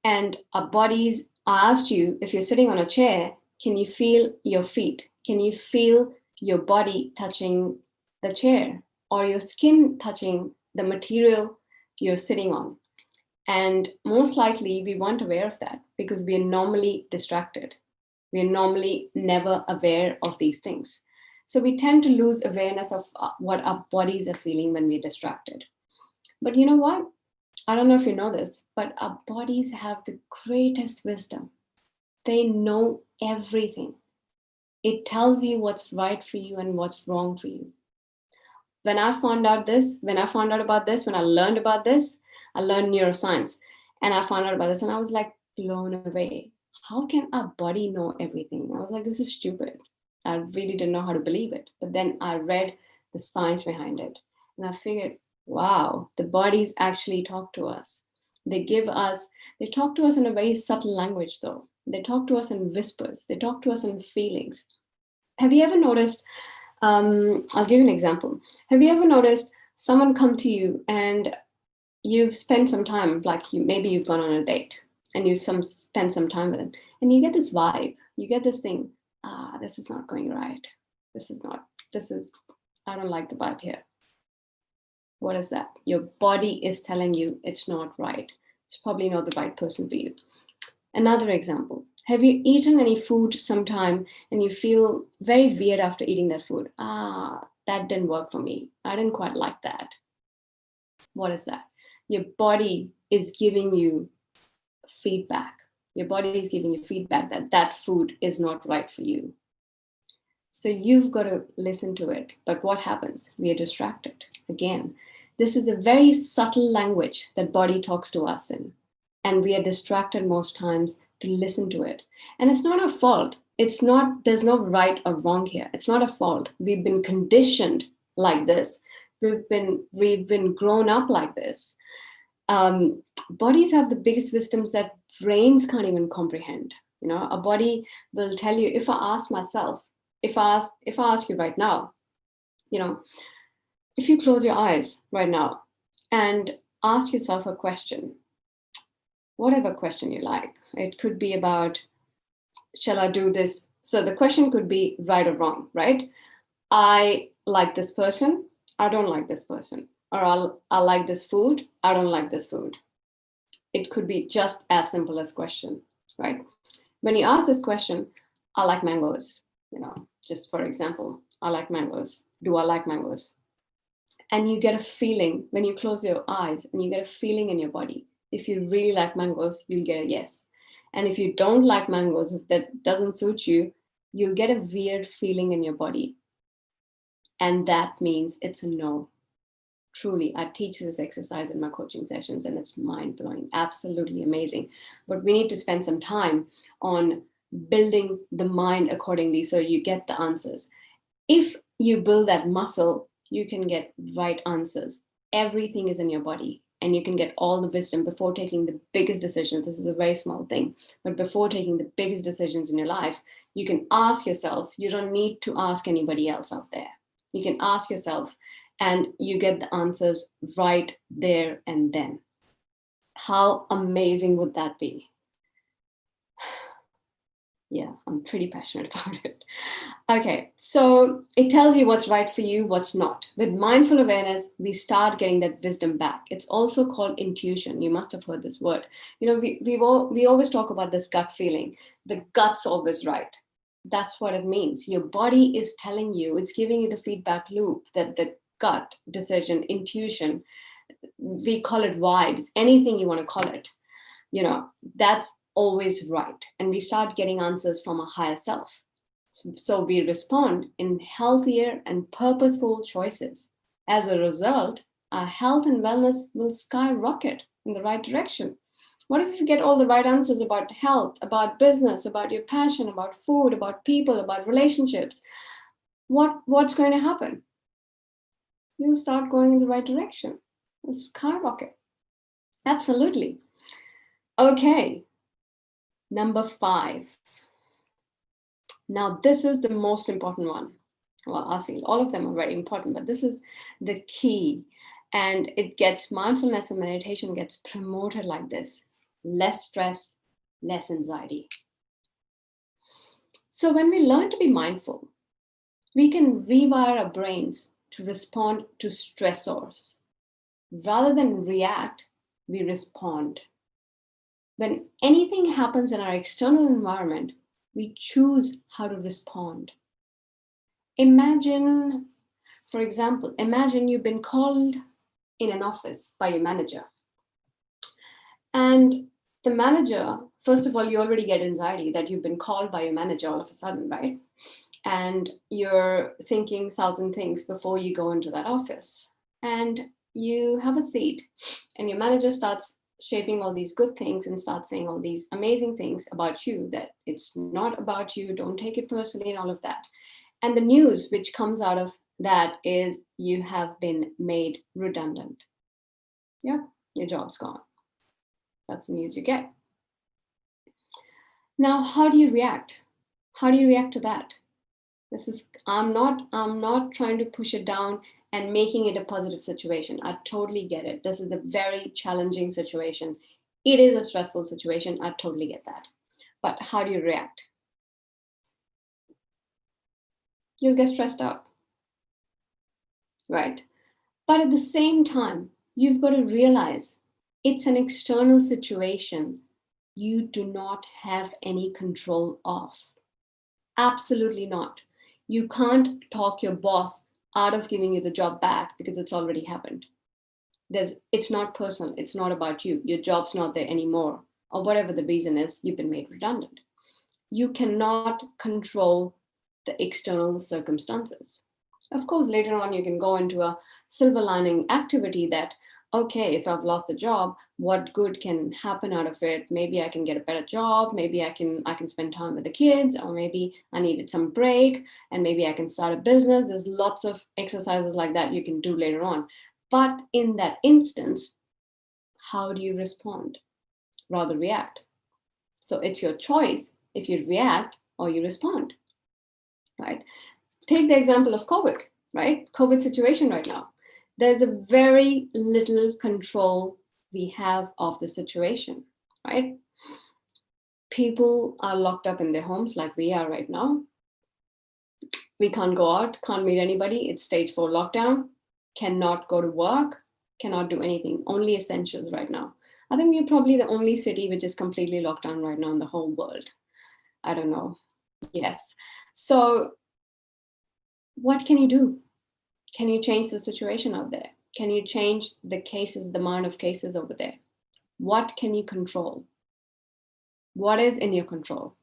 And our bodies, I asked you, if you're sitting on a chair, can you feel your feet? Can you feel your body touching the chair or your skin touching the material you're sitting on? And most likely we weren't aware of that because we are normally distracted. We are normally never aware of these things. So we tend to lose awareness of what our bodies are feeling when we're distracted. But you know what? I don't know if you know this, but our bodies have the greatest wisdom. They know everything. It tells you what's right for you and what's wrong for you. When I found out about this, when I learned about this, I learned neuroscience and I found out about this and I was like blown away. How can our body know everything? I was like, this is stupid. I really didn't know how to believe it. But then I read the science behind it and I figured, wow, the bodies actually talk to us. They talk to us in a very subtle language though. They talk to us in whispers. They talk to us in feelings. Have you ever noticed, I'll give you an example. Have you ever noticed someone come to you and you've spent some time, like maybe you've gone on a date and you've spent some time with them and you get this vibe, you get this thing, this is not going right. I don't like the vibe here. What is that? Your body is telling you it's not right. It's probably not the right person for you. Another example. Have you eaten any food sometime and you feel very weird after eating that food? That didn't work for me. I didn't quite like that. What is that? Your body is giving you feedback. Your body is giving you feedback that that food is not right for you. So you've got to listen to it. But what happens? We are distracted. Again, this is the very subtle language that body talks to us in. And we are distracted most times to listen to it. And it's not our fault. There's no right or wrong here. It's not a fault. We've been conditioned like this. We've been grown up like this. Bodies have the biggest wisdoms that brains can't even comprehend. You know, a body will tell you, if I ask you right now, you know, if you close your eyes right now and ask yourself a question, whatever question you like, it could be about, shall I do this? So the question could be right or wrong, right? I like this person, I don't like this person, or I like this food, I don't like this food. It could be just as simple as question, right? When you ask this question, I like mangoes, you know, just for example, I like mangoes. Do I like mangoes? And you get a feeling when you close your eyes and you get a feeling in your body. If you really like mangoes, you'll get a yes. And if you don't like mangoes, if that doesn't suit you, you'll get a weird feeling in your body. And that means it's a no. Truly, I teach this exercise in my coaching sessions and it's mind-blowing, absolutely amazing. But we need to spend some time on building the mind accordingly so you get the answers. If you build that muscle, you can get right answers. Everything is in your body and you can get all the wisdom before taking the biggest decisions. This is a very small thing, but before taking the biggest decisions in your life, you can ask yourself. You don't need to ask anybody else out there. You can ask yourself and you get the answers right there and then. How amazing would that be? Yeah, I'm pretty passionate about it. Okay, so it tells you what's right for you, what's not. With mindful awareness, we start getting that wisdom back. It's also called intuition. You must have heard this word. You know, we always talk about this gut feeling. The gut's always right. That's what it means. Your body is telling you, it's giving you the feedback loop that the gut decision, intuition, we call it vibes, anything you want to call it, you know, that's always right. And we start getting answers from a higher self. So we respond in healthier and purposeful choices. As a result, our health and wellness will skyrocket in the right direction. What if you get all the right answers about health, about business, about your passion, about food, about people, about relationships? What's going to happen? You'll start going in the right direction. It'll skyrocket. Absolutely. Okay. Number 5. Now, this is the most important one. Well, I feel all of them are very important, but this is the key. And it gets, mindfulness and meditation gets promoted like this. Less stress, less anxiety. So when we learn to be mindful, we can rewire our brains to respond to stressors. Rather than react, we respond. When anything happens in our external environment, we choose how to respond. Imagine, for example, imagine you've been called in an office by your manager. And the manager, first of all, you already get anxiety that you've been called by your manager all of a sudden, right? And you're thinking 1,000 things before you go into that office. And you have a seat and your manager starts shaping all these good things and starts saying all these amazing things about you, that it's not about you, don't take it personally and all of that. And the news which comes out of that is you have been made redundant. Yeah, your job's gone. That's the news you get. Now, how do you react? How do you react to that? This is, I'm not trying to push it down and making it a positive situation. I totally get it. This is a very challenging situation. It is a stressful situation. I totally get that. But how do you react? You'll get stressed out, right? But at the same time, you've got to realize it's an external situation you do not have any control of. Absolutely not. You can't talk your boss out of giving you the job back because it's already happened. It's not personal. It's not about you. Your job's not there anymore, or whatever the reason is, you've been made redundant. You cannot control the external circumstances. Of course, later on, you can go into a silver lining activity that, okay, if I've lost the job, what good can happen out of it? Maybe I can get a better job. Maybe I can spend time with the kids, or maybe I needed some break and maybe I can start a business. There's lots of exercises like that you can do later on. But in that instance, how do you respond? Rather react. So it's your choice if you react or you respond, right? Take the example of COVID, right? COVID situation right now. There's a very little control we have of the situation, right? People are locked up in their homes like we are right now. We can't go out, can't meet anybody. It's stage 4 lockdown, cannot go to work, cannot do anything, only essentials right now. I think we're probably the only city which is completely locked down right now in the whole world. I don't know. Yes. So what can you do? Can you change the situation out there? Can you change the cases, the amount of cases over there? What can you control? What is in your control?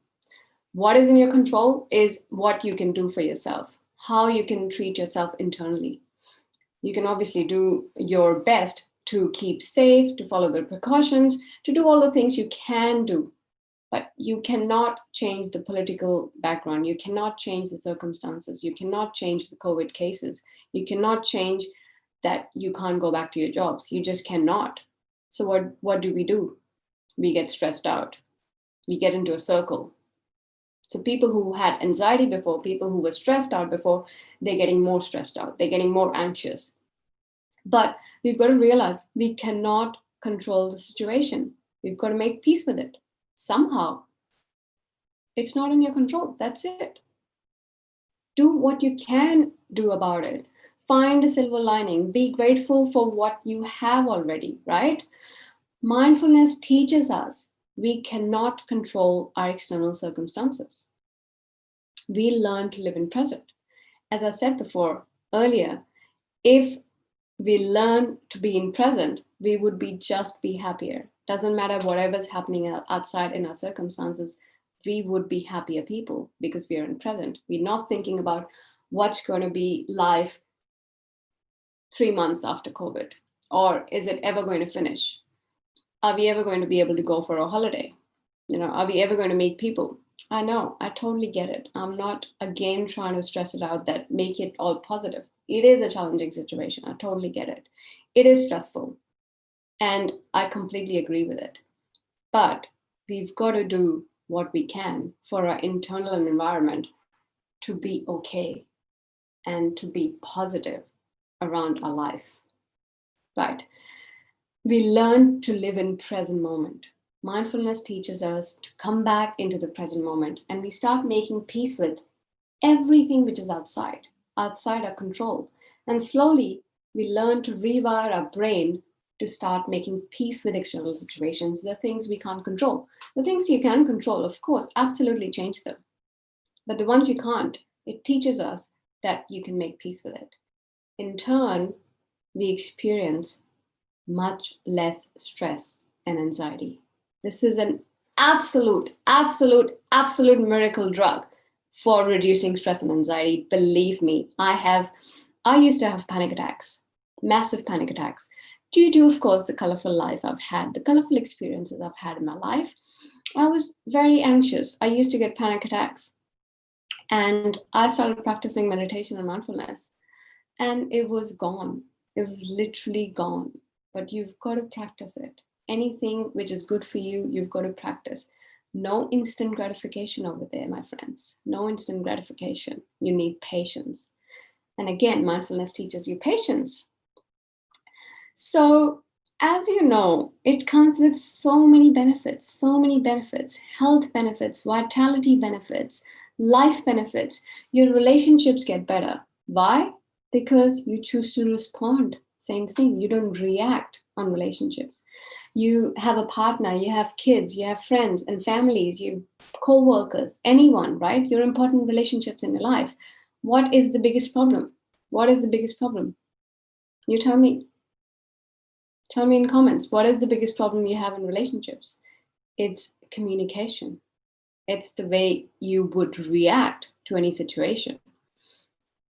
What is in your control is what you can do for yourself, how you can treat yourself internally. You can obviously do your best to keep safe, to follow the precautions, to do all the things you can do. But you cannot change the political background. You cannot change the circumstances. You cannot change the COVID cases. You cannot change that you can't go back to your jobs. You just cannot. So what do? We get stressed out. We get into a circle. So people who had anxiety before, people who were stressed out before, they're getting more stressed out. They're getting more anxious. But we've got to realize we cannot control the situation. We've got to make peace with it. Somehow, it's not in your control. That's it. Do what you can do about it. Find a silver lining. Be grateful for what you have already, right? Mindfulness teaches us we cannot control our external circumstances. We learn to live in present. As I said before, earlier, if we learn to be in present, we would just be happier. Doesn't matter whatever's happening outside in our circumstances, we would be happier people because we are in present. We're not thinking about what's going to be life 3 months after COVID, or is it ever going to finish? Are we ever going to be able to go for a holiday? Are we ever going to meet people? I know, I totally get it. I'm not again trying to stress it out that make it all positive. It is a challenging situation. I totally get it. It is stressful. And I completely agree with it. But we've got to do what we can for our internal environment to be okay and to be positive around our life. Right? We learn to live in present moment. Mindfulness teaches us to come back into the present moment, and we start making peace with everything which is outside our control. And slowly we learn to rewire our brain to start making peace with external situations, the things we can't control. The things you can control, of course, absolutely change them. But the ones you can't, it teaches us that you can make peace with it. In turn, we experience much less stress and anxiety. This is an absolute miracle drug for reducing stress and anxiety. Believe me, I used to have panic attacks, massive panic attacks, due to, of course, the colorful life I've had, the colorful experiences I've had in my life. I was very anxious. I used to get panic attacks. And I started practicing meditation and mindfulness, and it was gone. It was literally gone. But you've got to practice it. Anything which is good for you, you've got to practice. No instant gratification over there, my friends. No instant gratification. You need patience. And again, mindfulness teaches you patience. So, as you know, it comes with so many benefits, health benefits, vitality benefits, life benefits. Your relationships get better. Why? Because you choose to respond. Same thing, you don't react on relationships. You have a partner, you have kids, you have friends and families, you co-workers, anyone, right? Your important relationships in your life. What is the biggest problem? What is the biggest problem? You tell me. Tell me in comments, what is the biggest problem you have in relationships? It's communication. It's the way you would react to any situation.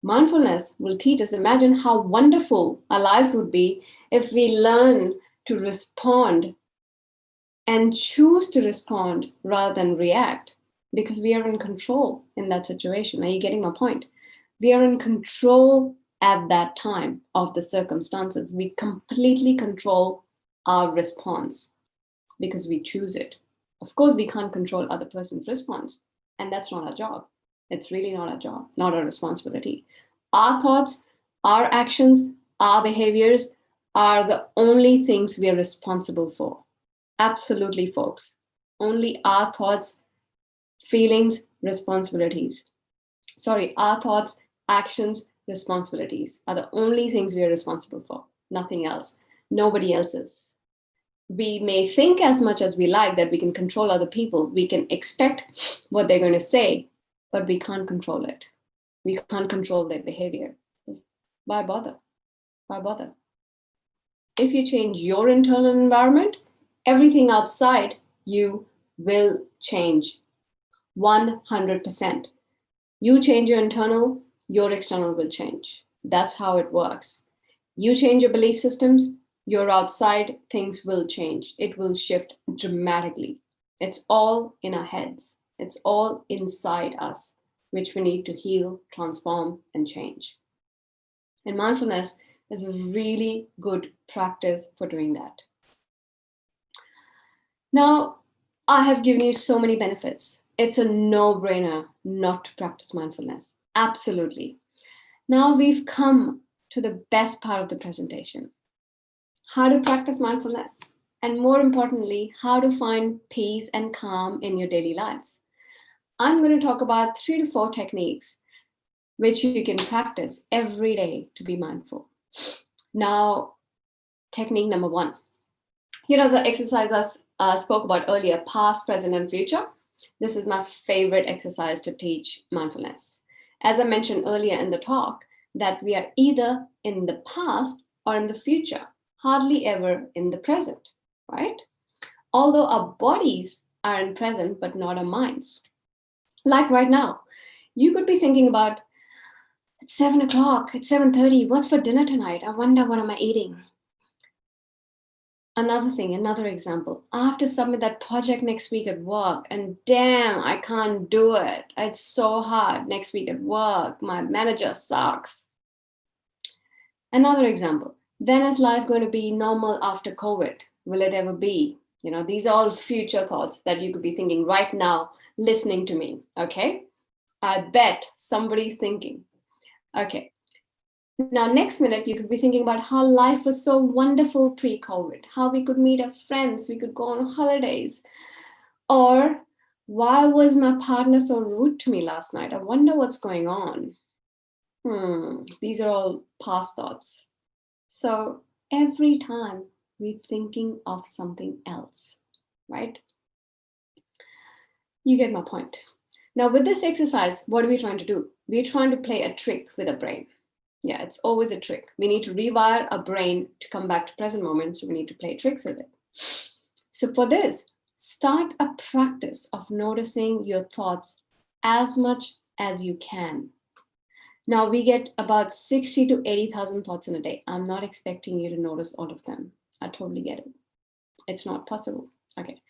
Mindfulness will teach us, imagine how wonderful our lives would be if we learn to respond and choose to respond rather than react, because we are in control in that situation. Are you getting my point? We are in control at that time of the circumstances. We completely control our response because we choose it. Of course, we can't control other person's response, and that's not our job. It's really not our job, not our responsibility. Our thoughts, our actions, our behaviors are the only things we are responsible for. Absolutely, folks. Only our thoughts, feelings, responsibilities. Our thoughts, actions, responsibilities are the only things we are responsible for. Nothing else. Nobody else's. We may think as much as we like that we can control other people. We can expect what they're going to say, but we can't control it. We can't control their behavior. Why bother? Why bother? If you change your internal environment, Everything outside you will change 100%. You change your internal, your external will change. That's how it works. You change your belief systems, your outside things will change. It will shift dramatically. It's all in our heads. It's all inside us, which we need to heal, transform, and change. And mindfulness is a really good practice for doing that. Now, I have given you so many benefits. It's a no-brainer not to practice mindfulness. Absolutely. Now we've come to the best part of the presentation. How to practice mindfulness, and more importantly, how to find peace and calm in your daily lives. I'm going to talk about 3 to 4 techniques which you can practice every day to be mindful. Now, technique number 1. The exercise I spoke about earlier, past, present, and future. This is my favorite exercise to teach mindfulness. As I mentioned earlier in the talk, that we are either in the past or in the future, hardly ever in the present, right? Although our bodies are in present, but not our minds. Like right now, you could be thinking about, it's 7 o'clock, it's 7:30, what's for dinner tonight? I wonder, what am I eating? Another example, I have to submit that project next week at work, and damn, I can't do it. It's so hard next week at work. My manager sucks. Another example, when is life going to be normal after COVID? Will it ever be? These are all future thoughts that you could be thinking right now, listening to me, okay? I bet somebody's thinking. Okay. Now, next minute, you could be thinking about how life was so wonderful pre-COVID, how we could meet our friends, we could go on holidays. Or, why was my partner so rude to me last night? I wonder what's going on. These are all past thoughts. So, every time we're thinking of something else, right? You get my point. Now, with this exercise, what are we trying to do? We're trying to play a trick with our brain. Yeah, it's always a trick. We need to rewire our brain to come back to present moment, so we need to play tricks with it. So for this, start a practice of noticing your thoughts as much as you can. Now, we get about 60 to 80,000 thoughts in a day. I'm not expecting you to notice all of them. I totally get it. It's not possible. Okay,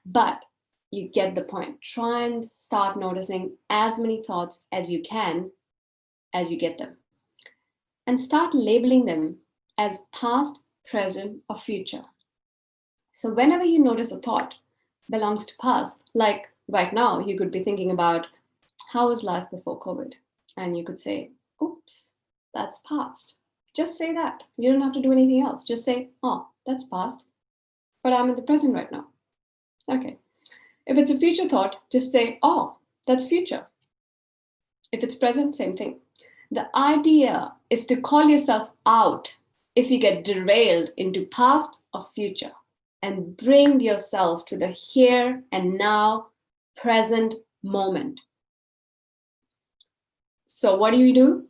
but you get the point. Try and start noticing as many thoughts as you can as you get them. And start labeling them as past, present, or future. So whenever you notice a thought belongs to past, like right now, you could be thinking about, how was life before COVID? And you could say, oops, that's past. Just say that. You don't have to do anything else. Just say, oh, that's past, but I'm in the present right now. Okay. If it's a future thought, just say, oh, that's future. If it's present, same thing. The idea is to call yourself out if you get derailed into past or future, and bring yourself to the here and now present moment. So what do?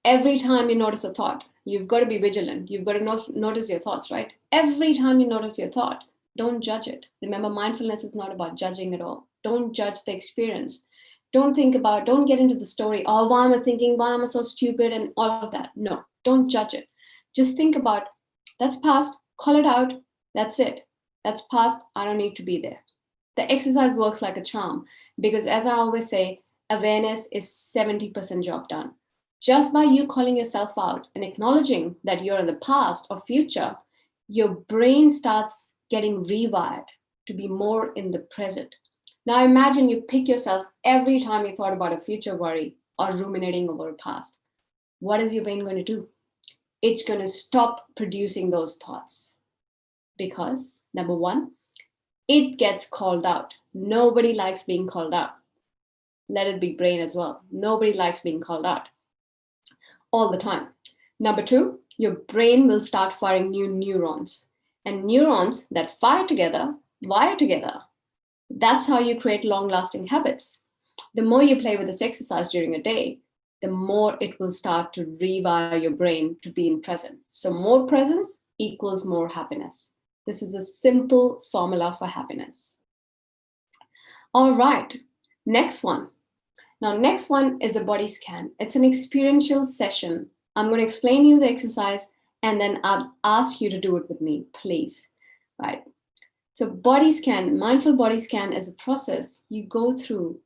Every time you notice a thought, you've got to be vigilant. You've got to notice your thoughts, right? Every time you notice your thought, don't judge it. Remember, mindfulness is not about judging at all. Don't judge the experience. Don't get into the story, oh, why am I thinking, why am I so stupid, and all of that. No, don't judge it. Just think about, that's past, call it out, that's it. That's past, I don't need to be there. The exercise works like a charm, because as I always say, awareness is 70% job done. Just by you calling yourself out and acknowledging that you're in the past or future, your brain starts getting rewired to be more in the present. Now imagine you pick yourself every time you thought about a future worry or ruminating over a past. What is your brain going to do? It's going to stop producing those thoughts. Because, number one, it gets called out. Nobody likes being called out. Let it be brain as well. Nobody likes being called out all the time. Number two, your brain will start firing new neurons. And neurons that fire together, wire together. That's how you create long-lasting habits. The more you play with this exercise during a day, the more it will start to rewire your brain to be in present. So more presence equals more happiness. This is the simple formula for happiness. All right, next one. Now, next one is a body scan. It's an experiential session. I'm going to explain you the exercise and then I'll ask you to do it with me, please. Right. So body scan, mindful body scan is a process you go through,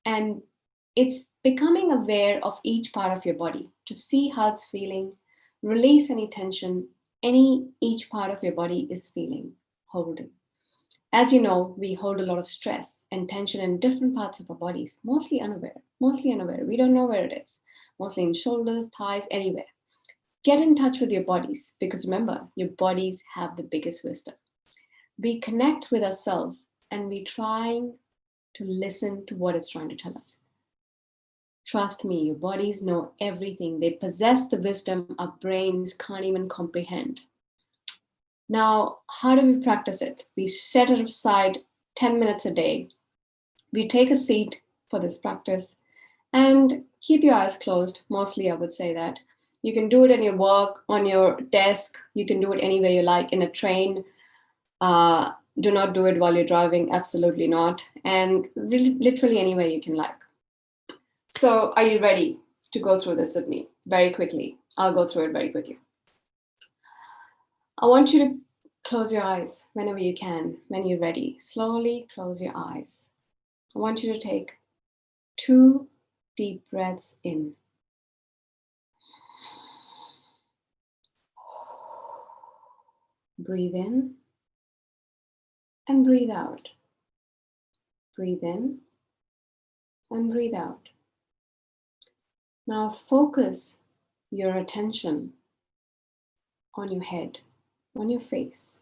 and it's becoming aware of each part of your body to see how it's feeling, release any tension, each part of your body is feeling, holding. As you know, we hold a lot of stress and tension in different parts of our bodies, mostly unaware. We don't know where it is, mostly in shoulders, thighs, anywhere. Get in touch with your bodies, because remember, your bodies have the biggest wisdom. We connect with ourselves and we're trying to listen to what it's trying to tell us. Trust me, your bodies know everything. They possess the wisdom our brains can't even comprehend. Now, how do we practice it? We set it aside 10 minutes a day. We take a seat for this practice and keep your eyes closed. Mostly, I would say that. You can do it in your work, on your desk. You can do it anywhere you like, in a train. Do not do it while you're driving. Absolutely not. And really, literally anywhere you can like. So are you ready to go through this with me very quickly? I'll go through it very quickly. I want you to close your eyes whenever you can, when you're ready. Slowly close your eyes. I want you to take 2 deep breaths in. Breathe in and breathe out. Breathe in and breathe out. Now focus your attention on your head, on your face.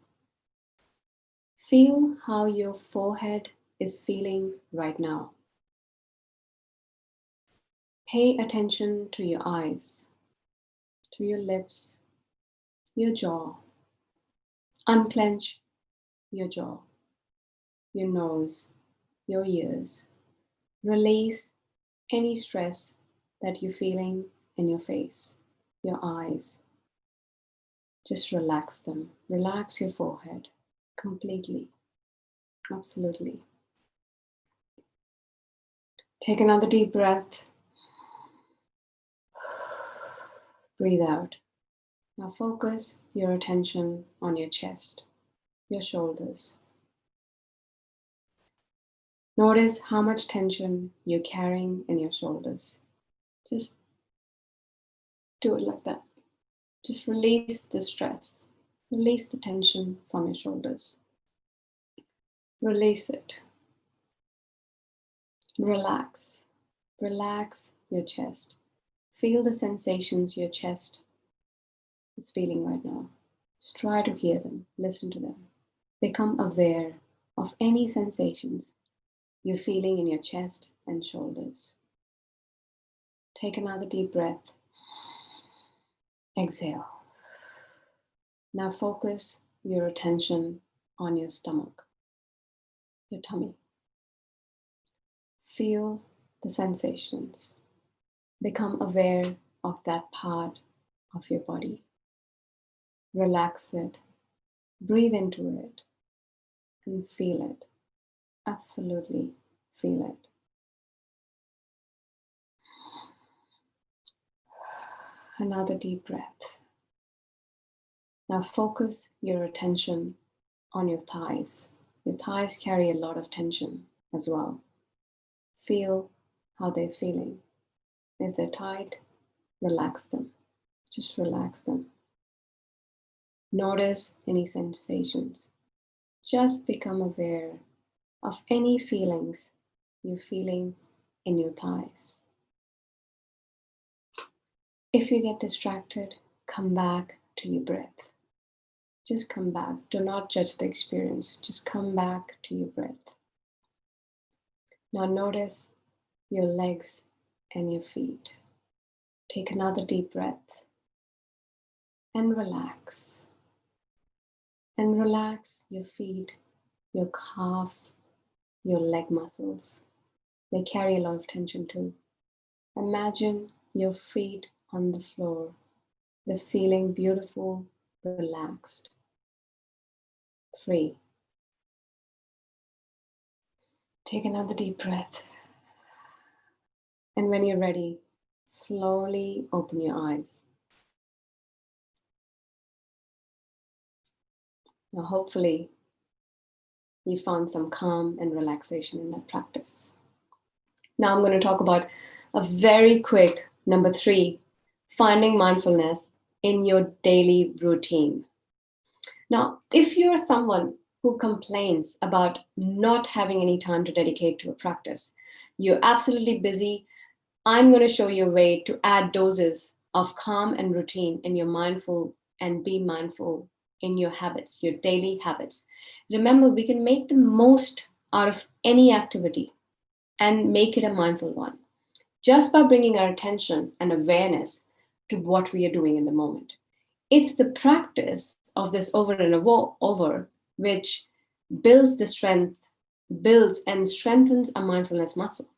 Feel how your forehead is feeling right now. Pay attention to your eyes, to your lips, your jaw. Unclench your jaw, your nose, your ears. Release any stress that you're feeling in your face, your eyes. Just relax them. Relax your forehead completely. Absolutely. Take another deep breath. Breathe out. Now focus your attention on your chest, your shoulders. Notice how much tension you're carrying in your shoulders. Just do it like that. Just release the stress. Release the tension from your shoulders. Release it. Relax. Relax your chest. Feel the sensations your chest is feeling right now. Just try to hear them. Listen to them. Become aware of any sensations you're feeling in your chest and shoulders. Take another deep breath. Exhale. Now focus your attention on your stomach, your tummy. Feel the sensations. Become aware of that part of your body. Relax it. Breathe into it and feel it. Absolutely feel it. Another deep breath. Now focus your attention on your thighs. Your thighs carry a lot of tension as well. Feel how they're feeling. If they're tight, relax them. Just relax them. Notice any sensations. Just become aware of any feelings you're feeling in your thighs. If you get distracted, come back to your breath. Just come back. Do not judge the experience. Just come back to your breath. Now notice your legs and your feet. Take another deep breath and relax. And relax your feet, your calves, your leg muscles. They carry a lot of tension too. Imagine your feet on the floor. They're feeling beautiful, relaxed. free. Take another deep breath. And when you're ready, slowly open your eyes. Now, hopefully, you found some calm and relaxation in that practice. Now I'm going to talk about a very quick number 3, finding mindfulness in your daily routine. Now, if you're someone who complains about not having any time to dedicate to a practice, you're absolutely busy, I'm going to show you a way to add doses of calm and routine in your mindful and be mindful in your habits, your daily habits. Remember, we can make the most out of any activity and make it a mindful one just by bringing our attention and awareness to what we are doing in the moment. It's the practice of this over and over which builds and strengthens a mindfulness muscle.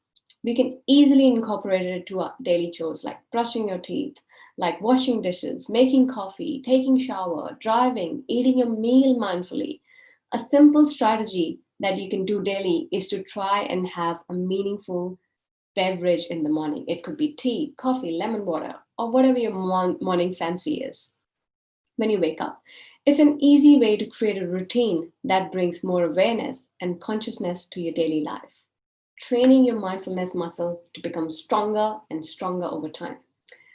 We can easily incorporate it to our daily chores like brushing your teeth, like washing dishes, making coffee, taking shower, driving, eating your meal mindfully. A simple strategy that you can do daily is to try and have a meaningful beverage in the morning. It could be tea, coffee, lemon water, or whatever your morning fancy is. When you wake up, it's an easy way to create a routine that brings more awareness and consciousness to your daily life, training your mindfulness muscle to become stronger and stronger over time.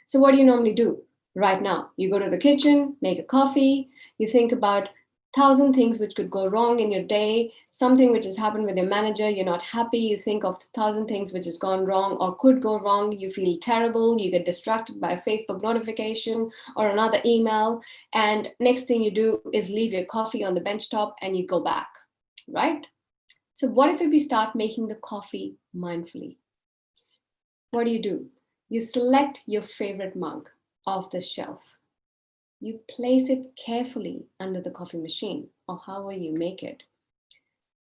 So what do you normally do? Right now, you go to the kitchen, make a coffee, you think about 1,000 things which could go wrong in your day, something which has happened with your manager, you're not happy, you think of 1,000 things which has gone wrong or could go wrong, you feel terrible, you get distracted by a Facebook notification or another email, and next thing you do is leave your coffee on the bench top and you go back, right? So what if we start making the coffee mindfully? What do? You select your favorite mug off the shelf. You place it carefully under the coffee machine or however you make it.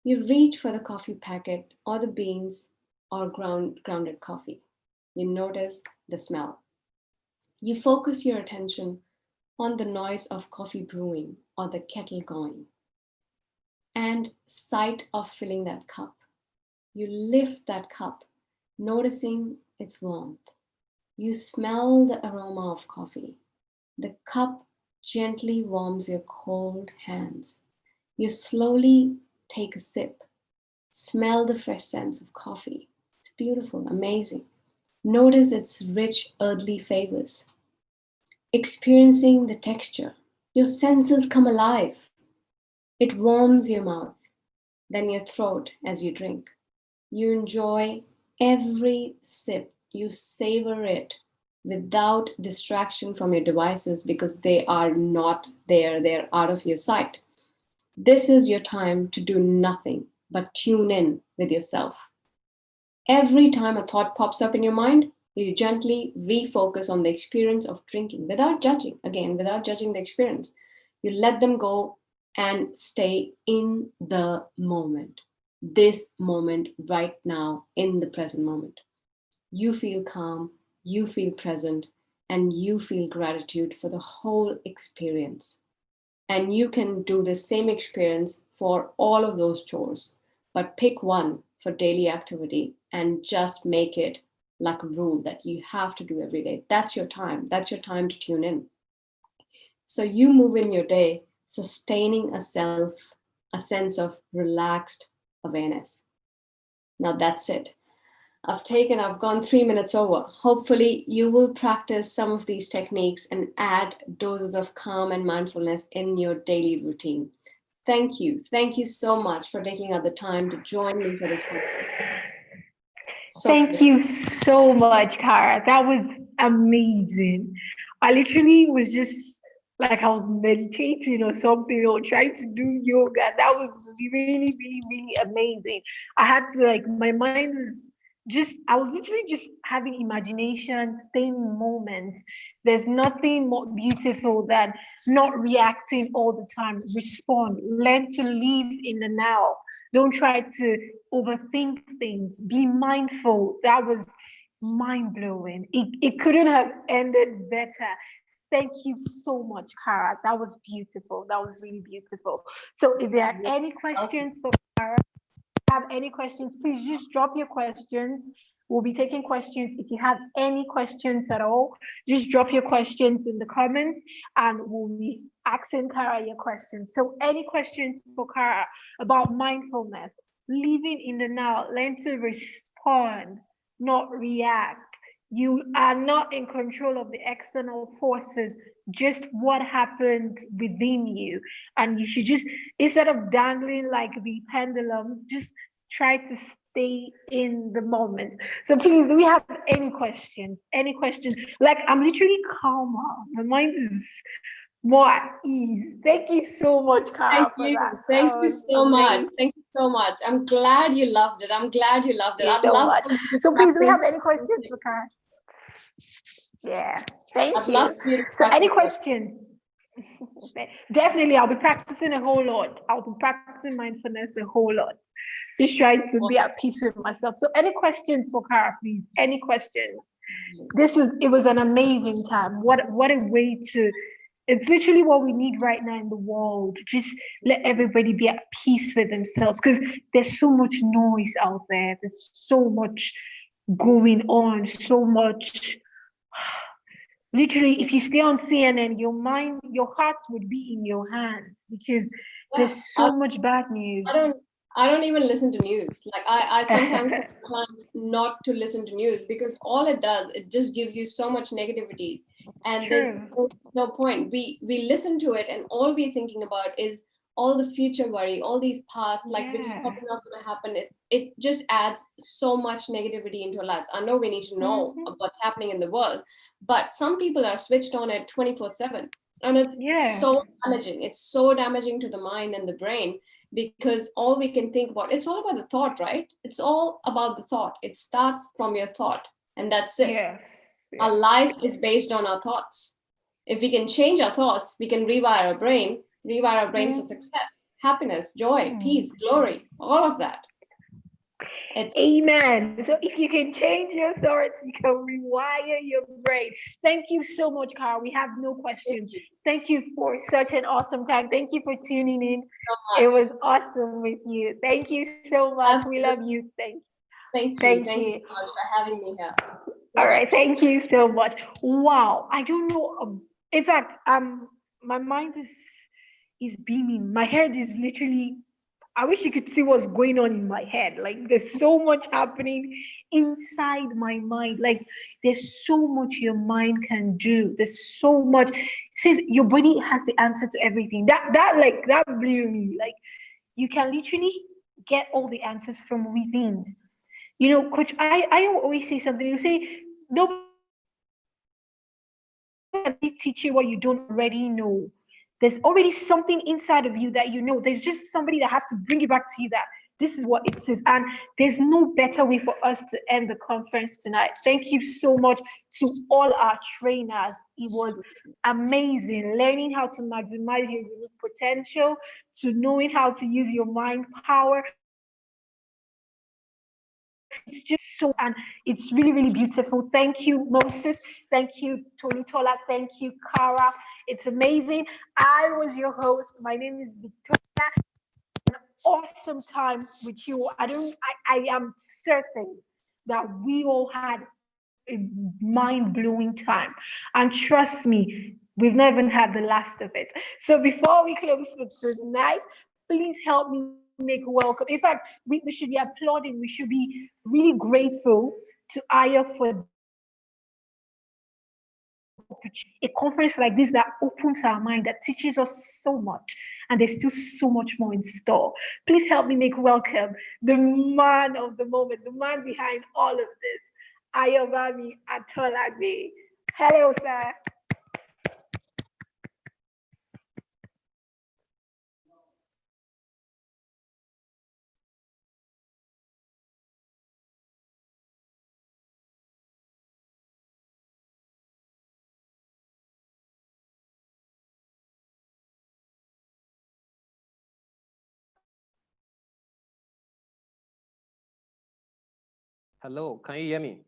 You reach for the coffee packet or the beans or grounded coffee. You notice the smell. You focus your attention on the noise of coffee brewing or the kettle going and sight of filling that cup. You lift that cup, noticing its warmth. You smell the aroma of coffee. The cup gently warms your cold hands. You slowly take a sip. Smell the fresh scents of coffee. It's beautiful, amazing. Notice its rich, earthly flavors. Experiencing the texture. Your senses come alive. It warms your mouth, then your throat as you drink. You enjoy every sip. You savor it without distraction from your devices because they are not there, they're out of your sight. This is your time to do nothing but tune in with yourself. Every time a thought pops up in your mind, you gently refocus on the experience of drinking without judging, again, without judging the experience. You let them go and stay in the moment, this moment right now, in the present moment. You feel calm, you feel present, and you feel gratitude for the whole experience. And you can do the same experience for all of those chores, but pick one for daily activity and just make it like a rule that you have to do every day. That's your time. That's your time to tune in. So you move in your day, sustaining a sense of relaxed awareness. Now that's it. I've gone 3 minutes over. Hopefully you will practice some of these techniques and add doses of calm and mindfulness in your daily routine. Thank you. Thank you so much for taking out the time to join me for this conference. Thank you so much, Kara. That was amazing. I literally was just like I was meditating or something or trying to do yoga. That was really, really, really amazing. I had to my mind was I was literally just having imagination, staying in moments. There's nothing more beautiful than not reacting all the time. Respond, learn to live in the now. Don't try to overthink things. Be mindful. That was mind-blowing. It couldn't have ended better. Thank you so much, Kara. That was beautiful. That was really beautiful. So if there are any questions for Kara, have any questions, please just drop your questions. We'll be taking questions. If you have any questions at all, just drop your questions in the comments and we'll be asking Kara your questions. So any questions for Kara about mindfulness, living in the now, learn to respond, not react. You are not in control of the external forces, just what happens within you. And you should just, instead of dangling like the pendulum, just try to stay in the moment. So please, do we have any questions? Any questions? Like, I'm literally calmer. My mind is more at ease. Thank you so much, Kara, for that. Thank That you was so much. amazing. Thank you so much. I'm glad you loved it. I'm glad you loved it. Thank I'd you so love much. for you to So please, do we have practice. any questions for Kara? Yeah, thank I'd you. love for you to So any practice it. questions? Definitely, I'll be practicing a whole lot. I'll be practicing mindfulness a whole lot. Just trying to be at peace with myself. So any questions for Kara, please? Any questions? It was an amazing time. What a way to, it's literally what we need right now in the world. Just let everybody be at peace with themselves because there's so much noise out there. There's so much going on, so much. Literally, if you stay on CNN, your mind, your heart would be in your hands because there's so much bad news. I don't even listen to news. Like I sometimes tell clients not to listen to news because all it does, it just gives you so much negativity. And there's no point. We listen to it and all we're thinking about is all the future worry, all these past, like which is probably not going to happen. It just adds so much negativity into our lives. I know we need to know what's happening in the world, but some people are switched on at 24/7. And it's so damaging. It's so damaging to the mind and the brain because all we can think about, it's all about the thought, right? It's all about the thought. It starts from your thought and that's it. Our life is based on our thoughts. If we can change our thoughts, we can rewire our brain for success, happiness, joy, peace, glory, all of that. Amen. So if you can change your thoughts, you can rewire your brain. Thank you so much, Kara. We have no questions. Thank you for such an awesome time. Thank you for tuning in. It was awesome with you. Thank you so much. We love you. Thank you for having me here. All right. Thank you so much. Wow. I don't know. In fact, my mind is beaming. My head is literally, I wish you could see what's going on in my head. Like there's so much happening inside my mind. Like there's so much your mind can do. There's so much. It says your body has the answer to everything. That blew me. Like you can literally get all the answers from within. You know, Coach, I always say something. You say nobody can teach you what you don't already know. There's already something inside of you that you know. There's just somebody that has to bring it back to you that this is what it says. And there's no better way for us to end the conference tonight. Thank you so much to all our trainers. It was amazing learning how to maximize your unique potential, to knowing how to use your mind power. It's just so, and it's really, really beautiful. Thank you, Moses. Thank you, Tolutola. Thank you, Kara. It's amazing. I was your host. My name is Victoria. An awesome time with you. I am certain that we all had a mind-blowing time. And trust me, we've not even had the last of it. So before we close for tonight, please help me make welcome. In fact, we should be applauding. We should be really grateful to Aya for a conference like this that opens our mind, that teaches us so much, and there's still so much more in store. Please help me make welcome the man of the moment, the man behind all of this, Ayobami Atolagbe. Hello, sir. Hello, can you hear me?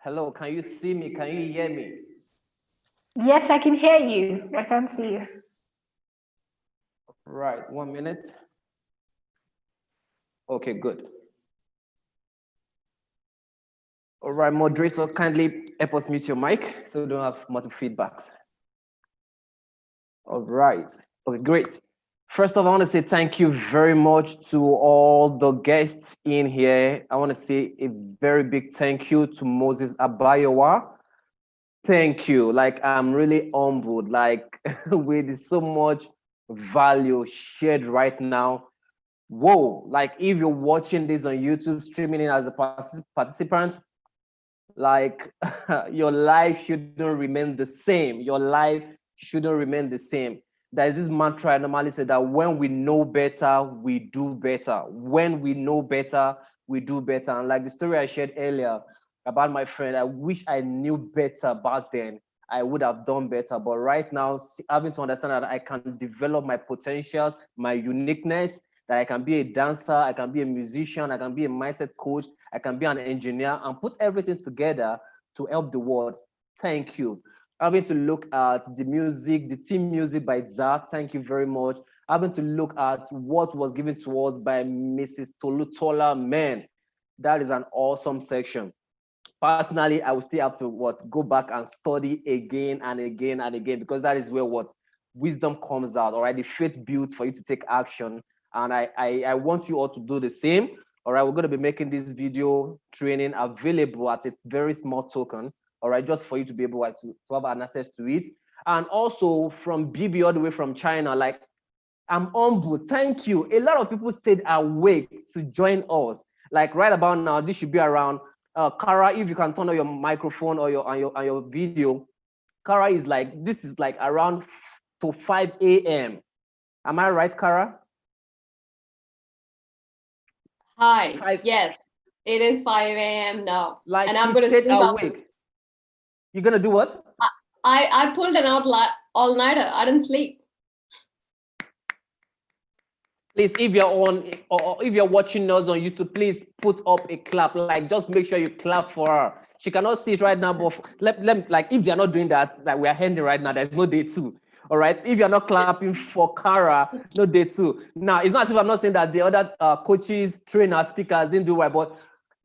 Hello, can you see me? Can you hear me? Yes, I can hear you. I can't see you. Right, 1 minute. Okay, good. All right, moderator, kindly help us mute your mic so we don't have multiple feedbacks. All right, okay, great. First of all, I want to say thank you very much to all the guests in here. I want to say a very big thank you to Moses Abayowa. Thank you. Like, I'm really humbled, like with so much value shared right now. Whoa, like if you're watching this on YouTube, streaming in as a participant, like your life shouldn't remain the same. Your life shouldn't remain the same. There's this mantra I normally say that when we know better, we do better. When we know better, we do better. And like the story I shared earlier about my friend, I wish I knew better back then. I would have done better. But right now, having to understand that I can develop my potentials, my uniqueness, that I can be a dancer, I can be a musician, I can be a mindset coach, I can be an engineer, and put everything together to help the world. Thank you. Having to look at the music, the team music by Zach, thank you very much. Having to look at what was given to us by Mrs. Tolutola, man, that is an awesome section. Personally, I will still have to go back and study again and again and again, because that is where wisdom comes out, all right? The faith built for you to take action. And I want you all to do the same. All right, we're going to be making this video training available at a very small token, all right, just for you to be able to have an access to it. And also from Bibi all the way from China, like, I'm humbled. Thank you. A lot of people stayed awake to join us. Like right about now, this should be around, Kara, if you can turn on your microphone or your video. Kara is like, this is like around to 5 a.m. Am I right, Kara? Hi. Yes, it is 5 a.m. now. Like, and I'm going to sleep awake. You're going to do what? I pulled an all-nighter. I didn't sleep. Please, if you're on, or if you're watching us on YouTube, please put up a clap. Like, just make sure you clap for her. She cannot see it right now, but like, if they're not doing that we are handing right now, there's no day two. All right. If you're not clapping for Kara, no day two. Now, it's not as if I'm not saying that the other coaches, trainers, speakers didn't do well, but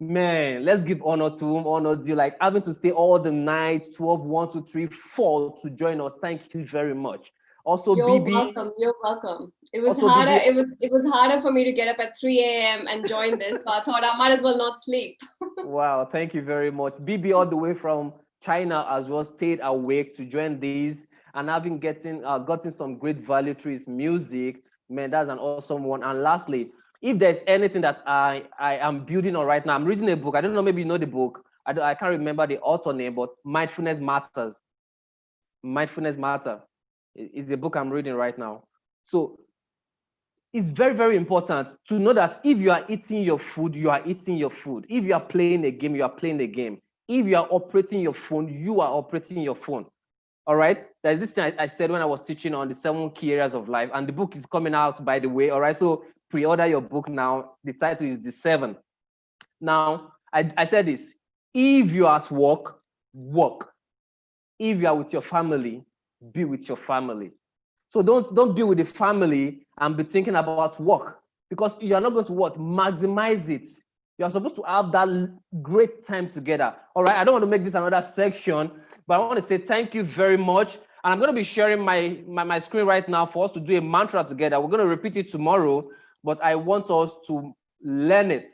man, let's give honor to whom honor due. Like, having to stay all the night, 12, 1, 2, 3, 4 to join us. Thank you very much. Also, You're Bibi. welcome. You're welcome. It was Also, harder. Bibi, It was harder for me to get up at 3 a.m. and join this. So I thought I might as well not sleep. Wow, thank you very much. Bibi all the way from China as well stayed awake to join these, and having gotten some great value through his music. Man, that's an awesome one. And lastly, if there's anything that I am building on right now, I'm reading a book. I don't know, maybe you know the book. I can't remember the author name, but Mindfulness Matters. Mindfulness Matter is the book I'm reading right now. So it's very, very important to know that if you are eating your food, you are eating your food. If you are playing a game, you are playing a game. If you are operating your phone, you are operating your phone. All right. There's this thing I said when I was teaching on the 7 key areas of life, and the book is coming out, by the way. All right. So pre-order your book now. The title is The 7. Now, I said this: if you are at work, work. If you are with your family, be with your family. So don't be with the family and be thinking about work, because you're not going to maximize it. You're supposed to have that great time together. All right, I don't want to make this another section, but I want to say thank you very much. And I'm going to be sharing my screen right now for us to do a mantra together. We're going to repeat it tomorrow, but I want us to learn it.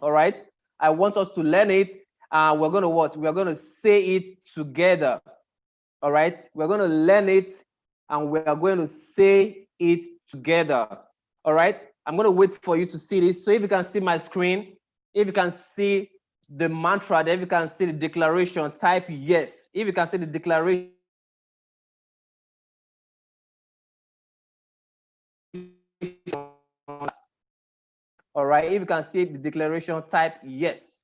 All right, I want us to learn it. We're going to we're going to say it together. All right, we're going to learn it and we are going to say it together. All right, I'm going to wait for you to see this. So if you can see my screen, if you can see the mantra, then if you can see the declaration, type yes. If you can see the declaration, all right, if you can see the declaration, type yes.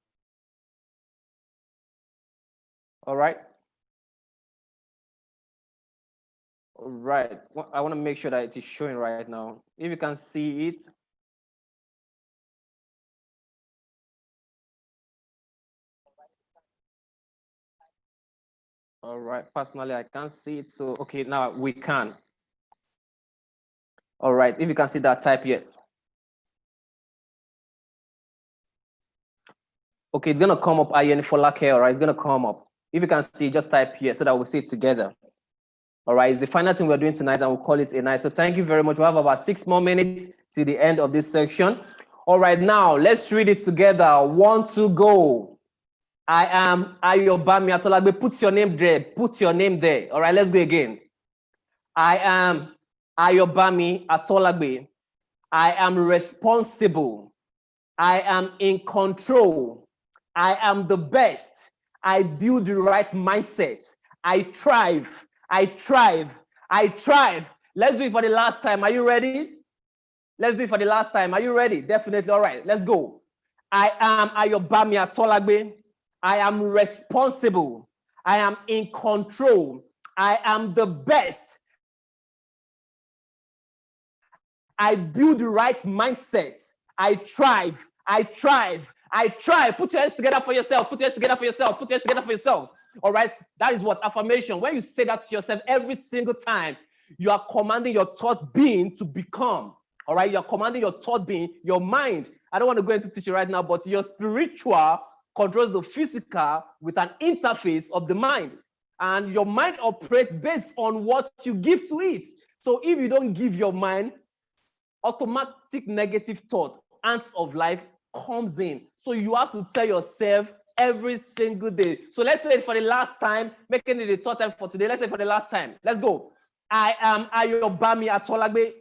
All right. All right, I want to make sure that it is showing right now. If you can see it. All right. Personally, I can't see it. So, okay, now we can. All right. If you can see that, type yes. Okay, it's going to come up. Ayen Folake, all right? It's going to come up. If you can see, just type yes so that we'll see it together. All right, it's the final thing we're doing tonight, and we'll call it a night. So thank you very much. We have about 6 more minutes to the end of this section. All right, now let's read it together. 1, 2, go. I am Ayobami Atolagbe. Put your name there. Put your name there. All right, let's go again. I am Ayobami Atolagbe. I am responsible. I am in control. I am the best. I build the right mindset. I thrive. I thrive. I thrive. Let's do it for the last time. Are you ready? Let's do it for the last time. Are you ready? Definitely. All right, let's go. I am Ayobami Atolagbe. I am responsible. I am in control. I am the best. I build the right mindset. I thrive. I thrive. I thrive. Put your hands together for yourself. Put your hands together for yourself. Put your hands together for yourself. All right. That is what affirmation. When you say that to yourself every single time, you are commanding your thought being to become. All right. You are commanding your thought being, your mind. I don't want to go into teaching right now, but your spiritual controls the physical with an interface of the mind. And your mind operates based on what you give to it. So if you don't give your mind, automatic negative thought, ants of life comes in. So you have to tell yourself every single day. So let's say it for the last time, making it the third time for today. Let's say it for the last time. Let's go. I am Ayobami Atolagbe.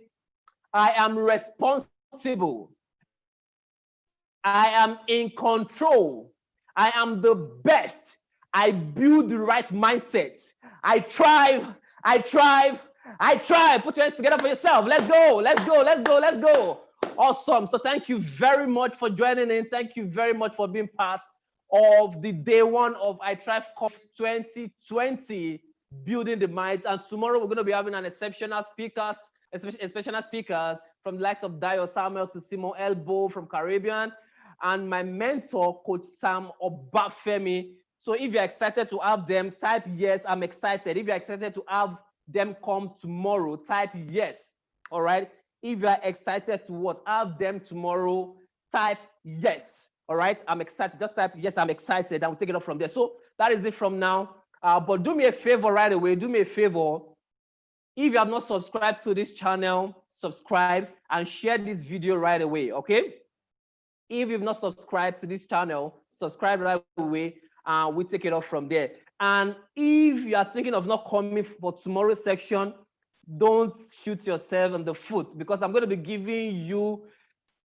I am responsible. I am in control. I am the best. I build the right mindset. I thrive. I thrive. I try. Put your hands together for yourself. Let's go. Let's go. Let's go. Let's go. Awesome. So thank you very much for joining in. Thank you very much for being part of the day one of iTHRIVE Conference 2020, Building the Minds. And tomorrow we're going to be having an exceptional speakers from the likes of Dio Samuel to Simon Elbow from Caribbean, and my mentor, Coach Sam Obafemi. So if you're excited to have them, type yes, I'm excited. If you're excited to have them come tomorrow, type yes. All right. If you are excited to what? Have them tomorrow, type yes. All right. I'm excited. Just type yes, I'm excited. I'll take it up from there. So that is it from now. But do me a favor right away. Do me a favor. If you have not subscribed to this channel, subscribe and share this video right away. Okay. If you've not subscribed to this channel, subscribe right away. We take it off from there. And if you are thinking of not coming for tomorrow's section, don't shoot yourself in the foot, because I'm going to be giving you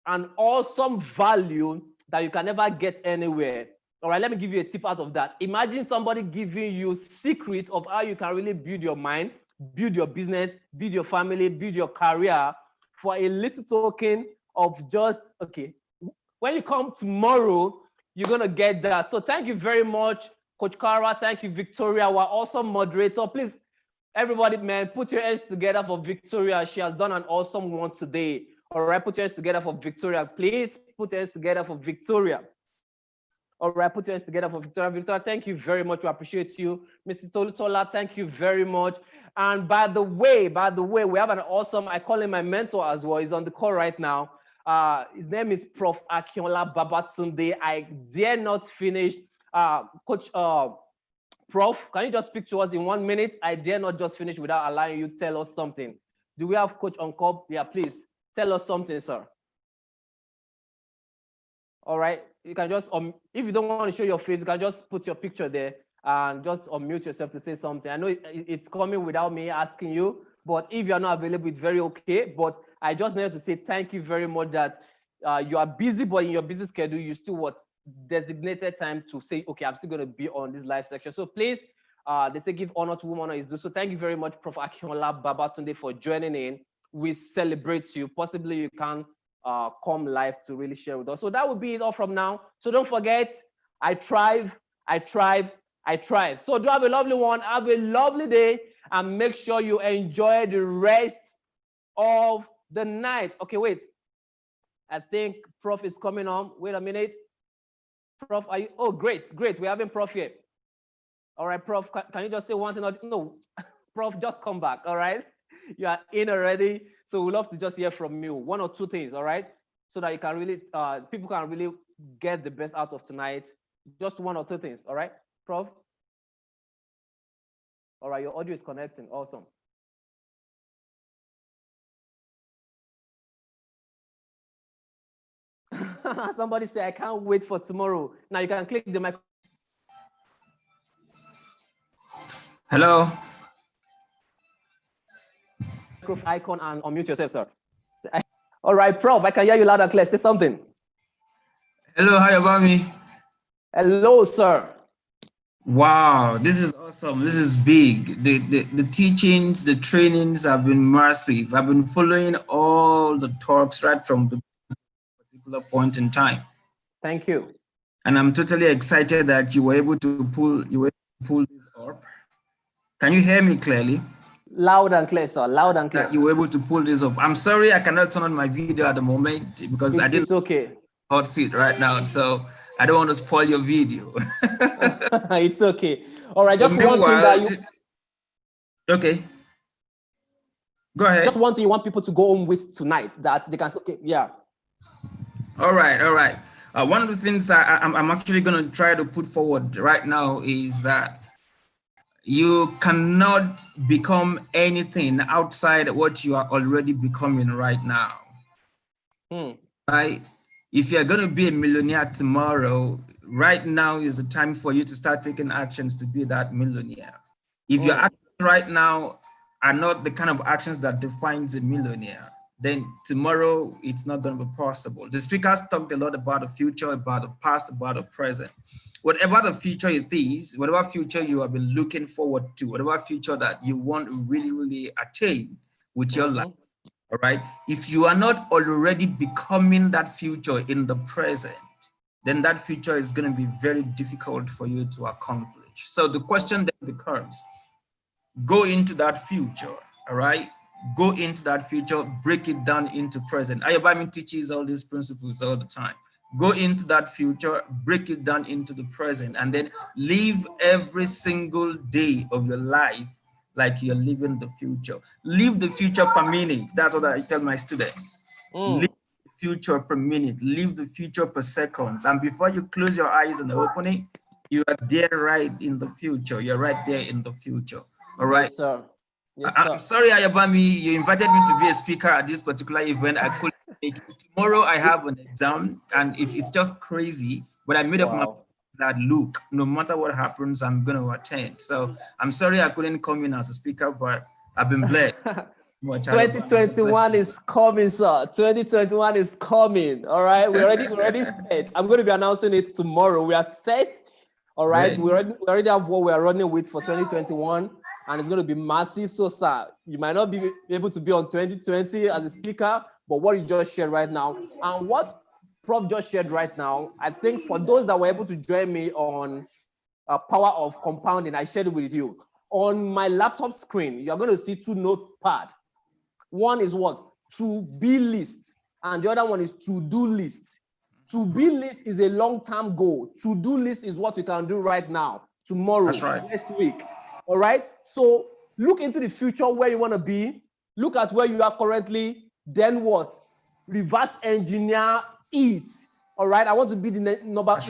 an awesome value that you can never get anywhere. All right, let me give you a tip out of that. Imagine somebody giving you secrets of how you can really build your mind, build your business, build your family, build your career for a little token of just, okay, when you come tomorrow, you're going to get that. So thank you very much, Coach Kara. Thank you, Victoria, our awesome moderator. Please, everybody, man, put your hands together for Victoria. She has done an awesome one today. All right, put your hands together for Victoria. Please put your hands together for Victoria. All right, put your hands together for Victoria. Victoria, thank you very much. We appreciate you. Mrs. Tolutola, thank you very much. And by the way, we have an awesome, I call him my mentor as well. He's on the call right now. His name is Prof. Akinola Babatunde. I dare not finish. Coach, Prof, can you just speak to us in 1 minute? I dare not just finish without allowing you to tell us something. Do we have Coach on call? Yeah, please tell us something, sir. All right, you can just, if you don't want to show your face, you can just put your picture there and just unmute yourself to say something. I know it's coming without me asking you, but if you're not available, it's very okay. But I just need to say thank you very much that you are busy, but in your busy schedule, you still designated time to say, okay, I'm still going to be on this live section. So please, they say give honor to whom honor is due. So thank you very much, Prof. Akinola Babatunde, for joining in. We celebrate you. Possibly you can come live to really share with us. So that will be it all from now. So don't forget, I thrive, I thrive, I thrive. So do have a lovely one. Have a lovely day, and make sure you enjoy the rest of the night. Okay, wait. I think Prof is coming on. Wait a minute. Prof, are you? Oh, great, great. We're having Prof here. All right, Prof, can you just say one thing? No, Prof, just come back, all right? You are in already, so we'd love to just hear from you. 1 or 2 things, all right? So that you can really, people can really get the best out of tonight. Just 1 or 2 things, all right, Prof? All right, your audio is connecting, awesome. Somebody say, I can't wait for tomorrow. Now you can click the microphone. Hello. Icon and unmute yourself, sir. All right, Prof, I can hear you loud and clear. Say something. Hello, how about me? Hello, sir. Wow, this is awesome. This is big. The teachings, the trainings have been massive. I've been following all the talks right from the particular point in time. Thank you. And I'm totally excited that you were able to pull this up. Can you hear me clearly? Loud and clear, sir. Loud and clear. That you were able to pull this up. I'm sorry I cannot turn on my video at the moment because I didn't. It's okay. Hot seat right now, so I don't want to spoil your video. It's okay. All right, just one thing that you. Okay. Go ahead. Just one thing you want people to go home with tonight that they can say, okay, yeah. All right, all right. One of the things I'm actually going to try to put forward right now is that you cannot become anything outside what you are already becoming right now. Right? If you're going to be a millionaire tomorrow, right now is the time for you to start taking actions to be that millionaire. If your actions right now are not the kind of actions that defines a millionaire, then tomorrow it's not going to be possible. The speakers talked a lot about the future, about the past, about the present. Whatever the future it is, whatever future you have been looking forward to, whatever future that you want to really, really attain with your life, all right? If you are not already becoming that future in the present, then that future is going to be very difficult for you to accomplish. So the question then becomes, go into that future, all right? Go into that future, break it down into present. Ayobami teaches all these principles all the time. Go into that future, break it down into the present, and then live every single day of your life like you're living the future. Live the future per minute. That's what I tell my students. Live the future per minute, live the future per seconds. And before you close your eyes and open it, you are there right in the future. You're right there in the future. All right. Yes, sir. Yes, sir. I'm sorry, Ayobami, you invited me to be a speaker at this particular event. I couldn't make it. Tomorrow I have an exam and it's just crazy, but I made up my mind that look, no matter what happens, I'm going to attend. So I'm sorry I couldn't come in as a speaker, but I've been blessed. 2021 is coming, sir. 2021 is coming. All right, we're already set. I'm going to be announcing it tomorrow. We are set. All right, we already have what we are running with for 2021, and it's going to be massive. So, sir, you might not be able to be on 2020 as a speaker, but what you just shared right now and what Prof just shared right now, I think for those that were able to join me on Power of Compounding, I shared it with you. On my laptop screen, you're going to see 2 notepads. One is what? To-be list, and the other one is to-do list. To-be list is a long-term goal. To-do list is what you can do right now, tomorrow, next week. All right? So look into the future where you want to be. Look at where you are currently. Then what? Reverse engineer it. All right? I want to be the Nigerian number 1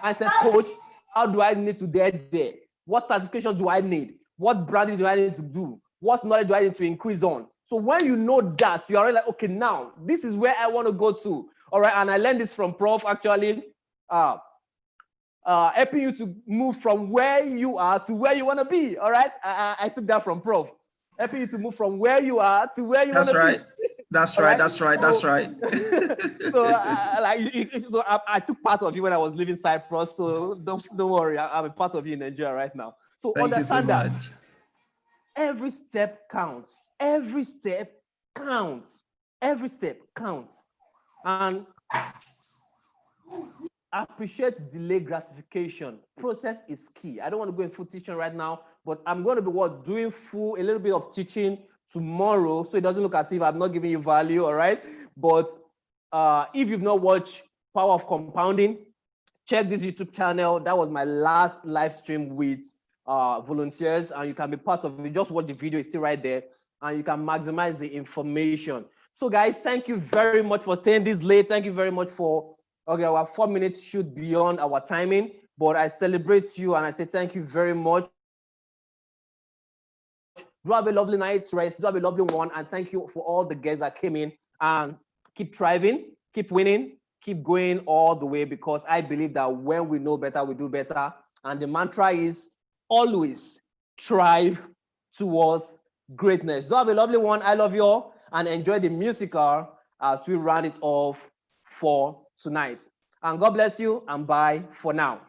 mindset coach. How do I need to get there? What certifications do I need? What branding do I need to do? What knowledge do I need to increase on? So when you know that, you are already like, okay, now this is where I want to go to. All right, and I learned this from Prof actually, helping you to move from where you are to where you want to be. All right, I took that from Prof, helping you to move from where you are to where you want to be. That's right. That's right. That's right. So, I took part of you when I was leaving Cyprus. So don't worry, I'm a part of you in Nigeria right now. So understand that every step counts. Every step counts. Every step counts. And appreciate delayed gratification. Process is key. I don't want to go in full teaching right now, but I'm going to be doing a little bit of teaching tomorrow, so it doesn't look as if I'm not giving you value, all right? But if you've not watched Power of Compounding, check this YouTube channel. That was my last live stream with volunteers, and you can be part of it. Just watch the video, it's still right there, and you can maximize the information. So guys, thank you very much for staying this late. Thank you very much for, okay, our 4 minutes shoot beyond our timing, but I celebrate you and I say thank you very much. Do have a lovely night's rest, do have a lovely one, and thank you for all the guests that came in, and keep thriving, keep winning, keep going all the way, because I believe that when we know better, we do better. And the mantra is always strive towards greatness. Do have a lovely one. I love you all, and enjoy the musical as we round it off for tonight. And God bless you, and bye for now.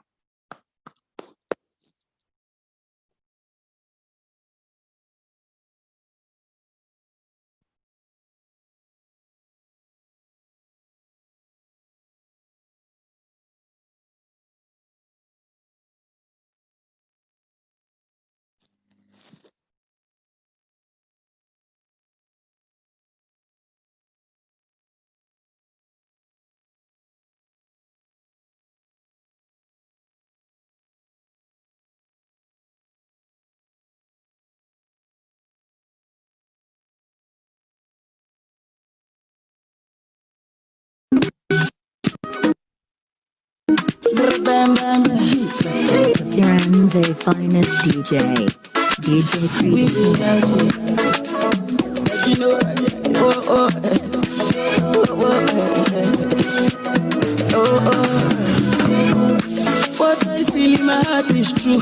Firenze finest DJ Crazy. What I feel in my heart is true.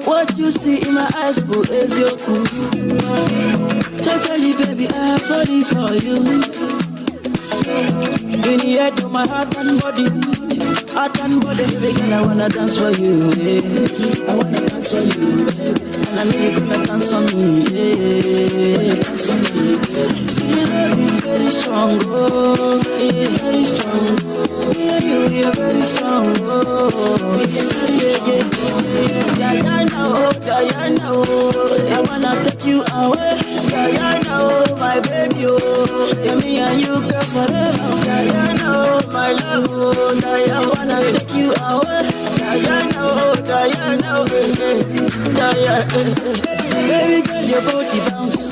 What you see in my eyes, boo, is your proof. Totally, baby, I'm falling for you. In the head of my heart and body, baby girl, I wanna dance for you, I wanna dance for you, and I know you're gonna dance for me, dance for me. See, the love is very strong, it's very strong. You're very strong, it's very strong. Diana, Diana, I wanna take you away. Diana, my baby, yeah, me and you, girl, forever. Diana, my love, Diana, I wanna take you away. Diana, Diana, Diana, baby girl, your body bounce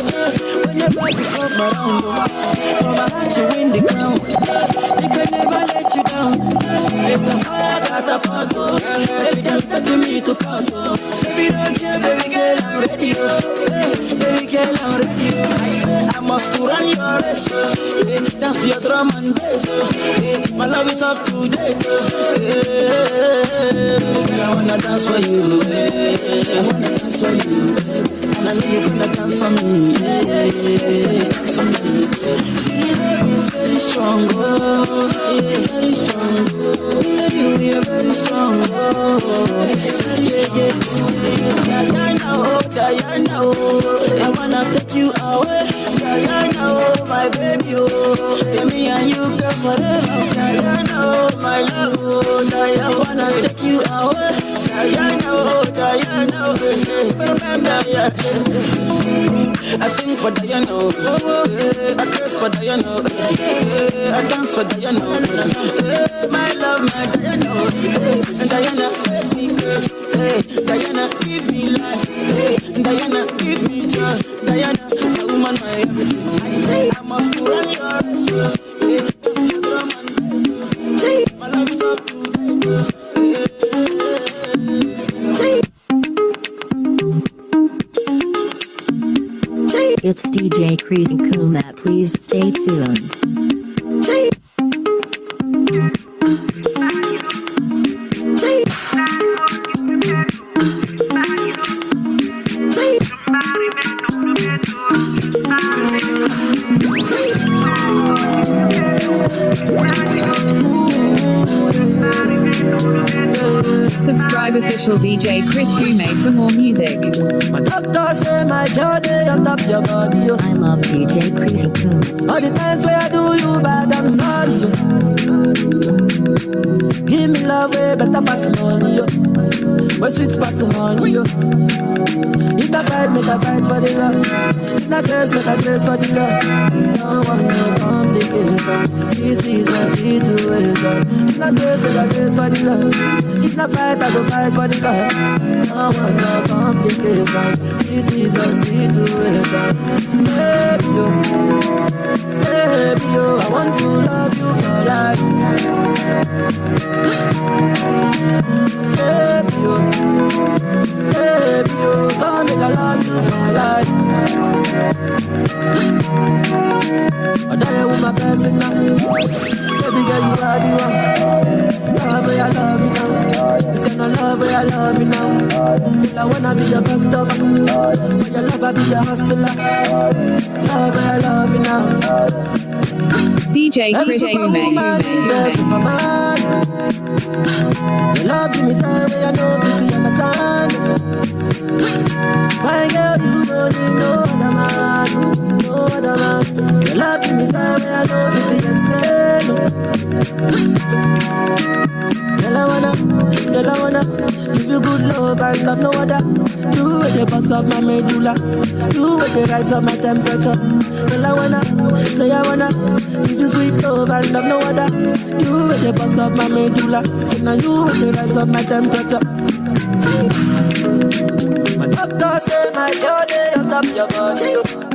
when your body come around. From my heart, you win the crown. You can never let you down. If the fire got a pot, baby, them taking me to court. Say we don't care, baby girl, I'm ready. Baby girl, I'm ready. I say I must to run your race. Dance to your drum and bass. My love is up to date. Girl, I wanna dance for you. I wanna dance for you. And I know you're gonna dance for me. Dance for me. See, the love is very strong. It's very strong. You're very strong. Diana, Diana, I wanna take you away. Diana, my baby, yeah, me and you, girl, forever. Diana, my love, Diana, I wanna take you away. Diana, Diana, I sing for Diana, I curse for Diana, I dance for Diana, my love, my Diana, and Diana, let me curse, Diana, give me life, Diana, give me joy, Diana, a woman, my everything. I say I must run your race, my love is up to It's DJ Crazy Kuma. Please stay tuned. Subscribe official DJ Chris Gume for more music. My doctor say my body on top your body. I love DJ Crazy Kuma. All the times where I do you bad, I'm sorry. Give me love way better pass money, yo. Where sweet pass honey, yo. If I fight, make I fight for the love. If I curse, make I curse for the love. No one no complication. This is a situation. If I curse, make I curse for the love. If I fight, I go fight for the love. No one no complication. This is a situation. Baby, yo. Baby, yo, I want to love you for life. Baby, yo. Baby, yo, come make I love you for life. I die with my person now. Baby girl, you are the one. Love where I love you now. This kind of love where I love you now. Girl, I wanna be your customer. For your love, I be your hustler. Love where I love you now. DJ Chris Gume. Your love give me time where I know pity understand. My girl, you don't need no other man, no other man. Your love give me time where I know pity explain. Girl, I wanna give you good love and love no other. You with the boss of my medulla, you with the rise of my temperature. Girl, I wanna give you sweet love and love no other. You with the boss of my medulla, so now you with the rise of my temperature. My doctor say my body on top your body.